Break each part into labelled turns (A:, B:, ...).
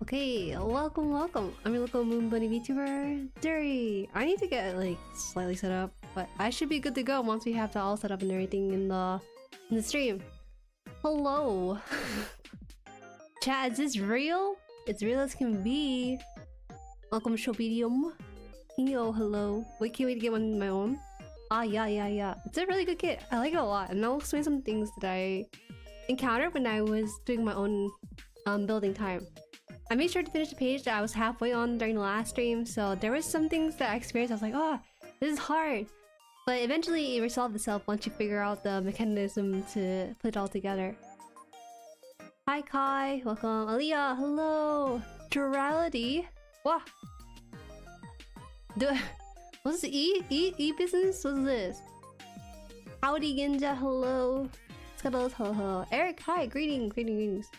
A: Okay, welcome, welcome. I'm your local Moon Bunny VTuber, Jueri. I need to get like slightly set up, but I should be good to go once we have it all set up and everything in the stream. Hello, chat. Is this real? It's real as can be. Welcome, Showbidium. Yo, hello. Wait, can't wait to get one of my own. Ah, yeah. It's a really good kit. I like it a lot, and I'll explain some things that I encountered when I was doing my own building time. I made sure to finish the page that I was halfway on during the last stream, so there was some things that I experienced. I was like, oh, this is hard. But eventually it resolved itself once you figure out the mechanism to put it all together. Hi Kai, welcome. Aliyah, hello. Durality. Wow. What's this? E business? What's this? Howdy Ginja, hello. Scuttles, hello. Eric, hi, greetings.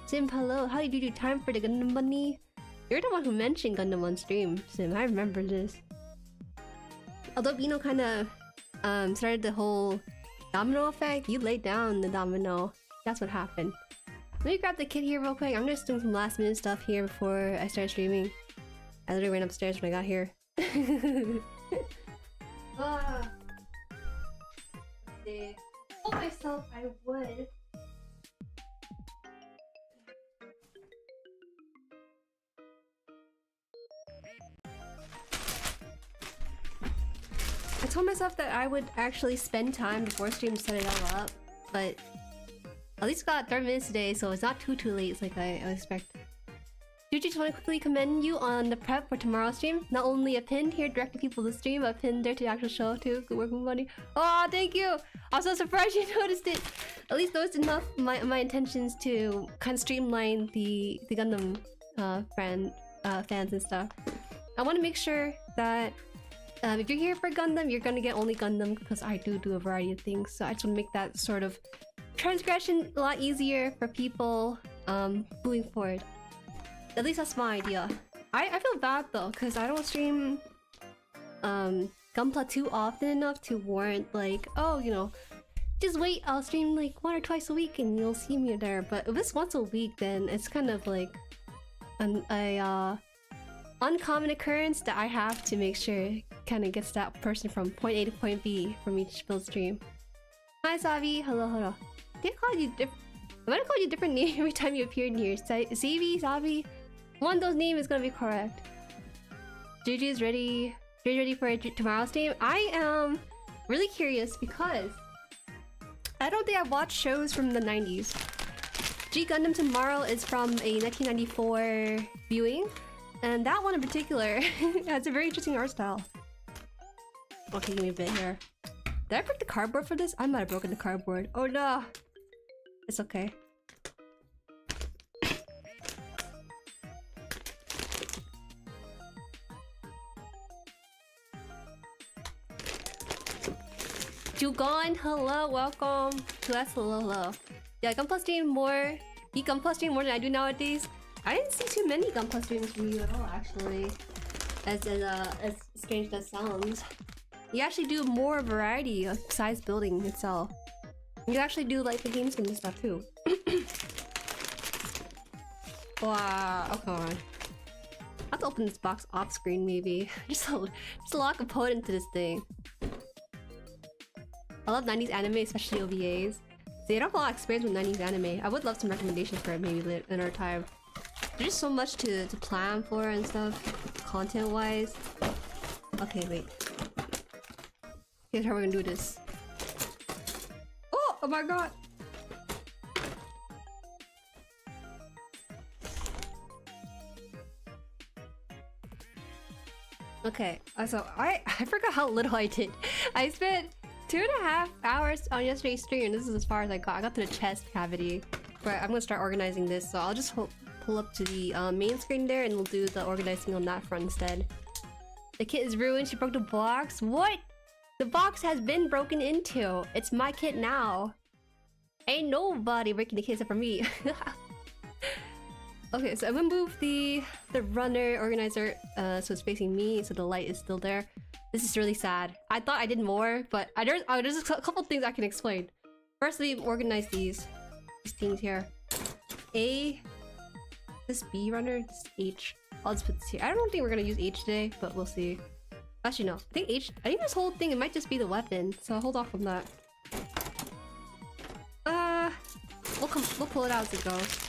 A: Sim, hello. How did you do time for the Gundam Bunny? You're the one who mentioned Gundam on stream, Sim. I remember this. Although Bino kind of started the whole domino effect, you laid down the domino. That's what happened. Let me grab the kit here real quick. I'm just doing some last minute stuff here before I start streaming. I literally ran upstairs when I got here. Ah. I told myself I would. I told myself that I would actually spend time before stream to set it all up, but at least got 30 minutes today, so it's not too late. It's like I expect. Juju, just want to quickly commend you on the prep for tomorrow's stream. Not only a pin here directing people to stream, but a pin there to the actual show too. Good work, buddy. Oh, thank you! I'm so surprised you noticed it! At least noticed enough my intentions to kind of streamline the Gundam fans and stuff. I want to make sure that if you're here for Gundam, you're gonna get only Gundam, because I do a variety of things. So I just want to make that sort of transgression a lot easier for people moving forward. At least that's my idea. I feel bad though, because I don't stream gunpla too often enough to warrant like, oh, you know, just wait, I'll stream like 1 or twice a week and you'll see me there. But if it's once a week, then it's kind of like a uncommon occurrence that I have to make sure kind of gets that person from point A to point B from each build stream. Hi Savi, hello. Did I call you different? I'm gonna call you a different name every time you appear in here. Savi. One of those names is gonna be correct. Juju's ready. You're ready for tomorrow's stream? I am really curious because I don't think I've watched shows from the 90s. G Gundam tomorrow is from a 1994 viewing, and that one in particular has a very interesting art style. Okay, give me a bit here. Did I break the cardboard for this? I might have broken the cardboard. Oh no! It's okay. Jugon, hello, welcome to us. Hello. Yeah, Gunpla stream more. You Gunpla stream more than I do nowadays. I didn't see too many Gunpla streams from you at all, actually. As strange as that sounds. You actually do more variety besides building itself. You actually do like the game skin and stuff too. Wow, oh come on. I have to open this box off screen maybe. Just a lot of component to this thing. I love 90s anime, especially OVAs. See, I don't have a lot of experience with 90s anime. I would love some recommendations for it maybe in our time. There's just so much to plan for and stuff, content-wise. Okay, wait. Here's how we're gonna do this. Oh my god! Okay, so I forgot how little I did. I spent 2.5 hours on yesterday's stream. This is as far as I got. I got to the chest cavity. But I'm gonna start organizing this, so I'll just pull up to the main screen there and we'll do the organizing on that front instead. The kit is ruined. She broke the box. What? The box has been broken into. It's my kit now. Ain't nobody breaking the kit except for me. Okay, so I'm gonna move the runner organizer so it's facing me, so the light is still there. This is really sad. I thought I did more, but there's a couple things I can explain. Firstly, organize these things here. A This B runner, this H. I'll just put this here. I don't think we're gonna use H today, but we'll see. Actually, no. I think this whole thing, it might just be the weapon, so I'll hold off from that. We'll pull it out as it goes.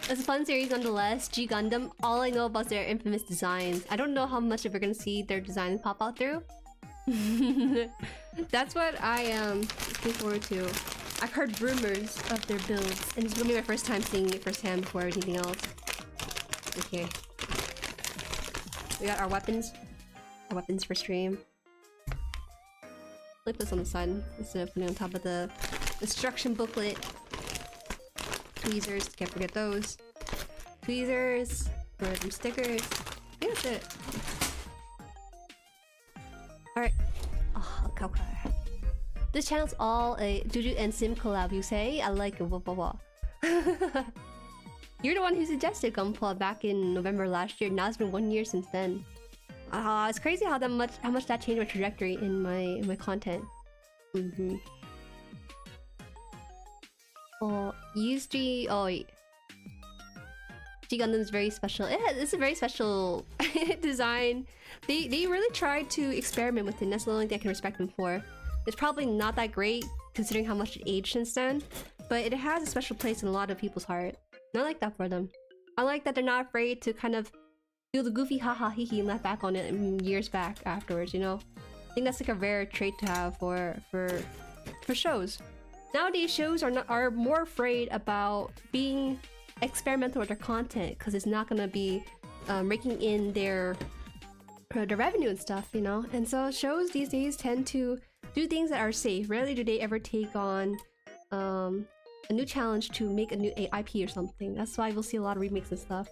A: It's a fun series nonetheless. G Gundam, all I know about their infamous designs. I don't know how much of we're gonna see their designs pop out through. That's what I am looking forward to. I've heard rumors of their builds, and it's gonna be my first time seeing it firsthand before anything else. Okay. We got our weapons. Our weapons for stream. Flip this on the side instead of putting it on top of the instruction booklet. Tweezers, can't forget those. Tweezers, for some stickers. I think that's it. Alright. Oh, okay. This channel's all a Juju and Sim collab, you say? I like it, blah blah blah. You're the one who suggested gunpla back in November last year. Now it's been 1 year since then. It's crazy how much that changed my trajectory in my content. Oh, G Gundam is very special. It's a very special design. They really tried to experiment with it, and that's the only thing I can respect them for. It's probably not that great considering how much it aged since then, but it has a special place in a lot of people's heart. And I like that for them. I like that they're not afraid to kind of do the goofy haha hee hee and laugh back on it years back afterwards, you know? I think that's like a rare trait to have for shows. Nowadays, shows are more afraid about being experimental with their content because it's not gonna be raking in their revenue and stuff, you know. And so shows these days tend to do things that are safe. Rarely do they ever take on a new challenge to make a new IP or something. That's why we'll see a lot of remakes and stuff.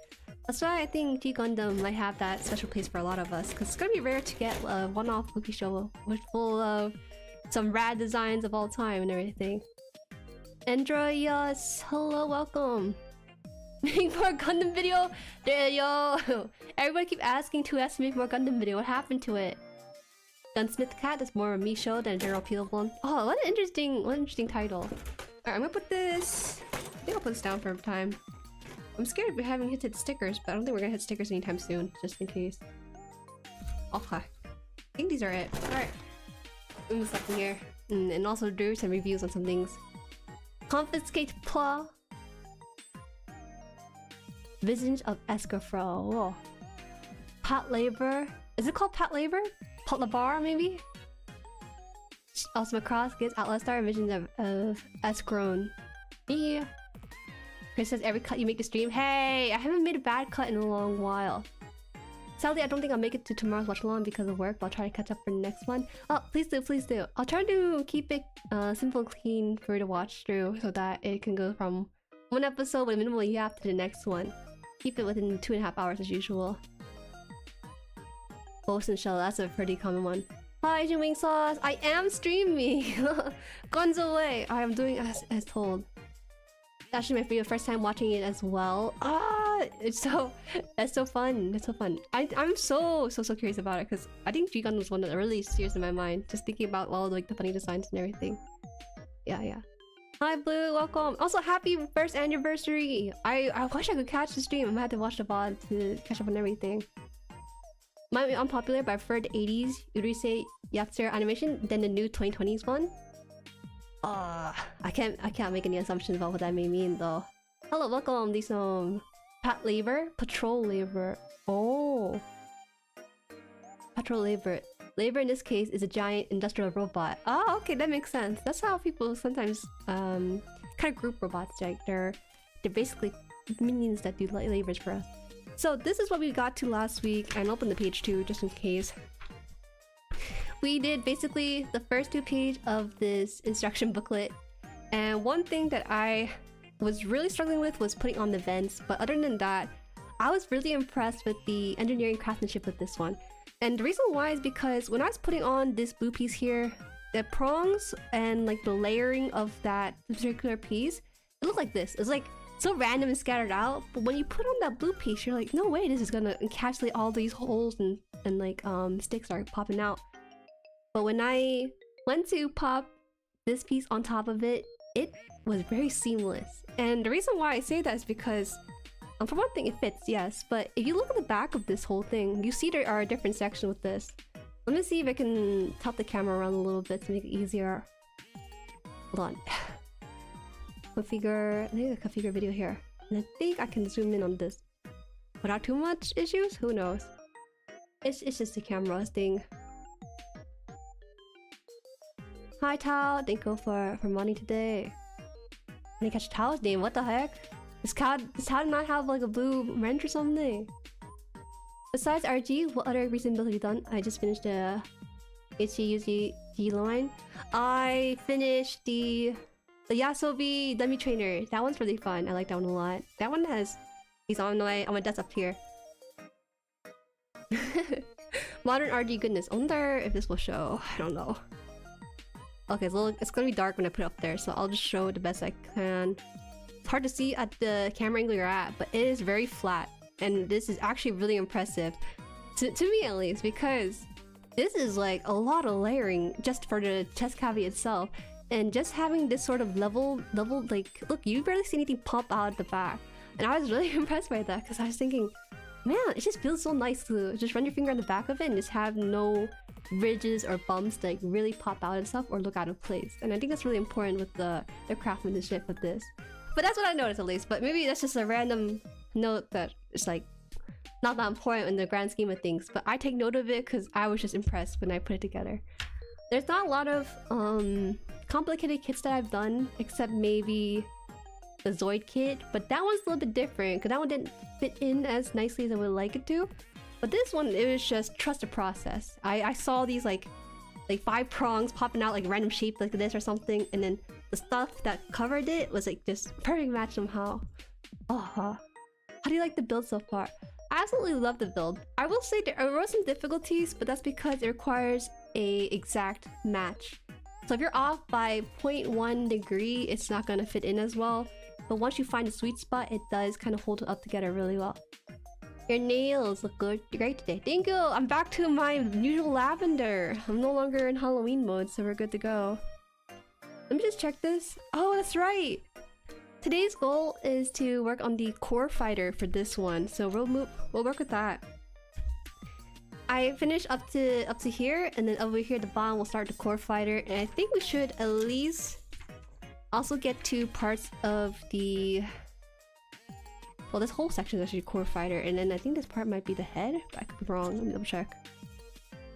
A: That's why I think G Gundam might have that special place for a lot of us, because it's gonna be rare to get a one-off movie show full of some rad designs of all time and everything. Androias, hello, welcome. Make more Gundam video? There, yo. Everybody keep asking to ask me more Gundam video. What happened to it? Gunsmith Cat is more of a me show than a general appeal one. Oh, what an interesting title. Alright, I'm gonna put this. I think I'll put this down for a time. I'm scared we haven't hit stickers, but I don't think we're gonna hit stickers anytime soon, just in case. Okay. I think these are it. Alright. Move this up in here. And also do some reviews on some things. Confiscate Pla. Visions of Escafro. Whoa. Pat Labor. Is it called Pat Labor? Pat Labar, maybe? Also across gets Atlas Star Visions of Escrone. Yeah. Chris says every cut you make the stream. Hey, I haven't made a bad cut in a long while. Sadly, I don't think I'll make it to tomorrow's watch along because of work, but I'll try to catch up for the next one. Oh, please do, please do. I'll try to keep it simple and clean for you to watch through so that it can go from one episode with a minimal yap to the next one. Keep it within 2.5 hours as usual. Ghost and Shell, that's a pretty common one. Hi, Asian Wing Sauce! I am streaming! Guns away! I am doing as told. Actually, my first time watching it as well. It's so fun. It's so fun. I'm so curious about it because I think G Gundam was one that really serious in my mind. Just thinking about all like the funny designs and everything. Yeah. Hi Blue, welcome. Also, happy first anniversary. I wish I could catch the stream. I had to watch the VOD to catch up on everything. Might be unpopular, but I prefer the 80s Urusei Yatsura animation than the new 2020s one. I can't make any assumptions about what that may mean though. Hello, welcome. These Pat Labor? Patrol Labor. Oh. Patrol Labor. Labor in this case is a giant industrial robot. Oh, okay, that makes sense. That's how people sometimes kind of group robots. Like they're basically minions that do labors for us. So this is what we got to last week, and open the page too, just in case. We did basically the first 2 pages of this instruction booklet, and one thing that I was really struggling with was putting on the vents, but other than that, I was really impressed with the engineering craftsmanship with this one. And the reason why is because when I was putting on this blue piece here, the prongs and like the layering of that circular piece, it looked like this. It's like so random and scattered out, but when you put on that blue piece, you're like, no way, this is gonna encapsulate all these holes and like sticks are popping out. But when I went to pop this piece on top of it, it was very seamless. And the reason why I say that is because, for one thing, it fits, yes. But if you look at the back of this whole thing, you see there are different sections with this. Let me see if I can tilt the camera around a little bit to make it easier. Hold on. Configure. I think I configure video here. And I think I can zoom in on this without too much issues. Who knows? It's just the camera thing. Hi Tao, thank you for money today. I didn't catch Tao's name. What the heck? Does Tao not have like a blue wrench or something? Besides RG, what other recent builds have you done? I just finished the HUG line. I finished the Yasobi dummy trainer. That one's really fun. I like that one a lot. That one has... He's on my desk up here. Modern RG goodness. I wonder if this will show. I don't know. Okay, so it's gonna be dark when I put it up there, so I'll just show it the best I can. It's hard to see at the camera angle you're at, but it is very flat. And this is actually really impressive. To me at least, because this is like a lot of layering just for the chest cavity itself. And just having this sort of level, like, look, you barely see anything pop out at the back. And I was really impressed by that, because I was thinking, man, it just feels so nice to just run your finger on the back of it and just have no ridges or bumps that like really pop out and stuff or look out of place. And I think that's really important with the craftsmanship of this. But that's what I noticed at least. But maybe that's just a random note that it's like not that important in the grand scheme of things. But I take note of it because I was just impressed when I put it together. There's not a lot of complicated kits that I've done, except maybe the Zoid kit, but that one's a little bit different because that one didn't fit in as nicely as I would like it to. But this one, it was just trust the process. I saw these like 5 prongs popping out like random shape like this or something, and then the stuff that covered it was like just perfect match somehow. How do you like the build so far? I absolutely love the build. I will say there were some difficulties, but that's because it requires a exact match. So if you're off by 0.1 degree, it's not gonna fit in as well. But once you find the sweet spot, it does kind of hold it up together really well. Your nails look good, great today. Thank you! I'm back to my usual lavender. I'm no longer in Halloween mode, so we're good to go. Let me just check this. Oh, that's right! Today's goal is to work on the core fighter for this one, so we'll work with that. I finished up to here, and then over here at the bottom we'll start the core fighter, and I think we should at least also get to parts of the... Well, this whole section is actually core fighter, and then I think this part might be the head, but I could be wrong. Let me double check.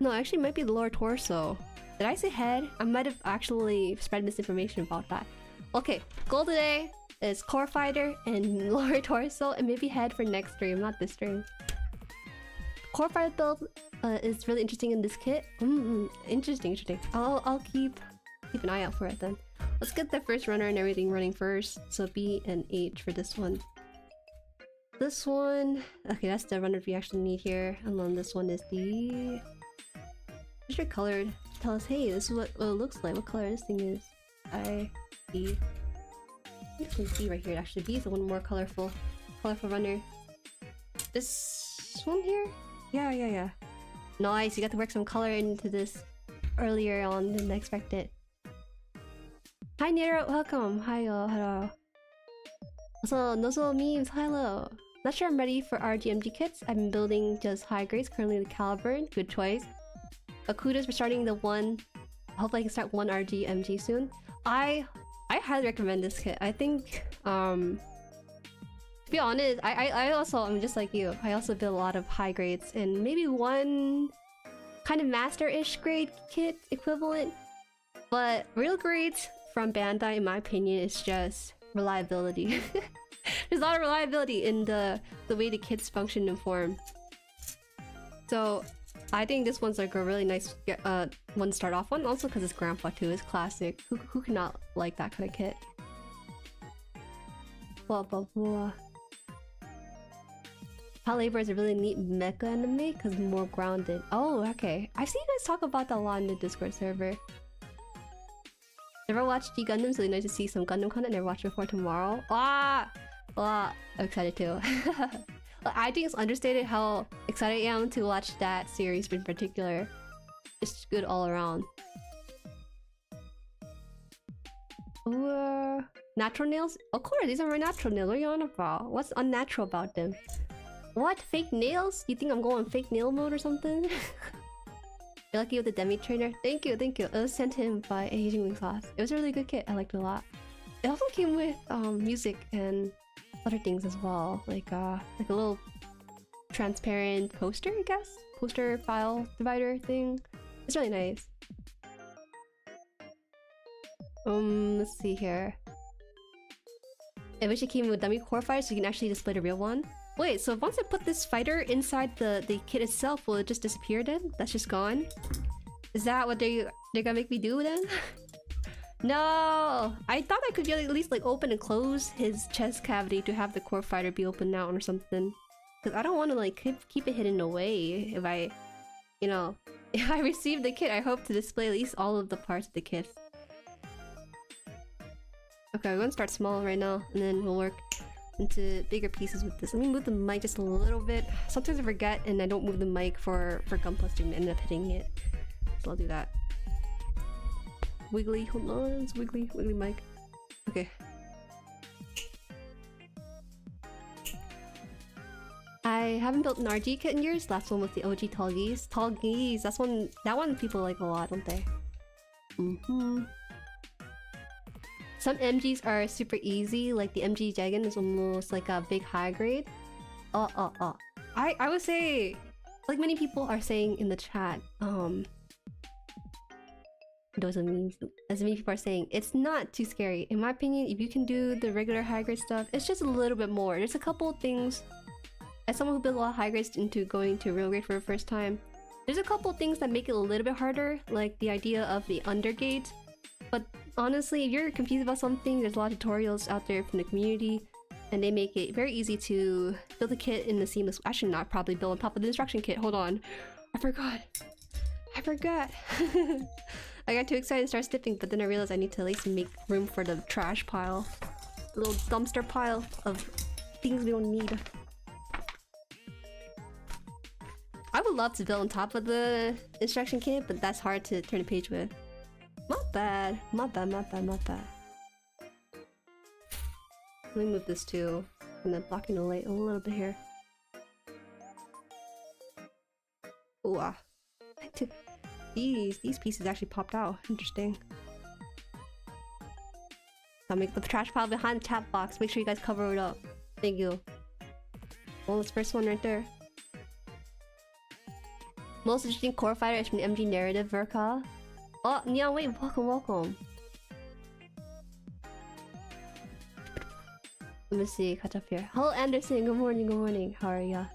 A: No, actually it might be the lower torso. Did I say head? I might have actually spread misinformation about that. Okay, goal today is core fighter and lower torso, and maybe head for next stream, not this stream. Core fighter build is really interesting in this kit. Interesting. I'll keep an eye out for it then. Let's get the first runner and everything running first. So B and H for this one. This one, okay, that's the runner we actually need here. And then this one is the... Is it colored? Tell us, hey, this is what it looks like. What color this thing is? I, B. I think this one's B right here. Actually, B is the one more colorful runner. This one here? Yeah. Nice, you got to work some color into this earlier on than expected. Hi Nero, welcome. Hi hello. Also, Nozo memes, hello. Not sure I'm ready for RGMG kits. I've been building just high grades, currently the Caliburn. Good choice. Kudos for starting the one. Hopefully I can start one RGMG soon. I highly recommend this kit. I think to be honest, I'm just like you. I also build a lot of high grades and maybe one kind of master-ish grade kit equivalent. But real grades from Bandai, in my opinion, is just reliability. There's a lot of reliability in the way the kits function and form. So I think this one's like a really nice one to start off on. Also because it's grandpa too, it's classic. Who cannot like that kind of kit? Blah blah blah. Palabra is a really neat mecha anime because more grounded. Oh, okay. I've seen you guys talk about that a lot in the Discord server. Never watched G Gundam, so it's nice to see some Gundam content. Never watched before tomorrow. I'm excited too. I think it's understated how excited I am to watch that series in particular. It's good all around. Natural nails? Of course, these are my natural nails. What are you on about? What's unnatural about them? What? Fake nails? You think I'm going fake nail mode or something? You're lucky with the demi trainer. Thank you, thank you. It was sent to him by a Asian wing sauce. It was a really good kit. I liked it a lot. It also came with music and other things as well, like a little transparent poster, I guess, poster file divider thing. It's really nice. Let's see here. I wish it came with dummy core fighter so you can actually display the real one. Wait, so once I put this fighter inside the kit itself, will it just disappear then? That's just gone? Is that what they're gonna make me do then? No! I thought I could at least like open and close his chest cavity to have the core fighter be open now or something. Because I don't want to like keep it hidden away. If I, you know, if I receive the kit, I hope to display at least all of the parts of the kit. Okay, we're gonna start small right now, and then we'll work into bigger pieces with this. Let me move the mic just a little bit. Sometimes I forget and I don't move the mic for gunpla to end up hitting it. So I'll do that. Wiggly, hold on, it's wiggly mic. Okay. I haven't built an RG kit in years. Last one was the OG Tall Geese. Tall Geese, that one people like a lot, don't they? Some MGs are super easy, like the MG Jagan is almost like a big high grade. I would say, like many people are saying in the chat, those are memes, as many people are saying, it's not too scary. In my opinion, if you can do the regular high grade stuff, it's just a little bit more. There's a couple of things, as someone who built a lot of high grades into going to real grade for the first time, there's a couple of things that make it a little bit harder, like the idea of the undergate. But honestly, if you're confused about something, there's a lot of tutorials out there from the community, and they make it very easy to build a kit in the seamless. Actually, not probably build on top of the instruction kit. Hold on, I forgot. I got too excited to start sniffing, but then I realized I need to at least make room for the trash pile, the little dumpster pile of things we don't need. I would love to build on top of the instruction kit, but that's hard to turn a page with. Not bad. Not bad. Let me move this too. And then blocking the light a little bit here. Ooh, these pieces actually popped out. Interesting. I'll make the trash pile behind the chat box. Make sure you guys cover it up. Thank you. Well, this first one right there. Most interesting core fighter is from the MG narrative, Verka. Oh, Neon, wait, welcome. Let me see, catch up here. Hello, Anderson, good morning. How are ya?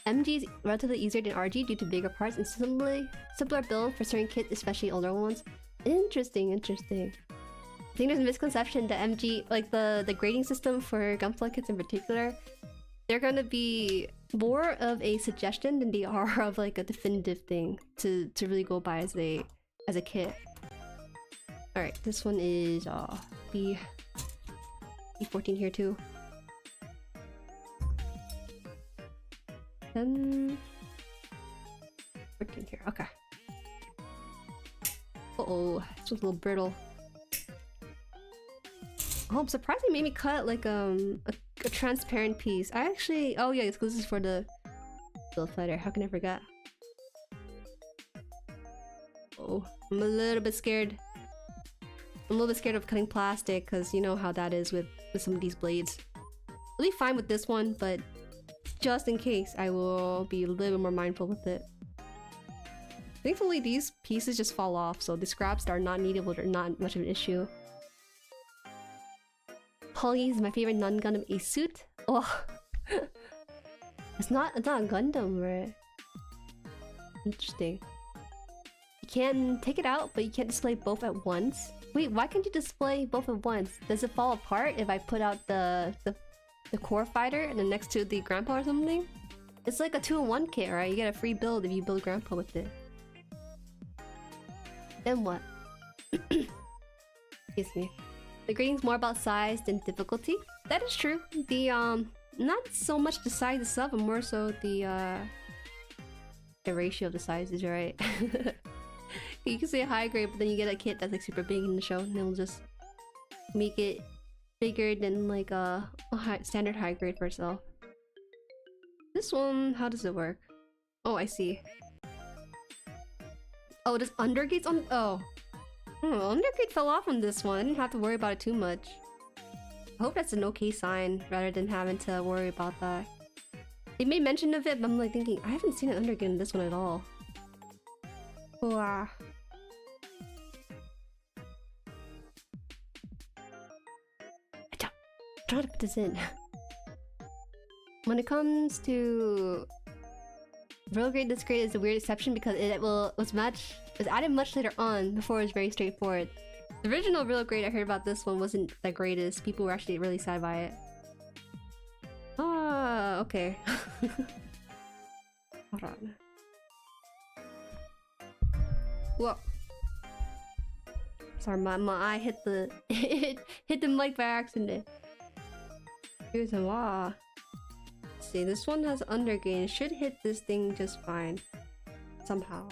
A: MG is relatively easier than RG due to bigger parts and simpler build for certain kits, especially older ones. Interesting. I think there's a misconception that MG, like the grading system for gunpla kits in particular, they're gonna be more of a suggestion than they are of like a definitive thing to really go by as a kit. Alright, this one is B14 here too. Then 14 here, okay. Uh-oh, this one's a little brittle. Oh, I'm surprised they made me cut like a transparent piece. I actually, oh yeah, this is for the build fighter. How can I forget? Oh, I'm a little bit scared. I'm a little bit scared of cutting plastic because you know how that is with some of these blades. I'll be fine with this one, but just in case, I will be a little bit more mindful with it. Thankfully, these pieces just fall off, so the scraps that are not needed are not much of an issue. Holly is my favorite non-Gundam Ace suit. Oh, it's not a Gundam, right? Interesting. You can take it out, but you can't display both at once. Wait, why can't you display both at once? Does it fall apart if I put out the core fighter and then next to the grandpa or something? It's like a 2-in-1 kit, right? You get a free build if you build grandpa with it. Then what? Excuse me. The grading's more about size than difficulty. That is true. The not so much the size itself, but more so the ratio of the sizes, right? You can say high grade, but then you get a kit that's like super big in the show, and they'll just make it bigger than like a standard high grade for itself. This one, how does it work? Oh, I see. Oh, does undergates on? Oh, undergate fell off on this one. I didn't have to worry about it too much. I hope that's an okay sign rather than having to worry about that. They made mention of it, but I'm like thinking I haven't seen an undergate in this one at all. Wow. Try to put this in. When it comes to real grade, this grade is a weird exception because it was added much later on. Before it was very straightforward. The original real grade I heard about this one wasn't the greatest. People were actually really sad by it. Ah, okay. Hold on. Whoa. Sorry, my eye hit the hit the mic by accident. Here's a law. Let's see, this one has undergain. It should hit this thing just fine. Somehow.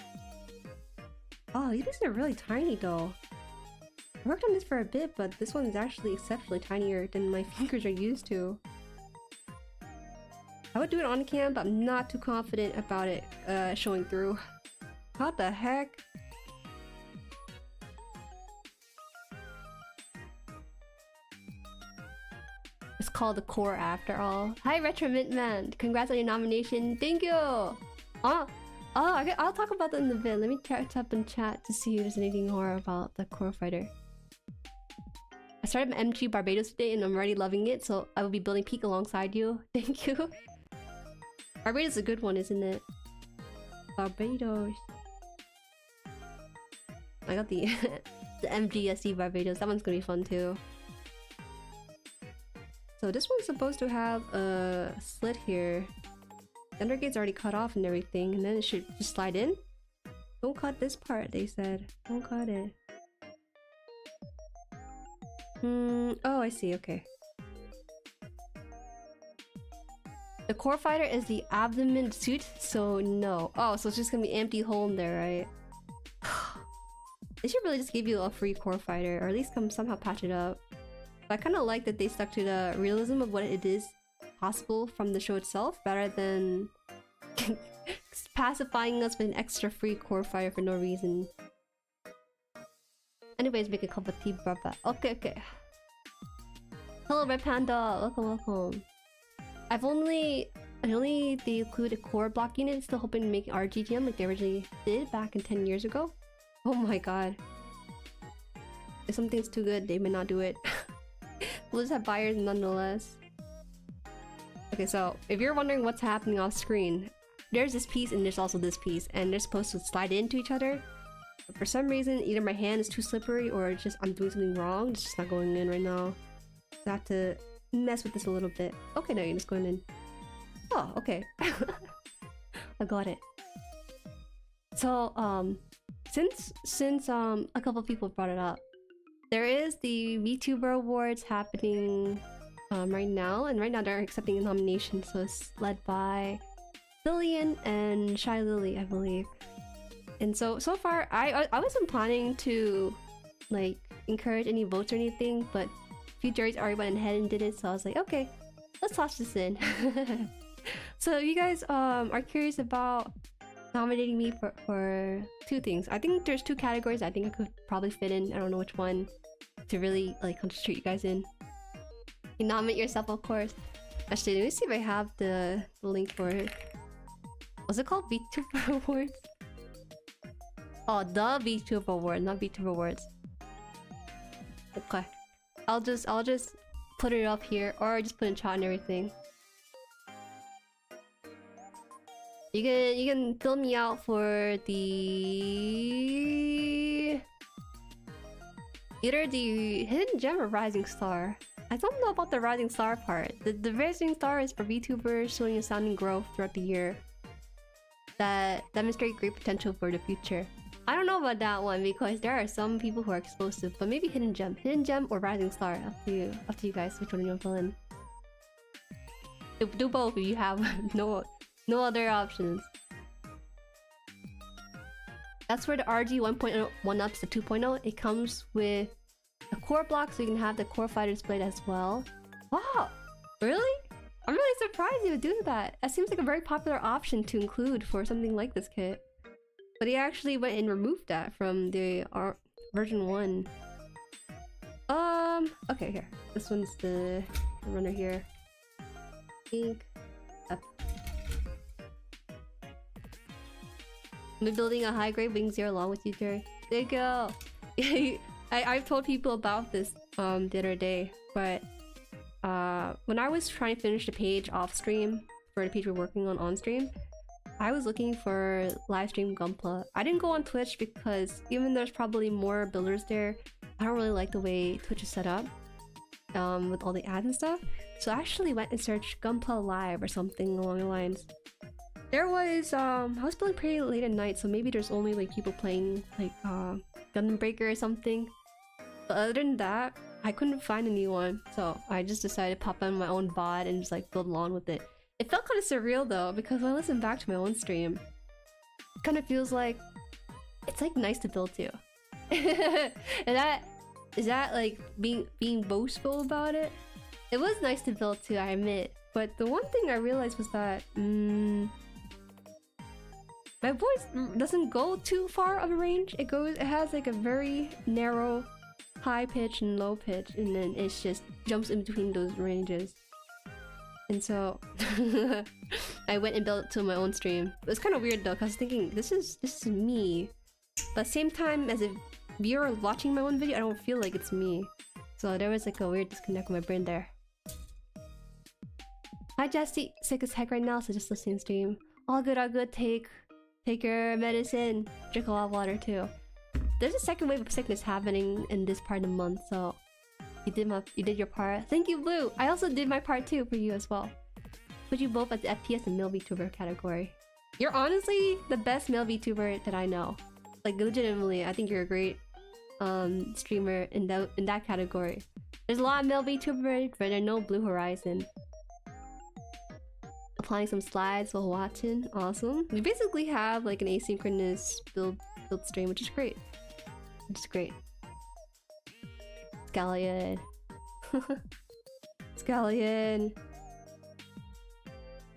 A: Oh, these are really tiny though. I worked on this for a bit, but this one is actually exceptionally tinier than my fingers are used to. I would do it on cam, but I'm not too confident about it showing through. What the heck? It's called the core after all. Hi Retro Mint Man, congrats on your nomination. Thank you. I'll talk about that in the vid. Let me catch up in chat to see if there's anything more about the core fighter. I started MG Barbados today and I'm already loving it, so I will be building Peak alongside you. Thank you. Barbados is a good one, isn't it? Barbados. I got the the MGSD Barbados. That one's gonna be fun too. So this one's supposed to have a slit here. The undergate's already cut off and everything, and then it should just slide in. Don't cut this part, they said. Don't cut it. Oh, I see, okay. The core fighter is the abdomen suit, so no. Oh, so it's just gonna be an empty hole in there, right? They should really just give you a free core fighter, or at least somehow patch it up. But I kind of like that they stuck to the realism of what it is possible from the show itself, rather than pacifying us with an extra free core fighter for no reason. Anyways, make a cup of tea, brother. Okay. Hello, Red Panda. Welcome. They include a core block unit, still hoping to make RGGM like they originally did back in 10 years ago. Oh my god. If something's too good, they may not do it. We'll just have buyers nonetheless. Okay, so if you're wondering what's happening off screen, there's this piece and there's also this piece, and they're supposed to slide into each other. But for some reason, either my hand is too slippery or it's just I'm doing something wrong. It's just not going in right now. So I have to mess with this a little bit. Okay, now you're just going in. Oh, okay. I got it. So, since a couple people brought it up, there is the VTuber Awards happening right now, and right now they're accepting a nomination, so it's led by Lillian and Shy Lily, I believe. And so far, I wasn't planning to like encourage any votes or anything, but a few Jueris already went ahead and did it, so I was like, okay, let's toss this in. So you guys are curious about nominating me for two things. I think there's two categories I think I could probably fit in. I don't know which one to really like concentrate you guys in. You nominate yourself, of course. Actually, let me see if I have the link for it. What's it called? VTuber Awards? Oh, the VTuber Award, not VTuber Awards. Okay. I'll just put it up here, or just put in chat and everything. You can fill me out for the either the Hidden Gem or Rising Star. I don't know about the Rising Star part. The Rising Star is for VTubers showing astounding growth throughout the year that demonstrate great potential for the future. I don't know about that one because there are some people who are explosive, but maybe Hidden Gem or Rising Star. Up to you guys. Which one you want to fill in? Do both if you have no other options. That's where the RG 1.1 ups to 2.0. It comes with a core block, so you can have the core fighter displayed as well. Wow, really? I'm really surprised you would do that. That seems like a very popular option to include for something like this kit. But he actually went and removed that from the version 1. Okay, here. This one's the runner here. Pink. Up. I'm building a high-grade Wing Zero along with you, Jueri. There you go! I've told people about this the other day, but when I was trying to finish the page off-stream for the page we're working on stream, I was looking for livestream gunpla. I didn't go on Twitch because even though there's probably more builders there, I don't really like the way Twitch is set up with all the ads and stuff. So I actually went and searched gunpla live or something along the lines. There was I was playing pretty late at night, so maybe there's only like people playing like Gunbreaker or something. But other than that, I couldn't find anyone, so I just decided to pop on my own bot and just like build along with it. It felt kind of surreal though, because when I listen back to my own stream, it kind of feels like it's like nice to build to. And is that like being boastful about it? It was nice to build to, I admit. But the one thing I realized was that my voice doesn't go too far of a range. It has like a very narrow high pitch and low pitch, and then it just jumps in between those ranges. And so I went and built it to my own stream. It was kind of weird though, because I was thinking this is me, but at the same time, as if you're watching my own video, I don't feel like it's me. So there was like a weird disconnect with my brain there. Hi Jesse, sick as heck right now, so just listening to stream. All good, all good. Take your medicine. Drink a lot of water too. There's a second wave of sickness happening in this part of the month, so you did your part. Thank you, Blue. I also did my part too for you as well. Put you both at the FPS and male VTuber category. You're honestly the best male VTuber that I know. Like legitimately, I think you're a great streamer in that category. There's a lot of male VTubers, but there's no Blue Horizon. Applying some slides while watching. Awesome. We basically have like an asynchronous build stream, which is great. Which is great. Scallion. Scallion.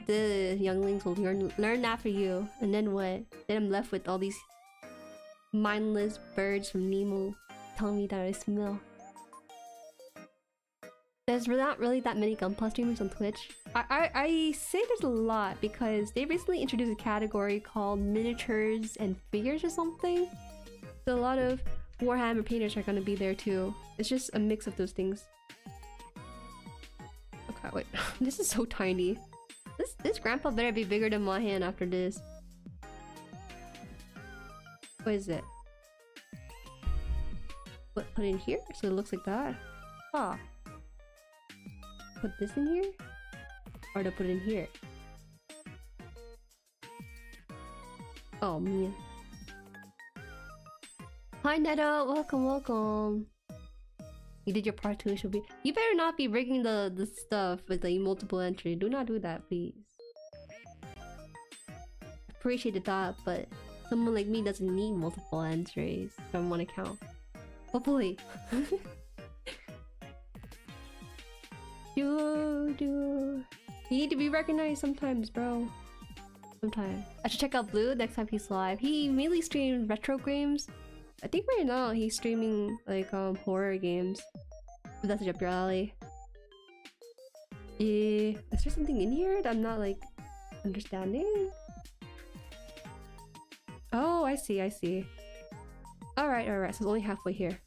A: The younglings will learn after you. And then what? Then I'm left with all these mindless birds from Nemo telling me that I smell. There's not really that many gunpla streamers on Twitch. I say there's a lot because they recently introduced a category called miniatures and figures or something. So a lot of Warhammer painters are gonna be there too. It's just a mix of those things. Okay, wait. This is so tiny. This grandpa better be bigger than my hand after this. What is it? What, put it in here? So it looks like that? Ah. Put this in here? Or to put it in here? Oh man. Hi Netta, welcome, welcome. You did your part too, it should be. You better not be rigging the stuff with the multiple entry. Do not do that, please. Appreciate the thought, but someone like me doesn't need multiple entries from one account. Hopefully. You need to be recognized sometimes, bro. Sometimes. I should check out Blue next time he's live. He mainly streams retro games. I think right now he's streaming like horror games. If that's up your alley. Yeah. Is there something in here that I'm not like understanding? Oh, I see, I see. Alright, so it's only halfway here.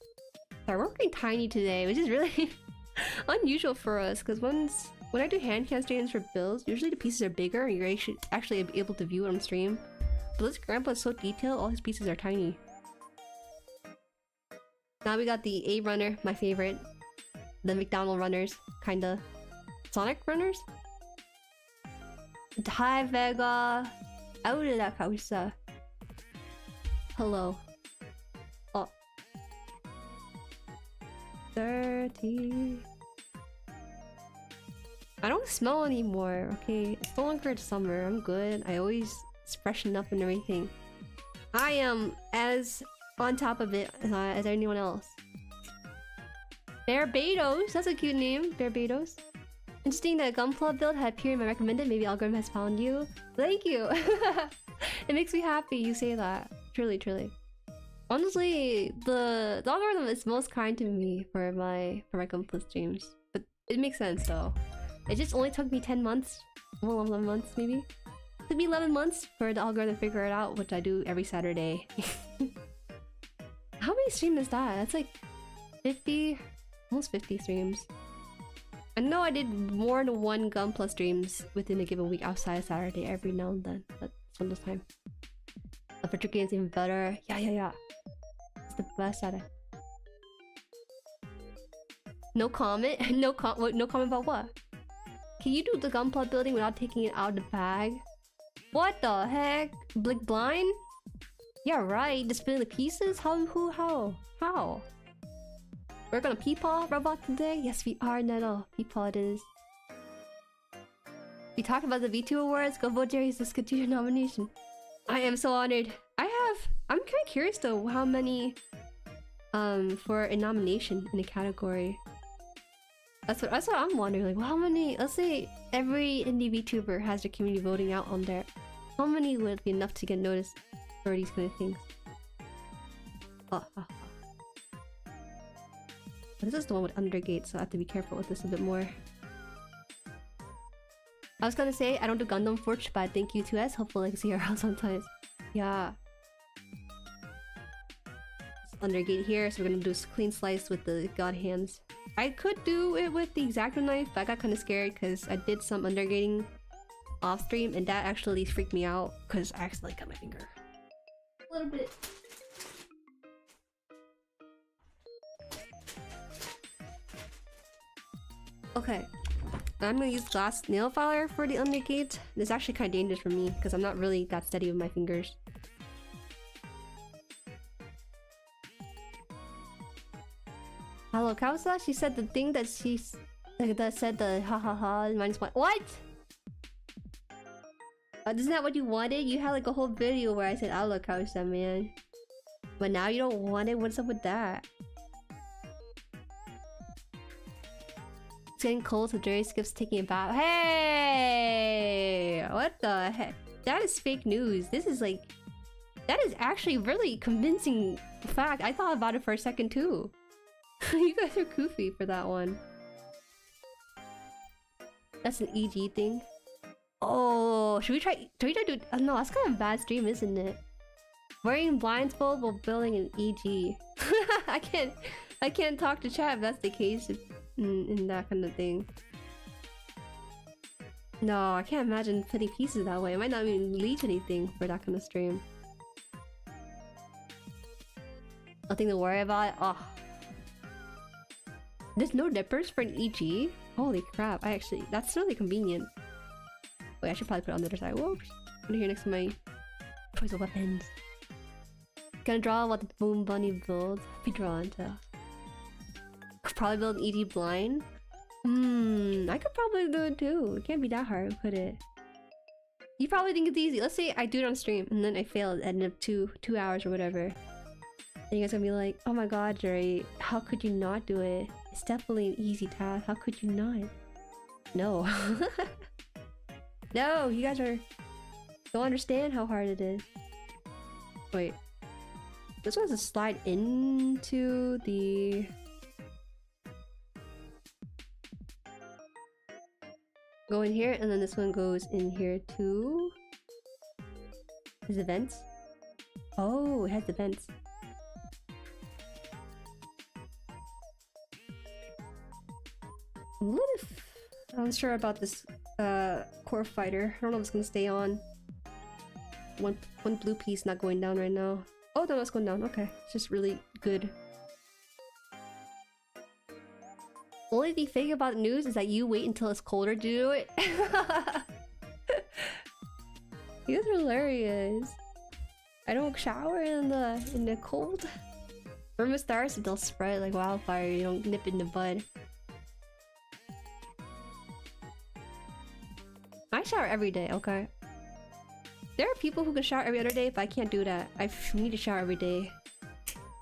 A: Sorry, we're working tiny today, which is really unusual for us, because when I do HANDCAM streams for builds, usually the pieces are bigger and you're actually able to view it on stream. But this grandpa is so detailed, all his pieces are tiny. Now we got the A runner, my favorite. The McDonald runners, kinda. Sonic runners? Hi Vega! Aurora Kausa. Hello. Oh. 30. I don't smell anymore, okay? It's no longer summer, I'm good. I always freshen up and everything. I am as on top of it as anyone else. Barbados, that's a cute name. Barbados. Interesting that gunpla build had appeared in my recommended. Maybe algorithm has found you. Thank you. It makes me happy you say that. Truly, truly. Honestly, the algorithm is most kind to me for my gunpla streams. But it makes sense though. It just only took me 10 months. Well, 11 months maybe. It took me 11 months for the algorithm to figure it out, which I do every Saturday. How many streams is that? That's like 50, almost 50 streams. I know I did more than one gunpla streams within a given week outside of Saturday every now and then. But it's one of those time. The virtual game's even better. Yeah. It's the best at it. No comment? No comment about what? Can you do the gunpla building without taking it out of the bag? What the heck? Blind? Yeah, right. Just spinning the pieces? How? We're gonna peepaw robot today? Yes, we are, Nettle. Peepaw it is. We talked about the VTuber awards. Go vote Jueri's discontinued nomination. I am so honored. I'm kind of curious though how many for a nomination in a category. That's what I'm wondering. Like, well, how many? Let's say every indie VTuber has their community voting out on there. How many would be enough to get noticed for these kind of things? This is the one with undergate, so I have to be careful with this a bit more. I was gonna say I don't do Gundam Forge, but thank you to us. Hopefully I can see her out sometimes. Yeah. Undergate here, so we're gonna do a clean slice with the god hands. I could do it with the X-Acto knife, but I got kind of scared because I did some undergating off stream and that actually freaked me out because I accidentally cut my finger. A little bit. Okay. I'm gonna use glass nail filer for the undergate. This is actually kind of dangerous for me because I'm not really that steady with my fingers. Hello, Kausa. She said the thing that she's that said the hahaha -1. What? Isn't that what you wanted? You had like a whole video where I said hello, Kausa, man. But now you don't want it. What's up with that? It's getting cold, so Jueri skips taking a bath. Hey, what the heck? That is fake news. This is like, that is actually really convincing fact. I thought about it for a second too. You guys are goofy for that one. That's an EG thing. Oh, should we try do? No, that's kind of a bad stream, isn't it? Wearing blindfold while building an EG. I can't talk to chat if that's the case. In that kind of thing. No, I can't imagine putting pieces that way. It might not even lead to anything for that kind of stream. Nothing to worry about. Oh. There's no nippers for an EG? Holy crap, that's really convenient. Wait, I should probably put it on the other side. Whoops. I'm here next to my choice of weapons. Gonna draw what the Boom Bunny build. Be drawn to. Could probably build an EG blind. I could probably do it too. It can't be that hard, could it? You probably think it's easy. Let's say I do it on stream and then I fail at the end of two hours or whatever. And you guys gonna be like, oh my god, Jueri, how could you not do it? It's definitely an easy task. How could you not? No. No, you guys don't understand how hard it is. Wait. This one has to slide into the... Go in here, and then this one goes in here too. Is it vents? Oh, it has the vents. What if... I'm not sure about this core fighter. I don't know if it's gonna stay on. One blue piece not going down right now. Oh no, it's going down. Okay, it's just really good. Only the thing about news is that you wait until it's colder to do it. You guys are hilarious. I don't shower in the cold. Remember stars, they'll spread like wildfire. You don't nip it in the bud. I shower every day, okay? There are people who can shower every other day, but I can't do that. I need to shower every day.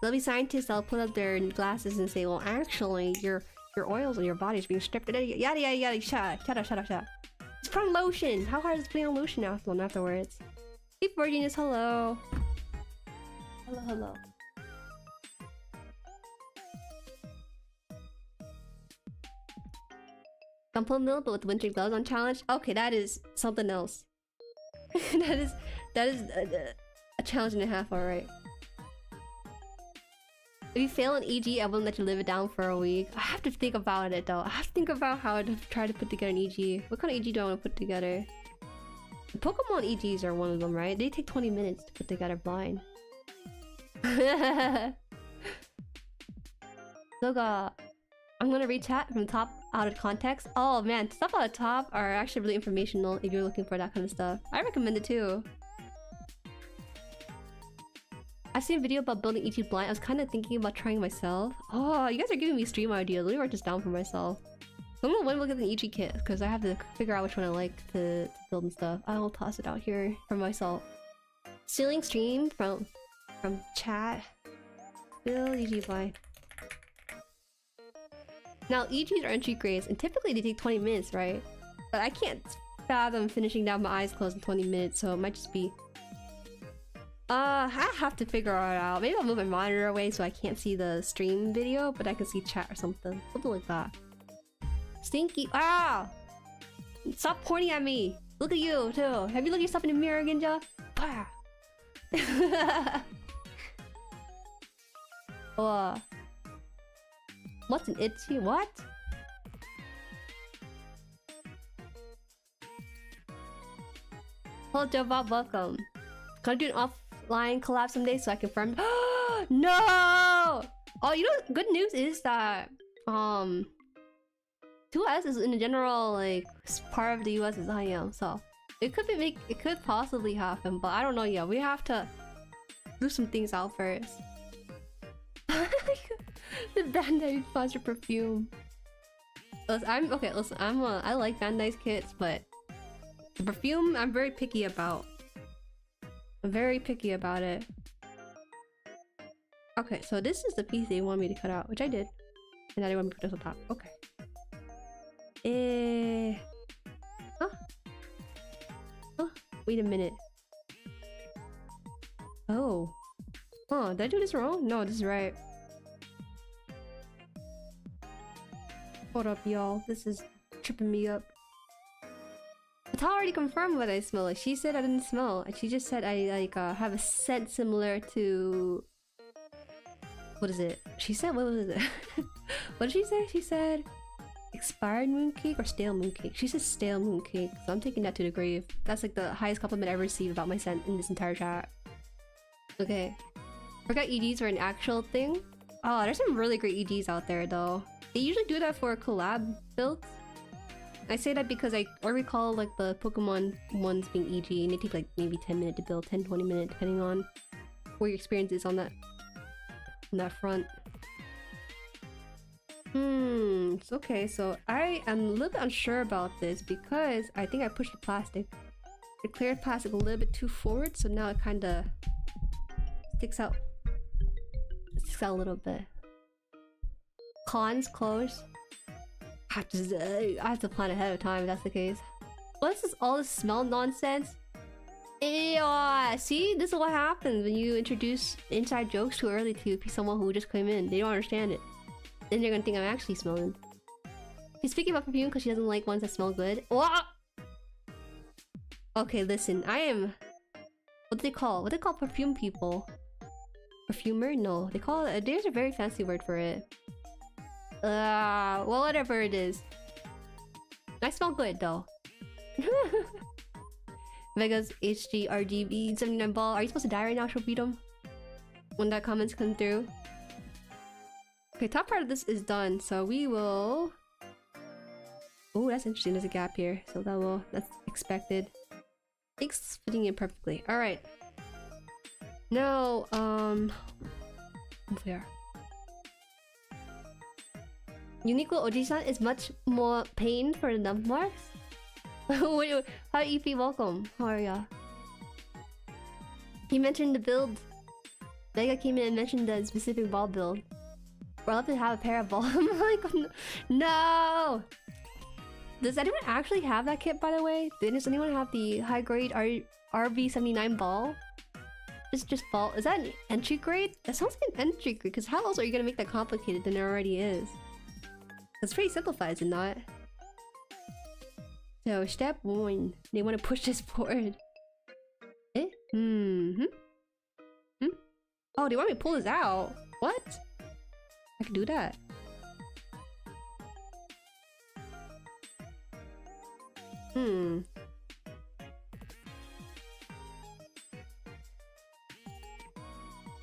A: There'll be scientists that'll put up their glasses and say, well, actually, your oils on your body is being stripped. Yada yada yada. Shut up. It's from lotion. How hard is putting on lotion afterwards? Hey, Virginius, hello. Hello. Gunpla mill, but with winter gloves on challenge. Okay, that is something else. that is a challenge and a half, alright. If you fail an EG, I won't let you live it down for a week. I have to think about it though. I have to think about how to try to put together an EG. What kind of EG do I want to put together? The Pokemon EGs are one of them, right? They take 20 minutes to put together blind. Look, I'm gonna read chat from top out of context. Oh man, stuff out of top are actually really informational if you're looking for that kind of stuff. I recommend it too. I've seen a video about building EG blind. I was kind of thinking about trying myself. Oh, you guys are giving me stream ideas. Let me write this down for myself. I'm gonna look at the EG kit because I have to figure out which one I like to build and stuff. I'll toss it out here for myself. Stealing stream from chat. Build EG blind. Now EGs are entry grades and typically they take 20 minutes, right? But I can't fathom finishing down my eyes closed in 20 minutes, so it might just be... I have to figure it out. Maybe I'll move my monitor away so I can't see the stream video, but I can see chat or something. Something like that. Stinky. Ah! Stop pointing at me! Look at you, too! Have you looked yourself in the mirror, Ginja? Bah! What's an itchy? What? Hello, Joe Bob, welcome. Gonna do an offline collab someday so I can farm. No! Oh, you know, good news is that 2S is in the general like part of the US as I am, so it could possibly happen, but I don't know yet. We have to do some things out first. The Bandai sponsor perfume. Listen, I like Bandai's kits, but the perfume I'm very picky about. I'm very picky about it. Okay, so this is the piece they want me to cut out, which I did. And now they want me to put this on top. Okay. Wait a minute. Oh. Oh, did I do this wrong? No, this is right. Hold up, y'all. This is tripping me up. It's already confirmed what I smell like. She said I didn't smell. She just said I like have a scent similar to... What is it? She said, what was it? What did she say? She said expired mooncake or stale mooncake. She said stale mooncake, so I'm taking that to the grave. That's like the highest compliment I ever received about my scent in this entire chat. Okay. Forgot EDs were an actual thing. Oh, there's some really great EDs out there though. They usually do that for collab builds. I say that because I recall like the Pokemon ones being EG and they take like maybe 10 minutes to build, 10-20 minutes depending on where your experience is on that front. It's okay, so I am a little bit unsure about this because I think I pushed the plastic. It cleared plastic a little bit too forward, so now it kinda sticks out. It sticks out a little bit. Cons close. I have to plan ahead of time if that's the case. What's this all this smell nonsense? Ew, see, this is what happens when you introduce inside jokes too early to someone who just came in. They don't understand it. Then they're gonna think I'm actually smelling. She's speaking about perfume because she doesn't like ones that smell good. Okay, listen, I am... What do they call? What do they call perfume people? Perfumer? No, they call it... There's a very fancy word for it. Well, whatever it is. I smell good though. Vegas HG RGB 79 ball. Are you supposed to die right now? She'll beat him when that comments come through. Okay, top part of this is done, so we will... Oh, that's interesting. There's a gap here, so that's expected. It's fitting in perfectly. All right. Now, there. Uniqlo Oji-san is much more pain for the dump marks. Hi EP, welcome. How are ya? He mentioned the build. Vega came in and mentioned the specific ball build. We're allowed to have a pair of balls. I'm like, no! Does anyone actually have that kit, by the way? Does anyone have the high grade RV79 ball? Just ball. Is that an entry grade? That sounds like an entry grade, because how else are you gonna make that complicated than it already is? It's pretty simplified, is it not? So, step 1. They want to push this forward. Eh? Oh, they want me to pull this out? What? I can do that.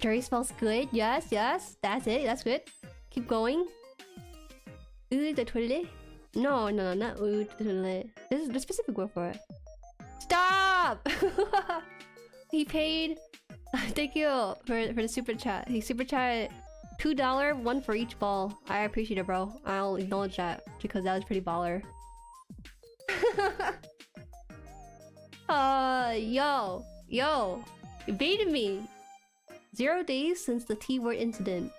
A: Jueri smells good. Yes, yes. That's it. That's good. Keep going. Ooh, the toilet? No, not ooh, the toilet. This is the specific word for it. Stop! He paid. Thank you for the super chat. He super chat $2, one for each ball. I appreciate it, bro. I'll acknowledge that because that was pretty baller. Yo, you baited me. 0 days since the T-word incident.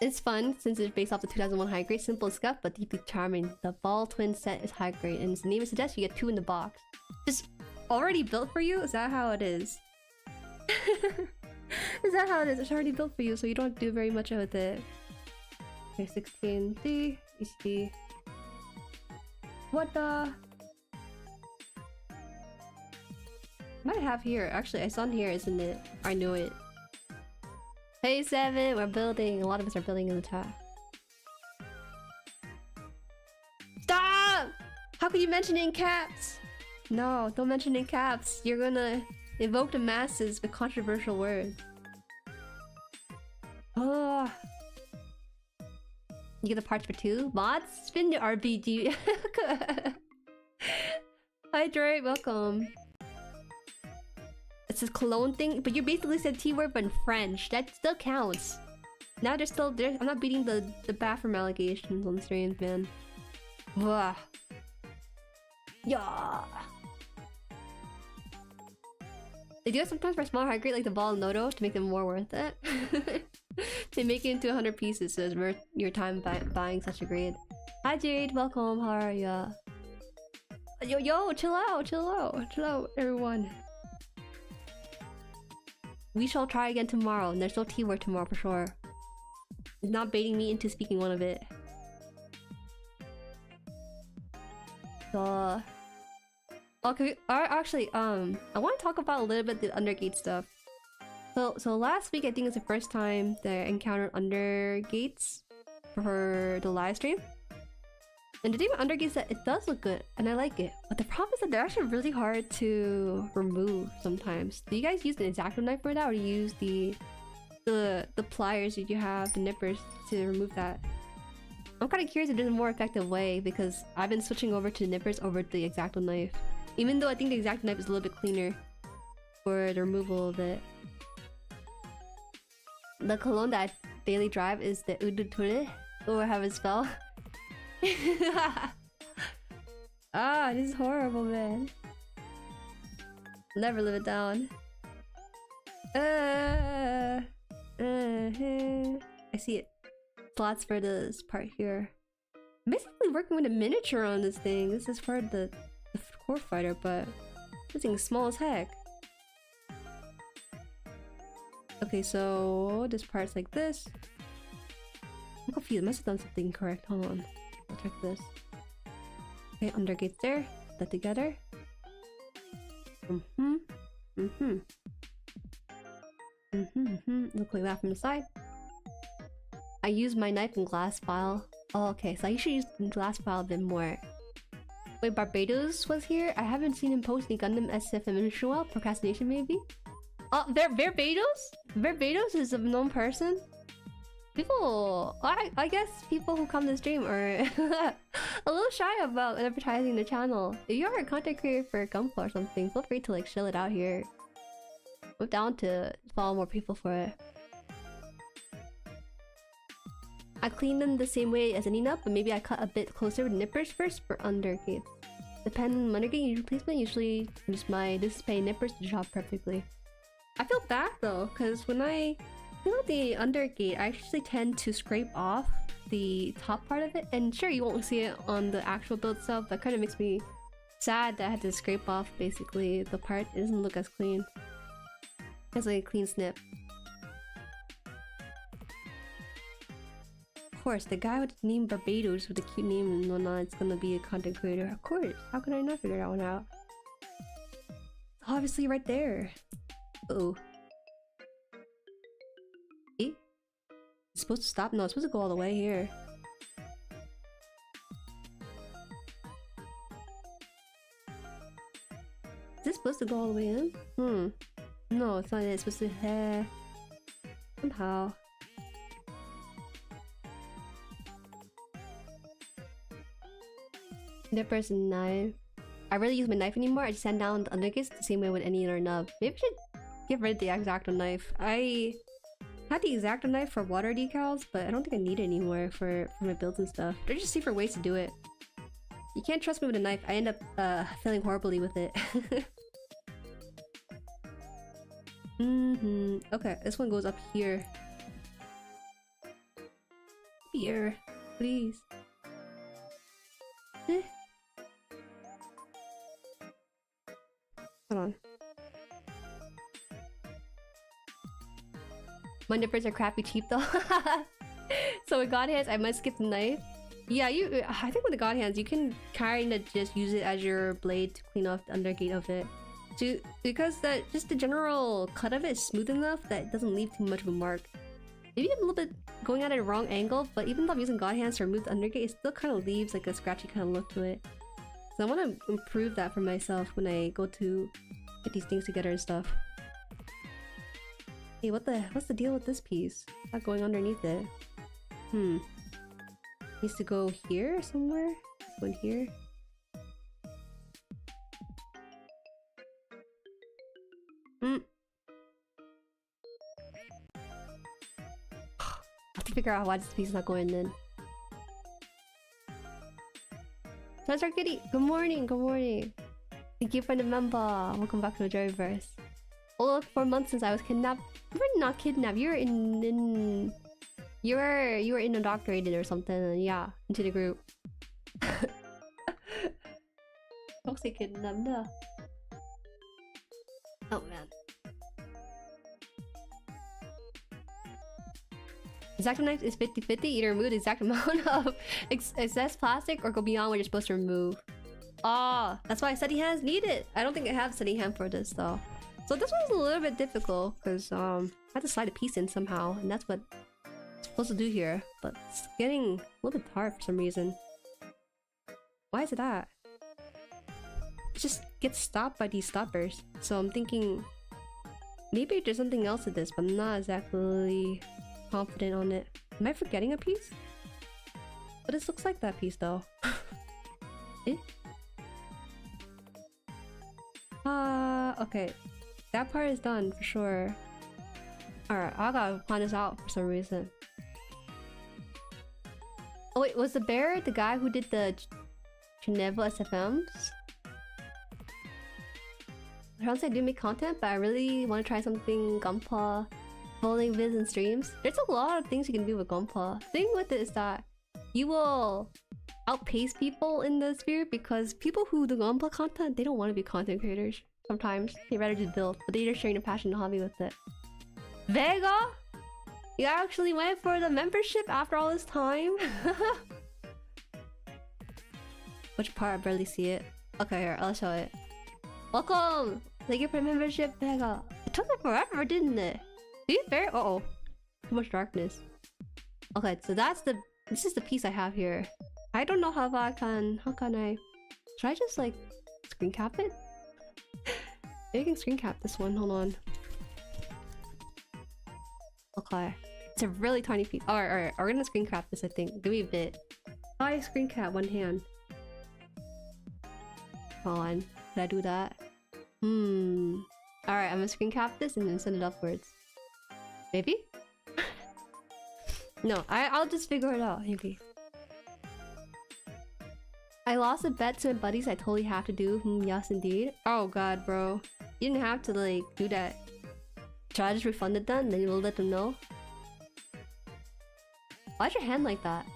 A: It's fun since it's based off the 2001 high grade. Simple as scuff, but deeply charming. The ball twin set is high grade, and as the name suggests, you get 2 in the box. Just already built for you? Is that how it is? Is that how it is? It's already built for you, so you don't have to do very much with it. Okay, 16. See? You see. What the? What I have here? Actually, I saw in here, isn't it? I knew it. Hey 7, we're building. A lot of us are building in the chat. Stop! How could you mention it in caps? No, don't mention it in caps. You're gonna evoke the masses with controversial words. Oh. You get the parts for 2? Mods? Spin the RPG. Hi Jueri, welcome. It's this cologne thing, but you basically said T-word but in French. That still counts. Now they're still there. I'm not beating the bathroom allegations on streams, man. Blah. Yeah. They do it sometimes for small high grade like the ball and Noto to make them more worth it. To make it into 100 pieces, so it's worth your time buying such a grade. Hi Jade, welcome. How are ya? Yo, chill out, everyone. We shall try again tomorrow, and there's no T-word tomorrow for sure. It's not baiting me into speaking one of it. So... Okay, actually, I want to talk about a little bit the Undergate stuff. So last week I think it's the first time that I encountered Undergates for the live stream. And the thing with Undergates is that it does look good, and I like it. But the problem is that they're actually really hard to remove sometimes. Do you guys use an X-Acto knife for that, or do you use the pliers that you have, the nippers, to remove that? I'm kind of curious if there's a more effective way, because I've been switching over to nippers over the X-Acto knife. Even though I think the X-Acto knife is a little bit cleaner for the removal of it. The cologne that I daily drive is the Uduture, or however it's spelled. Ah, this is horrible, man. I'll never live it down. I see it. Slots for this part here. I'm basically working with a miniature on this thing. This is for the core fighter, but this thing's small as heck. Okay, so this part's like this. I'm confused. I must have done something incorrect. Hold on. I'll check this. Okay, Undergate's there. Put that together. Look like that from the side. I use my knife and glass file. Oh, okay. So I usually use glass file a bit more. Wait, Barbados was here? I haven't seen him post any Gundam SF in a while. Procrastination, maybe? Oh, Barbados? Barbados is a known person? People... I guess people who come to stream are a little shy about advertising the channel. If you're a content creator for gunpla or something, feel free to like chill it out here. I'm down to follow more people for it. I clean them the same way as any nut, but maybe I cut a bit closer with nippers first for Undergate. Depending on usual placement, usually use my display nippers to chop perfectly. I feel bad though, because when I clean out the undergate, I actually tend to scrape off the top part of it. And sure, you won't see it on the actual build itself. That kind of makes me sad that I had to scrape off basically the part. It doesn't look as clean. It's like a clean snip. Of course, the guy with the name Barbados with a cute name and whatnot, it's gonna be a content creator. Of course, how can I not figure that one out? Obviously right there. Uh-oh. Eh? It's supposed to stop? No, it's supposed to go all the way here. Is this supposed to go all the way in? No, it's not it. It's supposed to... somehow. Nippers and knife. I rarely use my knife anymore. I just sand down the undergates the same way with any other nub. Maybe I should get rid of the X-Acto knife. I had the X-Acto knife for water decals, but I don't think I need it anymore for my builds and stuff. There's just safer ways to do it. You can't trust me with a knife. I end up feeling horribly with it. Okay, this one goes up here. Here, please. Hold on. My nippers are crappy cheap though. So with god hands, I might skip the knife. Yeah, I think with the god hands, you can kind of just use it as your blade to clean off the undergate of it. Because just the general cut of it is smooth enough that it doesn't leave too much of a mark. Maybe I'm a little bit going at it wrong angle, but even though I'm using god hands to remove the undergate, it still kind of leaves like a scratchy kind of look to it. So I want to improve that for myself when I go to get these things together and stuff. Hey, what's the deal with this piece? It's not going underneath it. Needs to go here somewhere? Go in here? I have to figure out why this piece is not going in. Treasure Kitty, good morning, good morning. Thank you for the member. Welcome back to the Jueriverse. Oh, 4 months since I was kidnapped. You were not kidnapped. You were you were indoctrinated or something. Yeah, into the group. Don't say kidnapped. No. Oh man. Exact knife is 50-50. Either remove the exact amount of excess plastic or go beyond what you're supposed to remove. Ah, that's why steady hands need it. I don't think I have steady hand for this though. So this one's a little bit difficult because I had to slide a piece in somehow, and that's what it's supposed to do here. But it's getting a little bit hard for some reason. Why is it that? It just gets stopped by these stoppers. So I'm thinking maybe there's something else to this, but I'm not exactly confident on it. Am I forgetting a piece? But this looks like that piece though. Eh? Okay. That part is done for sure. Alright, I gotta find this out for some reason. Oh wait, was the bear the guy who did the Geneva SFMs? I don't say I do make content, but I really want to try something gunpla, folding vids and streams. There's a lot of things you can do with gunpla. The thing with it is that you will outpace people in the sphere because people who do gunpla content, they don't want to be content creators. Sometimes they rather just build, but they're just sharing a passion and hobby with it. Vega? You actually went for the membership after all this time? Which part? I barely see it. Okay, here, I'll show it. Welcome! Thank you for membership, Vega. It took me forever, didn't it? To be fair, uh-oh. Too much darkness. Okay, so this is the piece I have here. I don't know how I can... Should I just like screen cap it? Maybe I can screen cap this one, hold on. Okay. It's a really tiny piece. Alright, we're gonna screen cap this, I think. Give me a bit. I screen cap one hand. Hold on. Did I do that? Alright, I'm gonna screen cap this and then send it upwards. Maybe? No, I'll just figure it out, maybe. I lost a bet to my buddies I totally have to do. Yes, indeed. Oh god, bro. You didn't have to, like, do that. Should I just refund it then? Then you'll let them know? Why's your hand like that?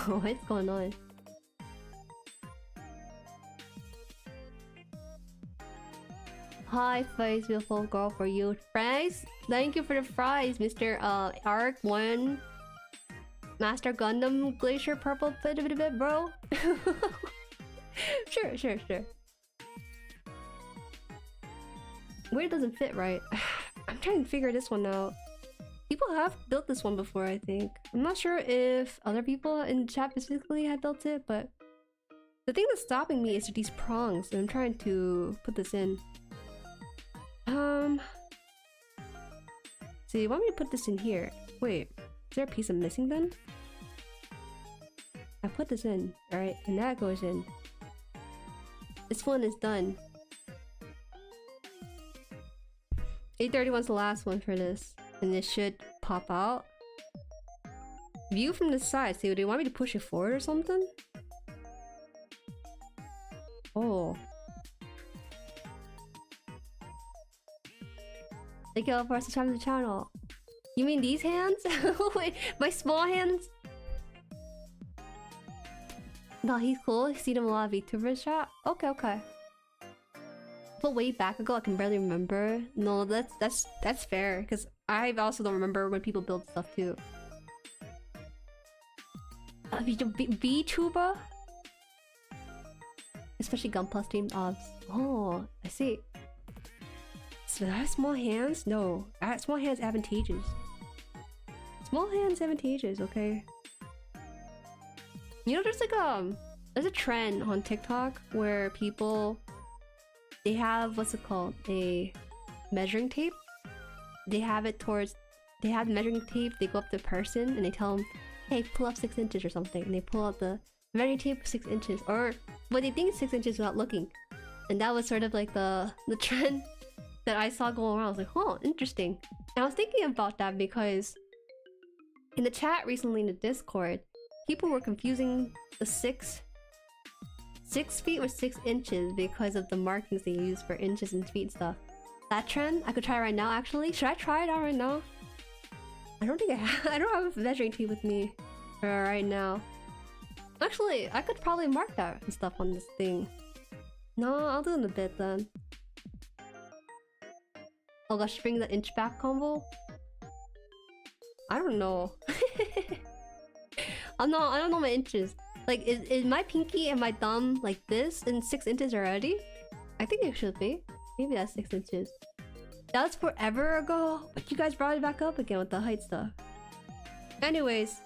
A: What's going on? Hi, face beautiful girl for you. Fries? Thank you for the fries, Mr. Arc 1 Master Gundam Glacier Purple bit, bro. Sure. Where it doesn't fit right. I'm trying to figure this one out. People have built this one before, I think. I'm not sure if other people in the chat specifically have built it, but the thing that's stopping me is these prongs, and I'm trying to put this in. So you want me to put this in here? Wait, is there a piece I'm missing then? I put this in, alright, and that goes in. This one is done. 831's the last one for this, and this should pop out. View from the side. So do you want me to push it forward or something? Oh. Thank you all for subscribing to the channel. You mean these hands? Wait, my small hands? No, he's cool. I've seen him a lot of VTubers chat. Okay. But way back ago, I can barely remember. No, that's fair, because I also don't remember when people build stuff too. VTuber? Especially gunpla streamed obs. Oh, I see. So that have small hands? No, small hands advantageous. Small hands advantageous, okay. You know, there's like there's a trend on TikTok where people, they have, what's it called, a measuring tape. They have it towards, they have the measuring tape, they go up to a person and they tell them, hey, pull up 6 inches or something, and they pull out the measuring tape 6 inches, or what they think is 6 inches without looking. And that was sort of like the trend that I saw going around. I was like, oh, interesting. And I was thinking about that because in the chat recently in the Discord, people were confusing the 6 feet with 6 inches because of the markings they use for inches and feet and stuff. That trend, I could try right now actually. Should I try it out right now? I don't think I don't have a measuring tape with me right now. Actually, I could probably mark that and stuff on this thing. No, I'll do it in a bit then. Oh gosh, bring the inch back combo? I don't know. I don't know my inches. Like, is my pinky and my thumb like this in 6 inches already? I think it should be. Maybe that's 6 inches. That was forever ago, but you guys brought it back up again with the height stuff. Anyways,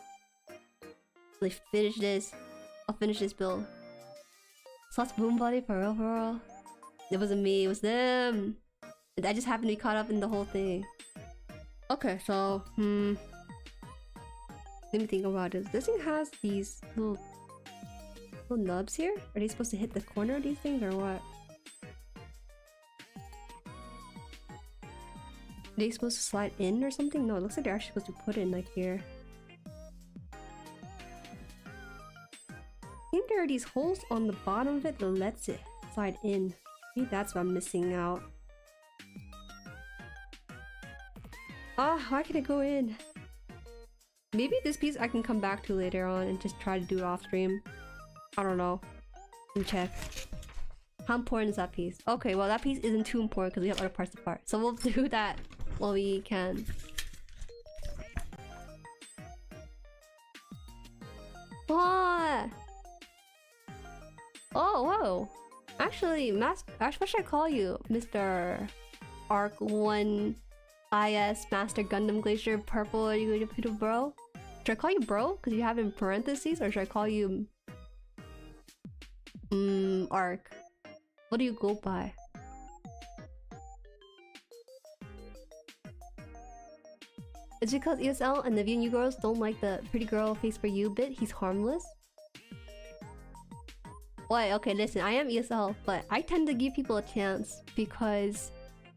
A: let's finish this. I'll finish this build. Sauce Boom Buddy for real. It wasn't me, it was them. I just happened to be caught up in the whole thing. Okay, so let me think about this. This thing has these little nubs here. Are they supposed to hit the corner of these things or what? Are they supposed to slide in or something? No, it looks like they're actually supposed to put it in like here. I think there are these holes on the bottom of it that lets it slide in. Maybe that's what I'm missing out. Ah, why can it go in? Maybe this piece I can come back to later on and just try to do it off stream. I don't know. Let me check. How important is that piece? Okay, well that piece isn't too important because we have other parts to part. So we'll do that while we can. What? Oh, whoa. Actually, what should I call you? Mr. Arc 1 IS Master Gundam Glacier Purple bro? Should I call you bro? Because you have it in parentheses? Or should I call you Arc? What do you go by? It's because ESL and the VNU girls don't like the pretty girl face for you bit. He's harmless. Wait, okay, listen, I am ESL, but I tend to give people a chance because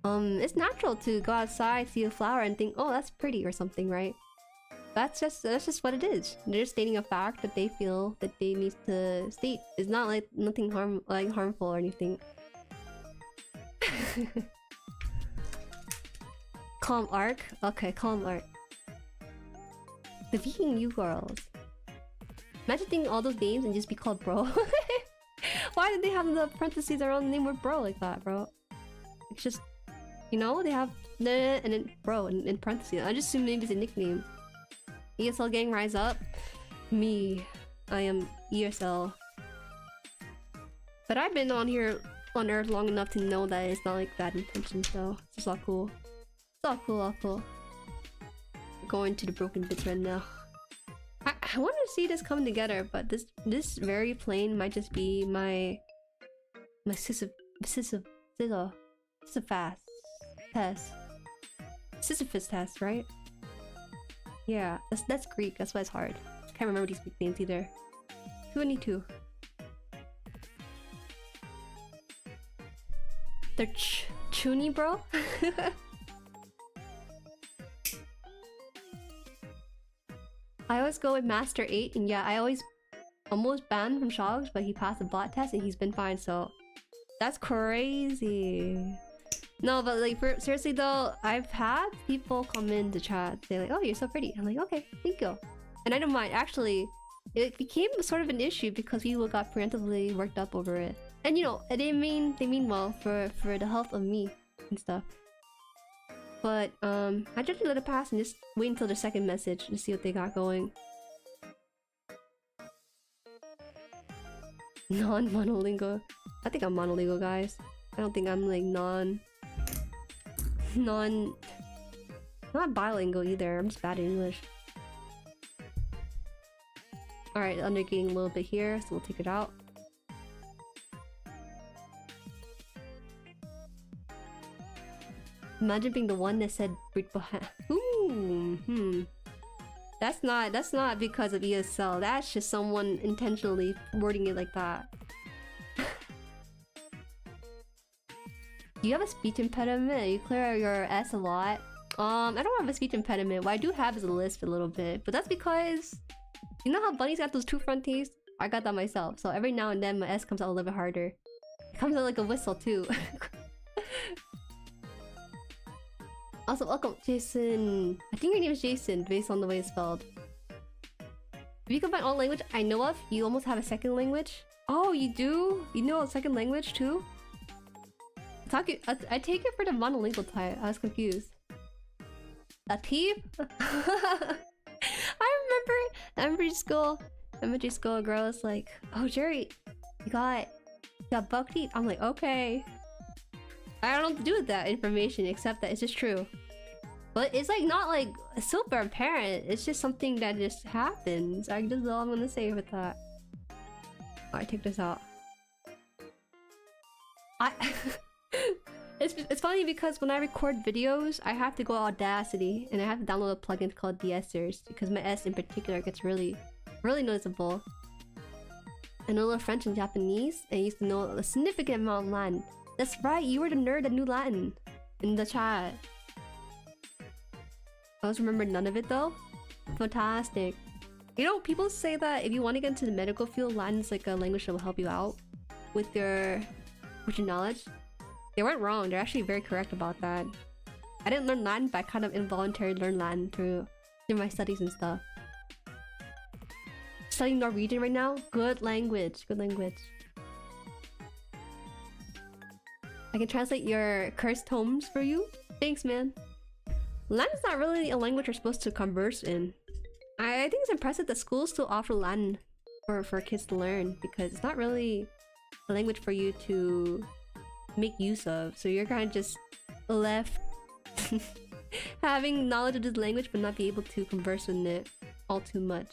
A: it's natural to go outside, see a flower, and think, oh, that's pretty or something, right? That's just what it is. They're just stating a fact that they feel that they need to state. It's not like nothing harmful or anything. Calm arc? Okay, calm arc. The vegan you girls. Imagine thinking all those names and just be called bro. Why did they have the parentheses around the name word bro like that, bro? It's just, you know, they have the and then bro in parentheses. I just assume maybe it's a nickname. ESL gang rise up. Me. I am ESL. But I've been on here on Earth long enough to know that it's not like bad intentions, so it's just all cool. It's all cool, all cool. Going to the broken bits right now. I want to see this come together, but this very plain might just be my Sisyphus test, right? Yeah, that's Greek. That's why it's hard. Can't remember these Greek names either. 22. They're chuny, bro. I always go with Master 8, and yeah, I always almost banned from Shogs, but he passed the bot test and he's been fine, so that's crazy. No, but like, seriously though, I've had people come in to chat, say like, oh, you're so pretty. I'm like, okay, thank you. And I don't mind. Actually, it became sort of an issue because people got preemptively worked up over it. And you know, they mean well for the health of me and stuff. But I just let it pass and just wait until the second message to see what they got going. Non-monolingo. I think I'm monolingo, guys. I don't think I'm like not bilingual either. I'm just bad at English. Alright, undergating a little bit here, so we'll take it out. Imagine being the one that said ooh, That's not because of ESL. That's just someone intentionally wording it like that. Do you have a speech impediment? You clear your S a lot? I don't have a speech impediment. What I do have is a lisp a little bit, but that's because you know how bunnies got those two front teeth? I got that myself. So every now and then my S comes out a little bit harder. It comes out like a whistle too. Also, welcome, Jason. I think your name is Jason, based on the way it's spelled. If you combine all language I know of, you almost have a second language. Oh, you do? You know a second language too? I take it for the monolingual type. I was confused. Latif? I remember elementary school. Elementary school, a girl was like, "Oh, Jueri, you got buck teeth." I'm like, okay. I don't know what to do with that information except that it's just true. But it's like not like super apparent. It's just something that just happens. That's all I'm gonna say with that. Alright, take this out. It's funny because when I record videos, I have to go Audacity and I have to download a plugin called De-essers because my S in particular gets really noticeable. I know a little French and Japanese, and I used to know a significant amount of Latin. That's right, you were the nerd that knew Latin in the chat. I always remember none of it though. Fantastic. You know, people say that if you want to get into the medical field, Latin is like a language that will help you out with your knowledge. They weren't wrong. They're actually very correct about that. I didn't learn Latin, but I kind of involuntarily learned Latin through my studies and stuff. Studying Norwegian right now? Good language. Good language. I can translate your cursed tomes for you. Thanks, man. Latin's not really a language you're supposed to converse in. I think it's impressive that schools still offer Latin for kids to learn because it's not really a language for you to make use of. So you're kind of just left having knowledge of this language but not be able to converse with it all too much.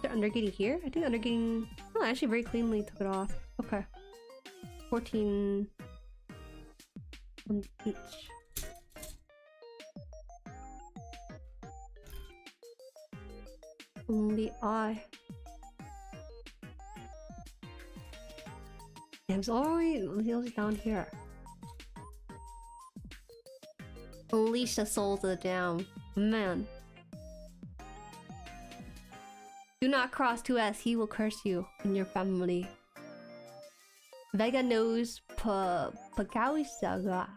A: They're undergating here? I think undergating... Oh, I actually very cleanly took it off. Okay. 14... on each. Only I. Damn, it's always down here. Unleash the souls of the damned. Man. Do not cross 2S, he will curse you and your family. Vega knows Pagawisaga.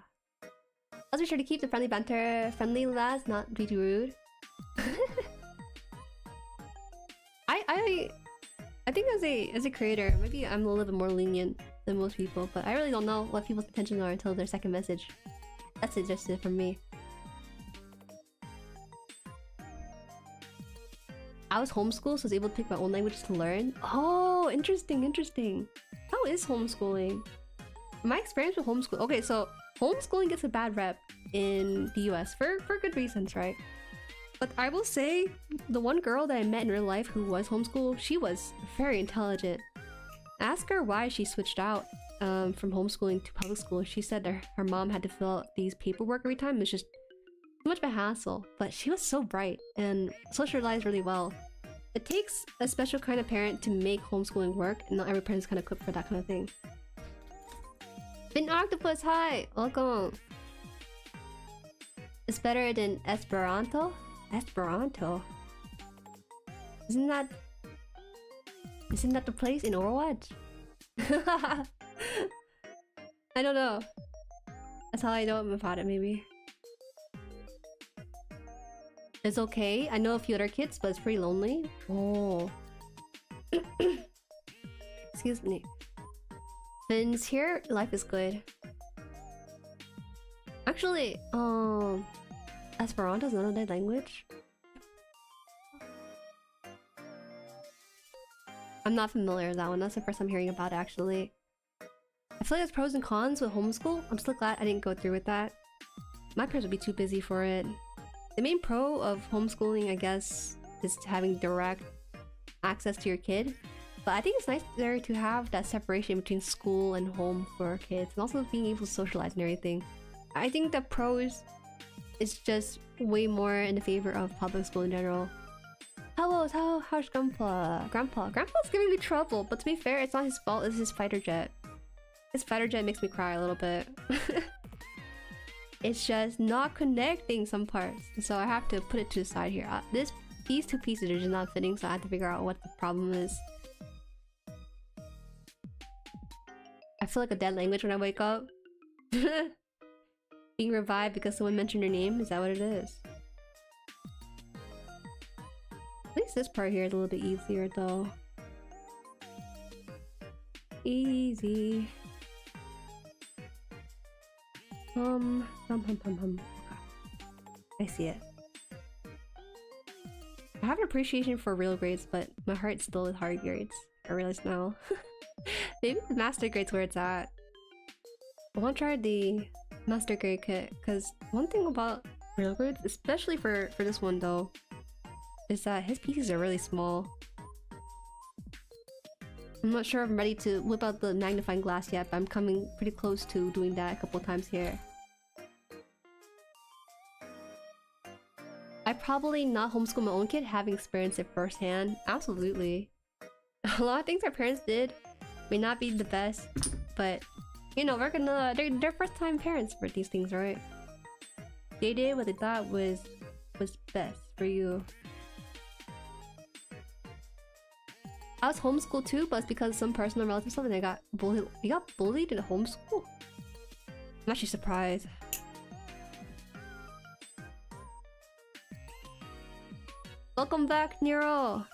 A: Also be sure to keep the friendly banter friendly, lads, not be too rude. I think as a creator, maybe I'm a little bit more lenient than most people, but I really don't know what people's intentions are until their second message. That's it, just it from me. I was homeschooled, so I was able to pick my own language to learn. Oh, interesting, interesting. How is homeschooling? My experience with homeschool. Okay, so homeschooling gets a bad rep in the US for good reasons, right? But I will say, the one girl that I met in real life who was homeschooled, she was very intelligent. Ask her why she switched out from homeschooling to public school. She said her mom had to fill out these paperwork every time. It was just too much of a hassle. But she was so bright and socialized really well. It takes a special kind of parent to make homeschooling work, and not every parent's kind of equipped for that kind of thing. Fin Octopus, hi! Welcome! It's better than Esperanto? Esperanto? Isn't that the place in Overwatch? I don't know. That's how I know about it, maybe. It's okay. I know a few other kids, but it's pretty lonely. Oh. Excuse me. Finn's here. Life is good. Actually, Esperanto is not a dead language. I'm not familiar with that one. That's the first time hearing about it, actually. I feel like there's pros and cons with homeschool. I'm still glad I didn't go through with that. My parents would be too busy for it. The main pro of homeschooling, I guess, is having direct access to your kid. But I think it's nice there to have that separation between school and home for kids, and also being able to socialize and everything. I think the pros is just way more in the favor of public school in general. How's Gunpla? Grandpa's giving me trouble, but to be fair, it's not his fault, it's his fighter jet. His fighter jet makes me cry a little bit. It's just not connecting some parts, so I have to put it to the side here. These two pieces are just not fitting, so I have to figure out what the problem is. I feel like a dead language when I wake up. Being revived because someone mentioned your name, is that what it is? At least this part here is a little bit easier though. Easy. I see it. I have an appreciation for real grades, but my heart's still with hard grades. I realize now. Maybe the master grade's where it's at. I want to try the master grade kit, because one thing about real grades, especially for this one though, is that his pieces are really small. I'm not sure if I'm ready to whip out the magnifying glass yet, but I'm coming pretty close to doing that a couple times here. I probably not homeschool my own kid, having experienced it firsthand. Absolutely. A lot of things our parents did may not be the best, but you know, they're first time parents for these things, right? They did what they thought was best for you. I was homeschooled too, but it's because of some personal relative stuff and I got bullied. You got bullied in homeschool? I'm actually surprised. Welcome back, Nero!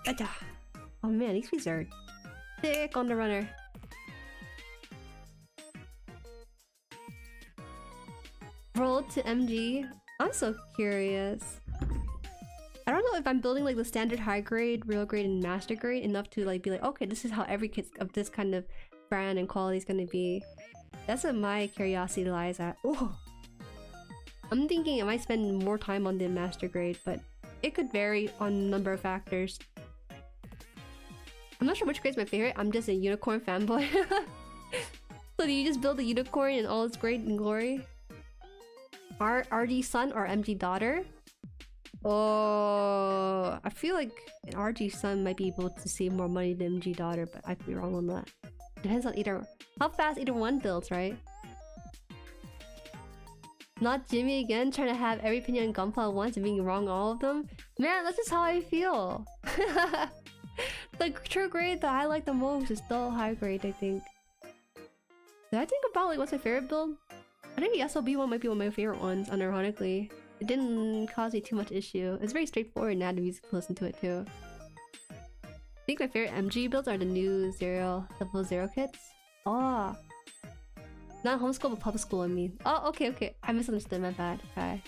A: Gotcha. Oh man, these pieces are thick on the runner. Roll to MG. I'm so curious. I don't know if I'm building like the standard high grade, real grade, and master grade enough to like be like, okay, this is how every kid of this kind of brand and quality is gonna be. That's what my curiosity lies at. Oh, I'm thinking I might spend more time on the master grade, but it could vary on a number of factors. I'm not sure which grade's my favorite. I'm just a unicorn fanboy. So do you just build a unicorn in all its great and glory? RG son or MG daughter? Oh, I feel like an RG son might be able to save more money than MG daughter, but I could be wrong on that. Depends on how fast either one builds, right? Not Jimmy again, trying to have every opinion on gunpla at once and being wrong all of them. Man, that's just how I feel. The true grade that I like the most is still high grade, I think. Did I think about like what's my favorite build? I think the SLB one might be one of my favorite ones, unironically. It didn't cause me too much issue. It's very straightforward and I had the music to listen to it too. I think my favorite MG builds are the new level 0 kits. Oh. Not homeschool but public school, I mean. Oh, okay. I misunderstood, my bad. Okay.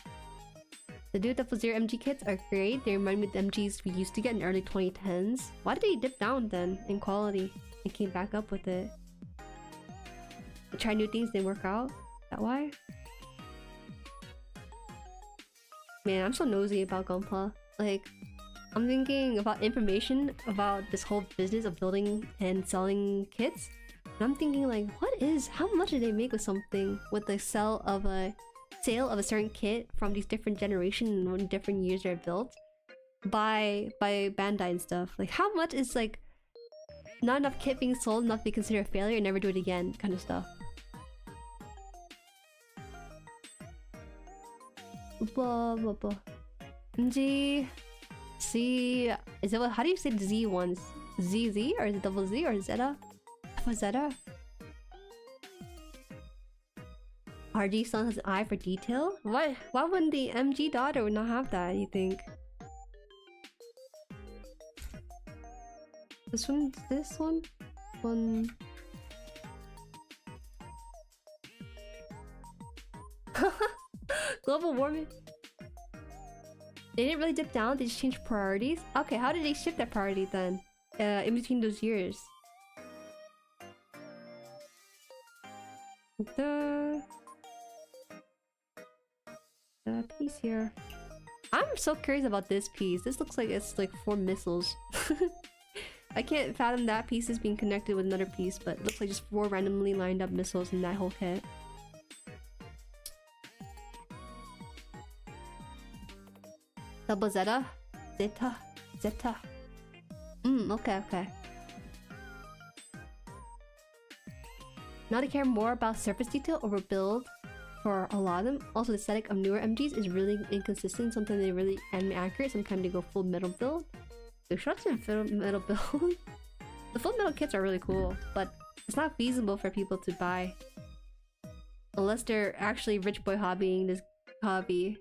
A: The new level 0 MG kits are great. They remind me of the MGs we used to get in the early 2010s. Why did they dip down then in quality and came back up with it? I tried new things, didn't work out? Is that why? Man, I'm so nosy about gunpla. Like, I'm thinking about information about this whole business of building and selling kits. And I'm thinking like, how much do they make with something with the sale of a certain kit from these different generations and different years they're built by Bandai and stuff. Like, how much is like not enough kit being sold enough to be considered a failure and never do it again kind of stuff. Blah blah blah. G C is it how do you say the Z ones? ZZ or is it double Z or Zeta? For Zeta? RG son has an eye for detail? Why wouldn't the MG daughter not have that, you think? This one? Global warming. They didn't really dip down, they just changed priorities. Okay, how did they shift their priority then? In between those years. The piece here. I'm so curious about this piece. This looks like it's like 4 missiles. I can't fathom that piece is being connected with another piece, but it looks like just 4 randomly lined up missiles in that whole kit. Double Zeta? Zeta. Okay. Now to care more about surface detail over build for a lot of them. Also, the aesthetic of newer MGs is really inconsistent. Sometimes they really anime accurate, sometimes they go full metal build. So shots in metal build. The full metal kits are really cool, but it's not feasible for people to buy. Unless they're actually rich boy hobbying this hobby.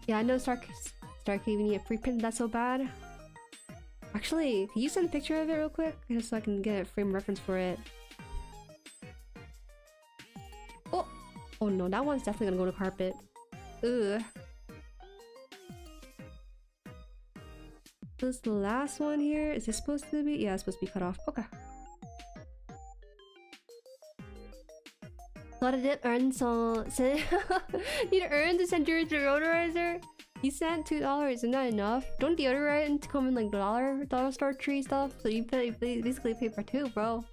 A: Yeah, I know Starcade need a free print, that's so bad. Actually, can you send a picture of it real quick? Just so I can get a frame reference for it. Oh no, that one's definitely gonna go to carpet. Ugh. This is the last one here. Is this supposed to be? Yeah, it's supposed to be cut off. Okay. Gotta dip earn so need to earn to send your deodorizer. You sent $2, isn't that enough? Don't deodorant come in like dollar store tree stuff, so you basically pay for 2, bro.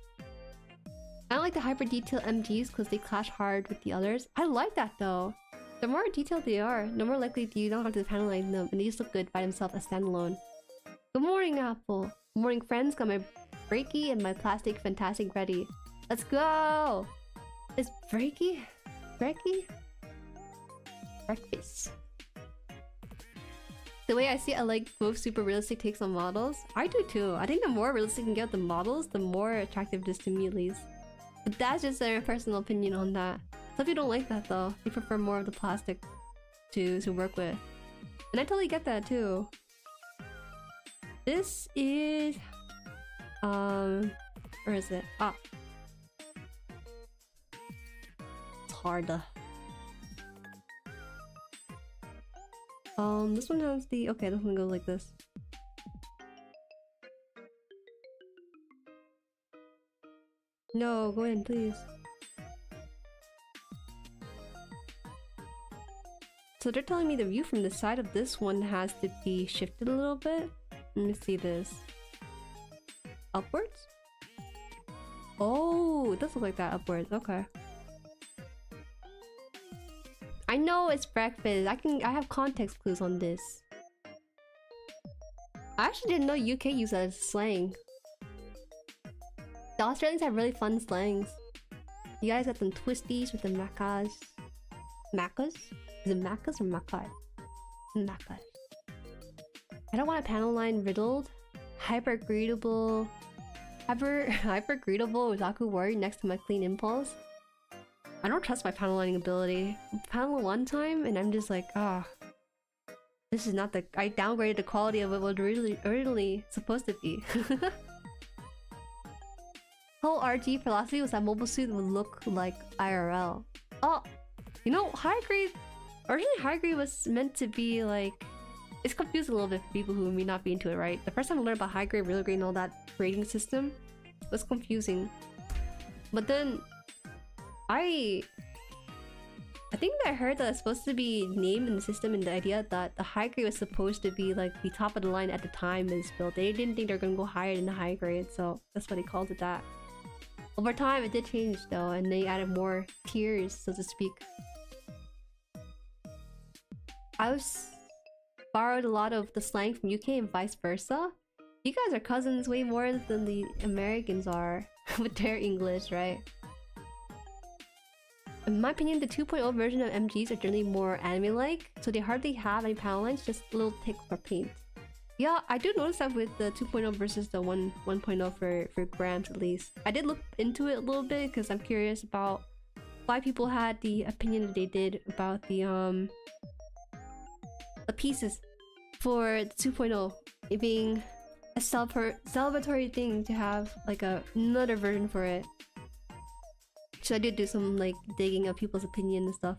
A: I don't like the hyper detail MGs because they clash hard with the others. I like that though. The more detailed they are, the more likely you don't have to panelize them, and they just look good by themselves as standalone. Good morning, Apple. Good morning, friends. Got my breaky and my plastic fantastic ready. Let's go. Is breaky? Breakfast. The way I see it, I like both super realistic takes on models. I do too. I think the more realistic you can get with the models, the more attractive it is to me at least. But that's just a personal opinion on that. Some people don't like that though. They prefer more of the plastic to work with. And I totally get that too. This is... where is it? Ah. It's hard. This one has the... Okay, this one goes like this. No, go in, please. So they're telling me the view from the side of this one has to be shifted a little bit. Let me see this. Upwards? Oh, it does look like that upwards. Okay. I know it's breakfast. I have context clues on this. I actually didn't know UK used that as slang. The Australians have really fun slangs. You guys got some twisties with the macas. Macas? Is it macas or macas? Macas. I don't want a panel line riddled. Hyper-greetable... Hyper-greetable Otaku Warrior next to my clean impulse. I don't trust my panel lining ability. Panel one time and I'm just like, ah. This is not the... I downgraded the quality of what was originally supposed to be. Whole RG philosophy was that mobile suit would look like IRL. Oh, you know, high grade... Originally high grade was meant to be like... It's confused a little bit for people who may not be into it, right? The first time I learned about high grade, real grade, and all that grading system was confusing. But then... I think that I heard that it's supposed to be named in the system, and the idea that the high grade was supposed to be like the top of the line at the time it's built. They didn't think they were gonna go higher than the high grade, so that's why they called it that. Over time, it did change though, and they added more tiers, so to speak. I borrowed a lot of the slang from UK and vice versa. You guys are cousins way more than the Americans are with their English, right? In my opinion, the 2.0 version of MGs are generally more anime-like, so they hardly have any panel lines, just little ticks for paint. Yeah, I do notice that with the 2.0 versus the 1.0 for grams at least. I did look into it a little bit because I'm curious about why people had the opinion that they did about the pieces for the 2.0. It being a celebratory thing to have like another version for it. So I did do some like digging of people's opinion and stuff.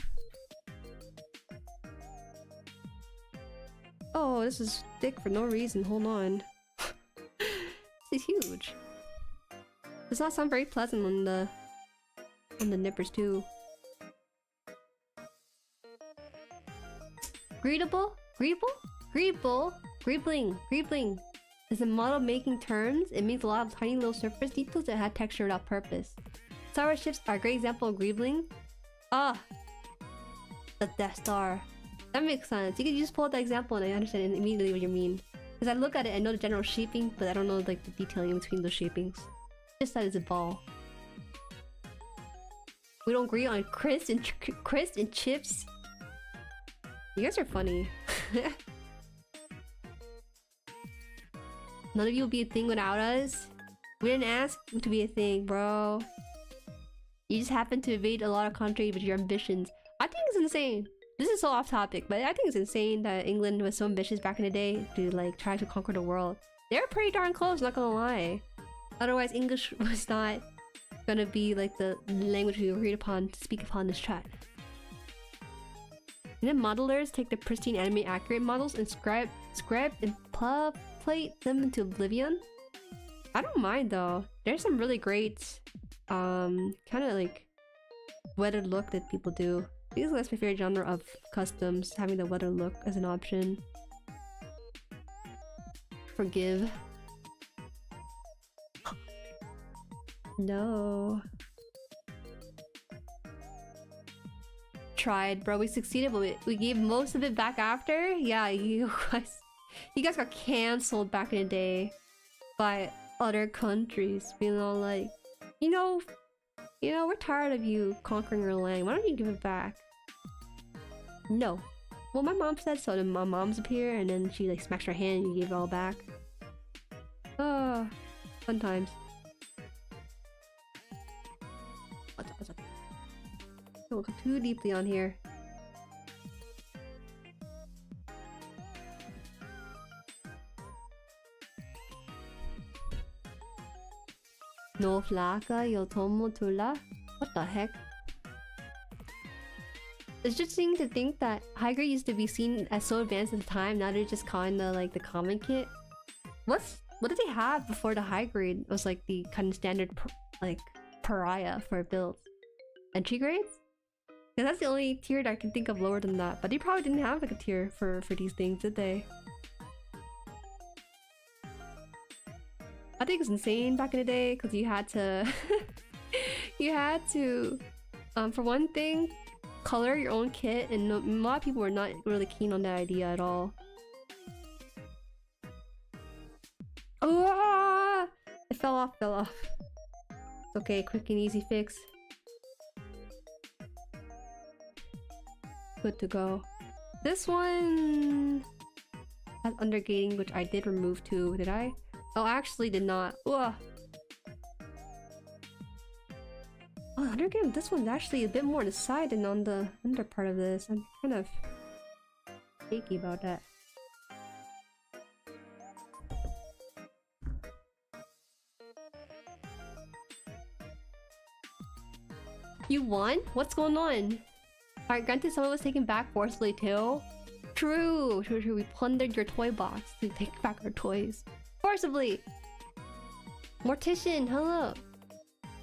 A: Oh, this is thick for no reason. Hold on. This is huge. Does not sound very pleasant on the nippers too. Greetable? Greeble? Greeble? Greebling. Greebling. Is a model making terms. It means a lot of tiny little surface details that had texture without purpose. Star Wars ships are a great example of greebling. Ah! The Death Star. That makes sense. You can just pull out the example and I understand immediately what you mean. Because I look at it, I know the general shaping, but I don't know like the detailing in between those shapings. Just that it's a ball. We don't agree on crisp and chips. You guys are funny. None of you will be a thing without us. We didn't ask to be a thing, bro. You just happen to evade a lot of countries with your ambitions. I think it's insane. This is so off topic, but I think it's insane that England was so ambitious back in the day to like try to conquer the world. They're pretty darn close, not gonna lie. Otherwise, English was not gonna be like the language we agreed upon to speak upon this chat. And then modelers take the pristine anime accurate models and scribe and plate them into oblivion. I don't mind though. There's some really great kind of like weathered look that people do. I think that's my favorite genre of customs, having the weathered look as an option. Forgive. No. Tried, bro. We succeeded, but we gave most of it back after. Yeah, you guys got cancelled back in the day by other countries, being all like, you know, we're tired of you conquering our land. Why don't you give it back? No. Well, my mom said so. Then my mom's up here, and then she like smacked her hand and you gave it all back. Oh, fun times. What's up? Don't go too deeply on here. No flaca, yo tomo tula? What the heck? It's interesting to think that high grade used to be seen as so advanced at the time, now they're just calling the like the common kit. What did they have before the high grade was like the kind of standard like pariah for builds? Entry grades? Because that's the only tier that I can think of lower than that. But they probably didn't have like a tier for these things, did they? I think it's insane back in the day because you had to for one thing, color your own kit, and a lot of people were not really keen on that idea at all. Oh, it fell off. Okay, quick and easy fix. Good to go. This one has undergating, which I did remove too. Did I? Oh, I actually did not. Ugh. Oh, undergating. This one's actually a bit more on the side than on the under part of this. I'm kind of shaky about that. You won? What's going on? Alright, granted some of us taken back forcibly too. True. We plundered your toy box to take back our toys. Forcibly! Mortician, hello!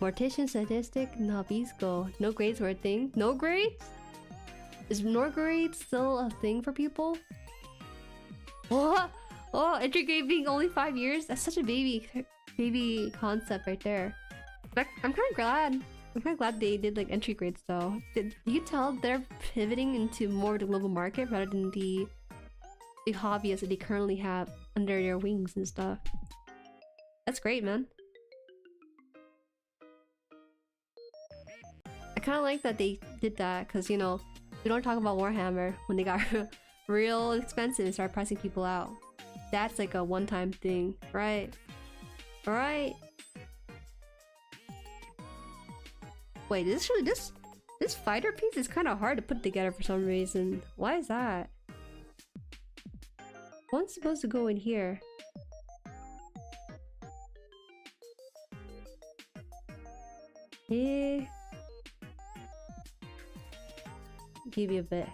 A: Mortician, sadistic, Nabisco. No grades were a thing. No grades? Is no grades still a thing for people? What? Oh, entry grade being only 5 years? That's such a baby concept right there. But I'm kind of glad. I'm kind of glad they did like entry grades though. Did you tell they're pivoting into more of the global market rather than the hobbyists that they currently have under their wings and stuff? That's great, man. I kind of like that they did that because, you know, we don't talk about Warhammer when they got real expensive and start pricing people out. That's like a one-time thing, right? Alright. Wait, this fighter piece is kind of hard to put together for some reason. Why is that? One's supposed to go in here. Yeah. Give you a bit.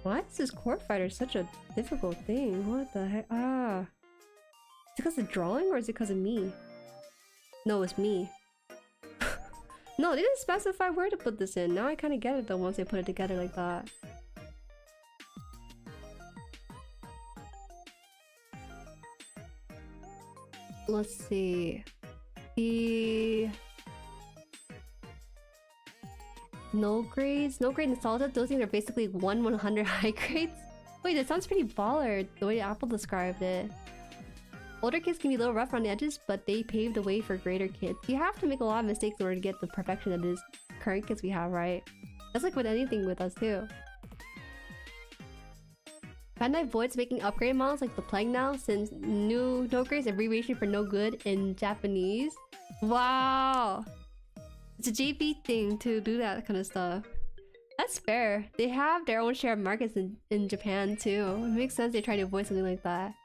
A: Why is this core fighter such a difficult thing? What the heck? Ah. Is it because of drawing or is it because of me? No, it's me. No, they didn't specify where to put this in. Now I kind of get it though once they put it together like that. Let's see. The no grades, no grade nostalgia. Those things are basically 1/100 high grades. Wait, that sounds pretty baller the way Apple described it. Older kids can be a little rough on the edges, but they pave the way for greater kids. You have to make a lot of mistakes in order to get the perfection that is current kids we have, right? That's like with anything with us too. Bandai Void's making upgrade models like the Plague now, since new no grades abbreviation for no good in Japanese. Wow! It's a JP thing to do that kind of stuff. That's fair. They have their own share of markets in Japan too. It makes sense they try to avoid something like that.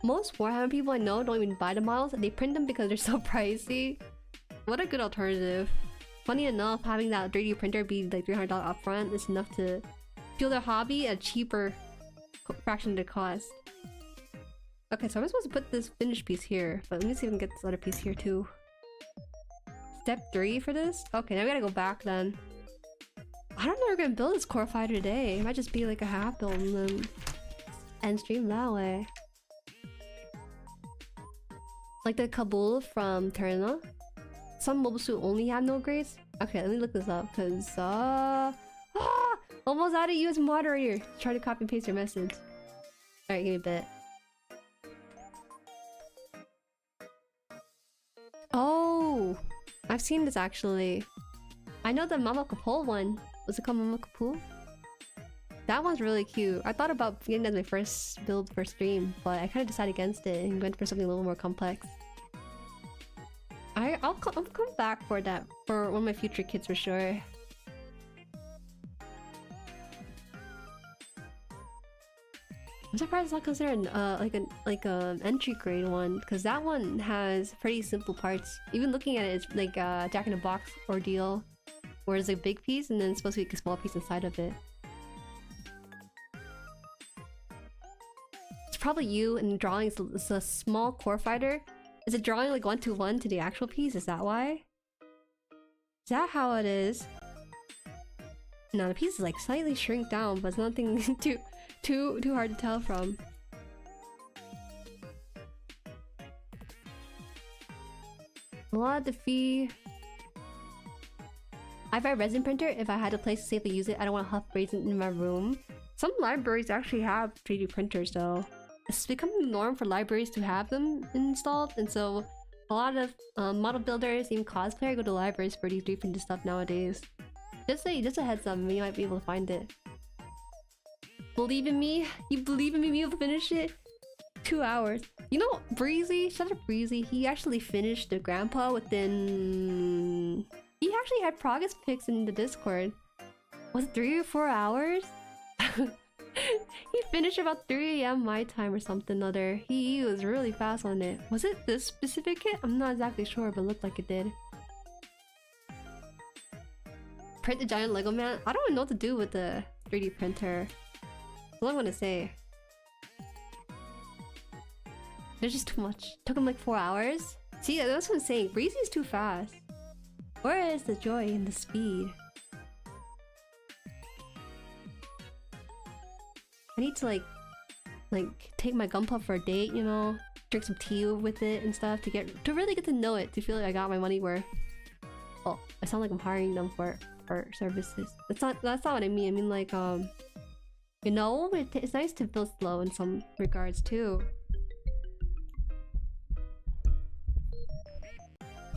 A: Most Warhammer people I know don't even buy the models, they print them because they're so pricey. What a good alternative. Funny enough, having that 3D printer be like $300 upfront is enough to fuel their hobby at a cheaper fraction of the cost. Okay, so I'm supposed to put this finished piece here, but let me see if I can get this other piece here too. Step 3 for this? Okay, now we gotta go back then. I don't know we're gonna build this core fighter today. It might just be like a half build and then end stream that way. Like the Kabul from Terna. Some mobile suit only have no grades. Okay, let me look this up because almost out of you as moderator. Try to copy and paste your message. Alright, give me a bit. Oh, I've seen this actually. I know the Mama Kapul one. Was it called Mama Kapul? That one's really cute. I thought about getting that as my first build for stream, but I kind of decided against it and went for something a little more complex. I'll come back for that for one of my future kits for sure. I'm surprised it's not considered like an entry grade one, because that one has pretty simple parts. Even looking at it, it's like a Jack in the Box ordeal, where it's a big piece and then it's supposed to be a small piece inside of it. It's probably you and drawing is a small core fighter. Is it drawing like 1-to-1 to the actual piece? Is that why? Is that how it is? No, the piece is like slightly shrink down, but it's nothing too hard to tell from. A lot of the fee. I buy a resin printer if I had a place to safely use it. I don't want to huff resin in my room. Some libraries actually have 3D printers though. It's becoming the norm for libraries to have them installed, and so a lot of model builders, even cosplayers, go to libraries for these 3D printed stuff nowadays. Just a heads up, you might be able to find it. Believe in me? You believe in me? You'll finish it? 2 hours. You know, Breezy, shout out Breezy, he actually finished the grandpa within... He actually had progress pics in the Discord. Was it 3 or 4 hours? He finished about 3 AM my time or something other. He was really fast on it. Was it this specific kit? I'm not exactly sure, but it looked like it did. Print the giant Lego man? I don't even know what to do with the 3D printer. That's all I want to say. There's just too much. Took him like 4 hours. See, that's what I'm saying. Breezy's too fast. Where is the joy and the speed? I need to like take my gunpla for a date, you know, drink some tea with it and stuff to really get to know it, to feel like I got my money worth. Oh, I sound like I'm hiring them for services. That's not what I mean. I mean like you know, it's nice to build slow in some regards too.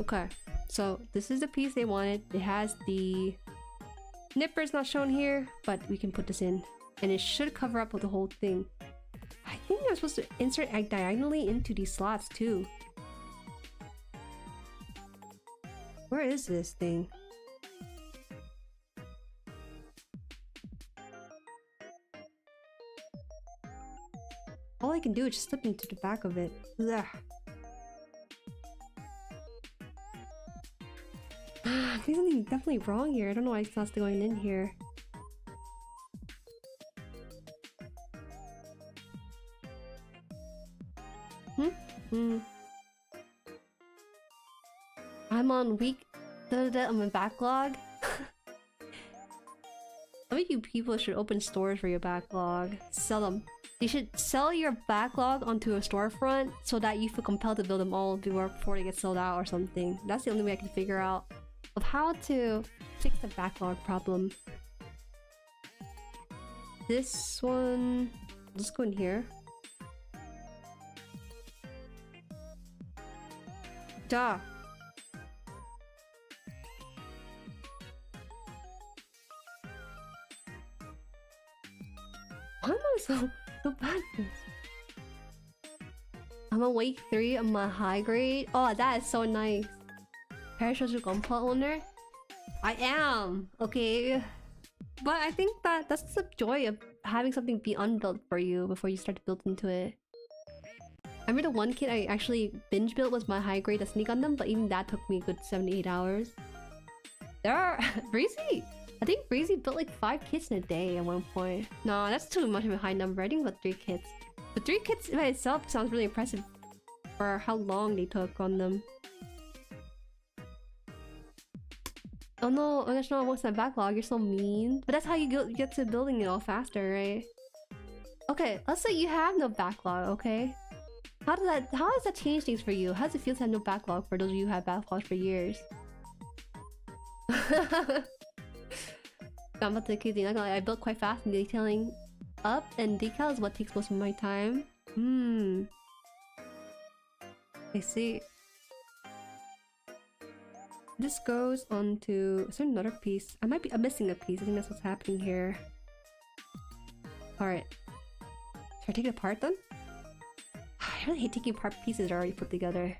A: Okay, so this is the piece they wanted. It has the nippers not shown here, but we can put this in. And it should cover up with the whole thing. I think I'm supposed to insert diagonally into these slots too. Where is this thing? All I can do is just slip into the back of it. Ugh. There's something definitely wrong here. I don't know why it's not still going in here. I'm on week on my backlog. I think you people should open stores for your backlog. Sell them. You should sell your backlog onto a storefront so that you feel compelled to build them all before they get sold out or something. That's the only way I can figure out of how to fix the backlog problem. This one... Let's go in here. Duh. Why am I so bad at this? I'm on week 3 of my high grade. Oh, that is so nice. Parachute gunpla owner? I am! Okay. But I think that's the joy of having something be unbuilt for you before you start to build into it. I remember the one kit I actually binge built was my high grade Sneak Gundam, but even that took me a good 7 to 8 hours. There are... Breezy! I think Breezy built like 5 kits in a day at one point. No, that's too much of a high number. I think about 3 kits. But 3 kits by itself sounds really impressive for how long they took on them. Oh no, that's not what's my backlog. You're so mean. But that's how you get to building it all faster, right? Okay, let's say you have no backlog, okay? How does that change things for you? How does it feel to have no backlog for those of you who have backlogs for years? I'm about to keep the I built quite fast and detailing up, and decal is what takes most of my time. I see. This goes on to... Is there another piece? I'm missing a piece. I think that's what's happening here. Alright. Should I take it apart then? I really hate taking apart pieces that are already put together.